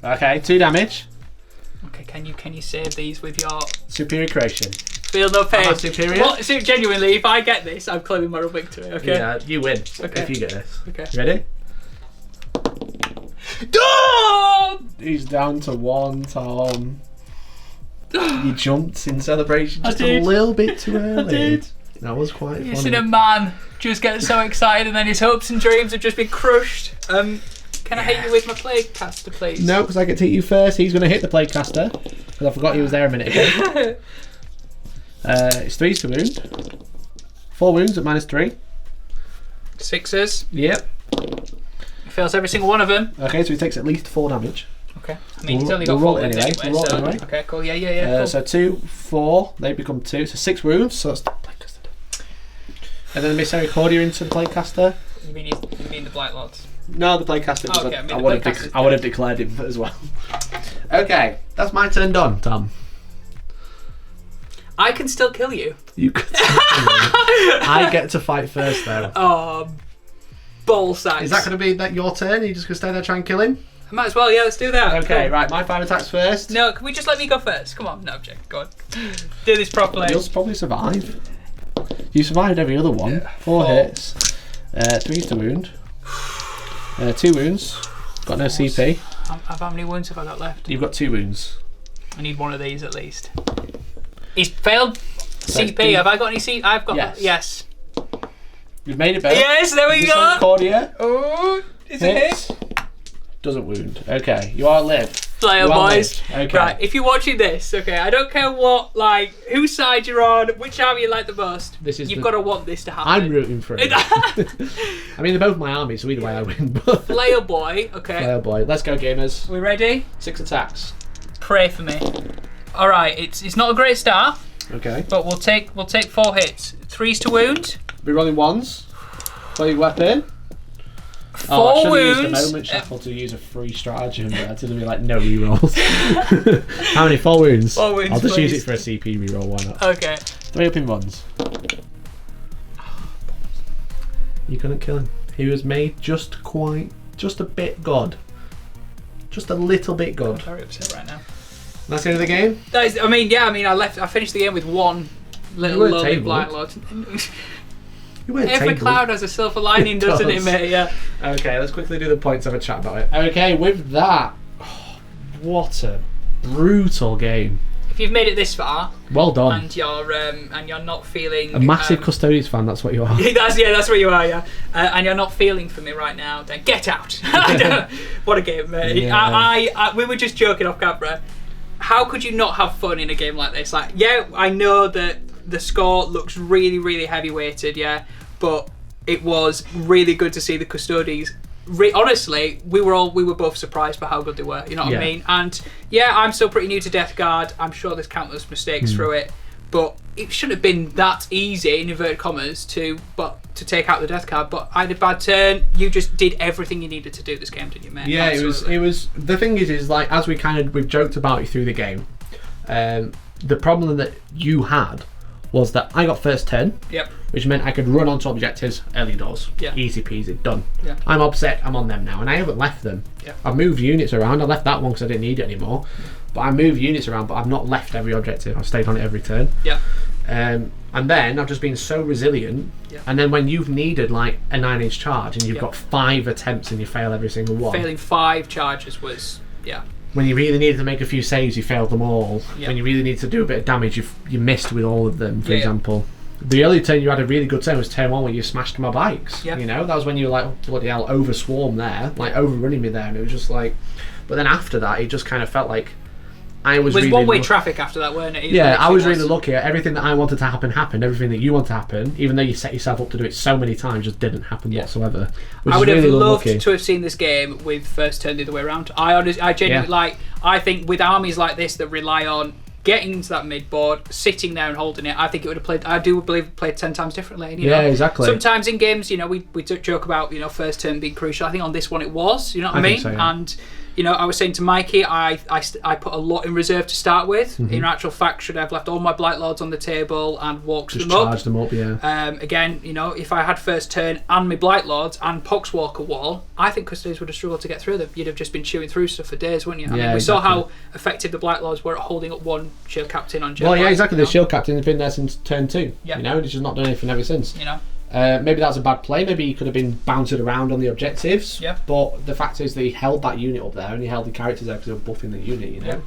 Okay, 2 damage. Okay, can you save these with your Superior creation. feel no pain? Am I superior? What, so genuinely, if I get this, I'm claiming moral victory. Okay. Yeah, you win Okay. if you get this. Okay. Ready? Oh! He's down to 1, Tom. You jumped in celebration just a did. little bit too early. did. That was quite You've funny. seen a man just get so excited and then his hopes and dreams have just been crushed. Can I hit you with my Plague Caster, please? No, because I get to hit you first. He's going to hit the Plague Caster. Because I forgot he was there a minute ago. It's 3s to wound. 4 wounds at -3. 6s. Yep. He fails every single one of them. Okay, so he takes at least 4 damage. Okay. I mean, he's We'll- only got we'll 4 roll it wounds anyway. anyway. We'll roll So, it anyway. okay, cool. Yeah. Cool. So 2, 4, they become 2. So 6 wounds. So that's the Plague Caster. And then Misericordia into the Plague Caster. You mean the Blight Lords? No, the Plague Caster. Oh, okay, I mean, I the would Plague have Caster's I would have declared him as well. Okay, that's my turn done, Tom. I can still kill you. You could. I get to fight first, though. Ball sacks. Is that going to be your turn? Are you just going to stay there trying to kill him? I might as well, yeah, let's do that. Okay, Cool. right, my 5 attacks first. No, can we just let me go first? Come on, no object. Go on. Do this properly. You'll probably survive. You survived every other one. Yeah. 4 4. hits. 3 to wound. 2 wounds. Got no CP. How many wounds have I got left? You've got 2 wounds. I need one of these at least. He's failed CP. D- Have I got any CP? I've got. Yes. Yes. You've made it better. Yes, there we go. Misericordia. Oh, is it Hits. hit? Doesn't wound. Okay, you outlive. Player boys. Okay. Right, if you're watching this, okay, I don't care what, like, whose side you're on, which army you like the most. You've got to want this to happen. I'm rooting for it. I mean, they're both my armies, so either way I win. Player boy, okay. Player boy. Let's go, gamers. We ready? 6 attacks. Pray for me. All right, it's not a great start. Okay. But we'll take 4 hits. 3s to wound. Be rolling 1s. Play weapon. 4 wounds. I used the moment shuffle to use a free stratagem, but that's going to be like no rerolls. How many? 4 wounds? 4 wounds, I'll just please. use it for a CP reroll, why not? Okay. 3 up in 1s. You're going to kill him. He was made just a bit good. Just a little bit good. I'm very upset right now. That's the end of the game? I finished the game with 1 little lonely Blight Lord. Every cloud has a silver lining, doesn't it, mate? Yeah. Okay, let's quickly do the points, have a chat about it. Okay, with that, what a brutal game. If you've made it this far, well done. And you're not feeling a massive Custodes fan, that's what you are. that's what you are, yeah. And you're not feeling for me right now, then get out. What a game, mate. Yeah. We were just joking off camera. How could you not have fun in a game like this? Like, yeah, I know that the score looks really, really heavy weighted, yeah, but it was really good to see the Custodes. Honestly, we were both surprised by how good they were. You know what I mean? And yeah, I'm still pretty new to Death Guard. I'm sure there's countless mistakes through it, but it shouldn't have been that easy in inverted commas to take out the Death Guard. But I had a bad turn. You just did everything you needed to do this game, didn't you, mate? Yeah, Absolutely. It was. The thing is like as we've joked about it through the game. The problem that you had was that I got first turn. Yep. Which meant I could run onto objectives early doors. Yeah. Easy peasy, done. Yeah. I'm upset, I'm on them now, and I haven't left them. Yeah. I've moved units around. I left that one because I didn't need it anymore. But I moved units around, but I've not left every objective. I've stayed on it every turn. Yeah. And then I've just been so resilient. Yeah. And then when you've needed like a 9-inch charge and you've got 5 attempts and you fail every single one. Failing 5 charges was, When you really needed to make a few saves, you failed them all. Yeah. When you really needed to do a bit of damage, you missed with all of them, for example. The early turn you had a really good turn was turn 1 where you smashed my bikes. Yeah. You know, that was when you were like, oh, bloody hell, over swarm there, like overrunning me there, and it was just like. But then after that, it just kind of felt like I was. It was one-way traffic after that, weren't it? Yeah, I was really lucky. Everything that I wanted to happen happened. Everything that you wanted to happen, even though you set yourself up to do it so many times, just didn't happen whatsoever. I would have loved to have seen this game with first turn the other way around. I genuinely I think with armies like this that rely on getting into that mid board, sitting there and holding it, I think it would have played. I do believe it played 10 times differently. You know? Exactly. Sometimes in games, we joke about first turn being crucial. I think on this one it was. You know what I mean? So, yeah. And I was saying to Mikey, I put a lot in reserve to start with. In actual fact, should I have left all my Blight Lords on the table and walked them up? Just charged them up, yeah. Again, if I had first turn and my Blight Lords and Poxwalker wall, I think Custodes would have struggled to get through them. You'd have just been chewing through stuff for days, wouldn't you? We saw how effective the Blight Lords were at holding up one Shield Captain on Shield. Well, yeah, exactly. The Shield Captain has been there since turn 2. Yeah. He's just not done anything ever since. Maybe that's a bad play. Maybe he could have been bounced around on the objectives. Yeah. But the fact is that he held that unit up there and he held the characters there because they were buffing the unit,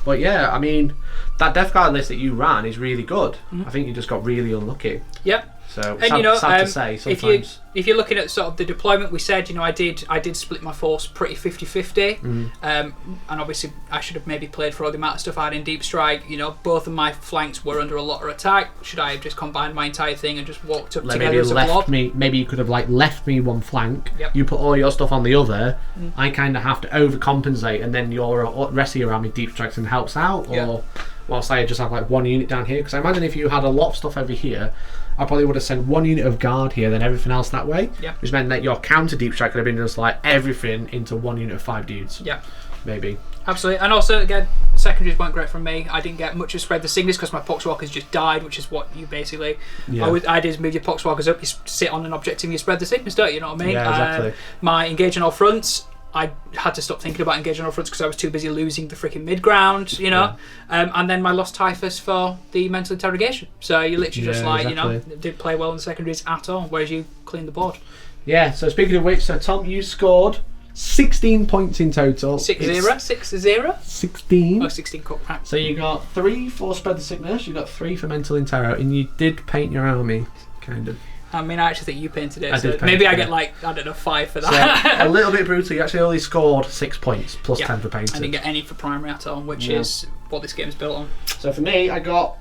But yeah, I mean, that Death Guard list that you ran is really good. I think you just got really unlucky. Yep. So and sad to say sometimes. If you're looking at sort of the deployment, we said I did split my force pretty 50-50, and obviously I should have maybe played for all the amount of stuff I had in Deep Strike. Both of my flanks were under a lot of attack. Should I have just combined my entire thing and just walked up together as a blob? Maybe you could have left me one flank. Yep. You put all your stuff on the other. I kind of have to overcompensate, and then your rest of your army Deep Strikes and helps out, or whilst I just have one unit down here. Because I imagine if you had a lot of stuff over here, I probably would have sent one unit of guard here, then everything else that way. Yeah. Which meant that your counter Deep Strike could have been just everything into one unit of 5 dudes. Yeah. Maybe. Absolutely. And also, again, secondaries weren't great from me. I didn't get much of spread the signals because my Poxwalkers just died, which is what you basically. I did move your Poxwalkers up, you sit on an objective and you spread the sickness, don't you know what I mean? Yeah, exactly. My engage on all fronts, I had to stop thinking about engaging on all fronts because I was too busy losing the freaking mid ground, and then my lost Typhus for the mental interrogation. So you literally just didn't play well in the secondaries at all, whereas you cleaned the board. Yeah, so speaking of which, so Tom, you scored 16 points in total. 6-0? 16. Oh, 16 cut pack. So you got 3 for spread the sickness, you got 3 for mental interro, and you did paint your army, kind of. I mean, I actually think you painted it, I so did paint maybe it, I yeah. get like, I don't know, 5 for that. So, a little bit brutal. You actually only scored 6 points plus 10 for painting. I didn't get any for primary at all, which is what this game's built on. So for me, I got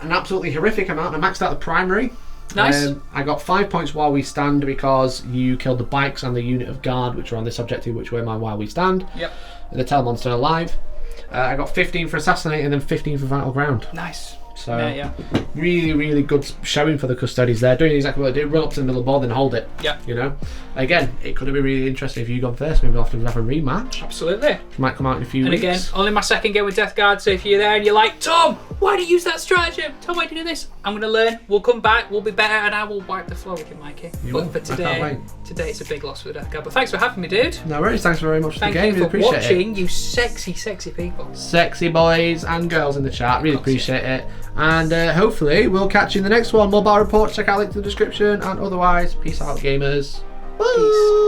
an absolutely horrific amount. I maxed out the primary. Nice. I got 5 points while we stand because you killed the bikes and the unit of guard, which are on this objective, which were my while we stand. Yep. And the tail monster alive. I got 15 for assassinate and then 15 for vital ground. Nice. So really really good showing for the Custodes there, doing exactly what they do, run up to the middle of the board, then hold it. Yeah. You know? Again, it could have been really interesting if you gone first. Maybe we'll have to have a rematch. Absolutely. Which might come out in a few And weeks. again, only my second game with Death Guard, so if you're there and you're like, Tom, why do you use that stratagem? Tom, why do you do this? I'm going to learn, we'll come back, we'll be better, and I will wipe the floor with you, Mikey. You but will. for I can't wait. today it's a big loss for the Death Guard. But thanks for having me, dude. No worries, thanks very much for the game. Thank you Really for appreciate watching, you sexy, sexy people. it. Sexy boys and girls in the chat, really appreciate it. And hopefully we'll catch you in the next one. More bar reports, check out link to the description, and otherwise, peace out, gamers. Peace.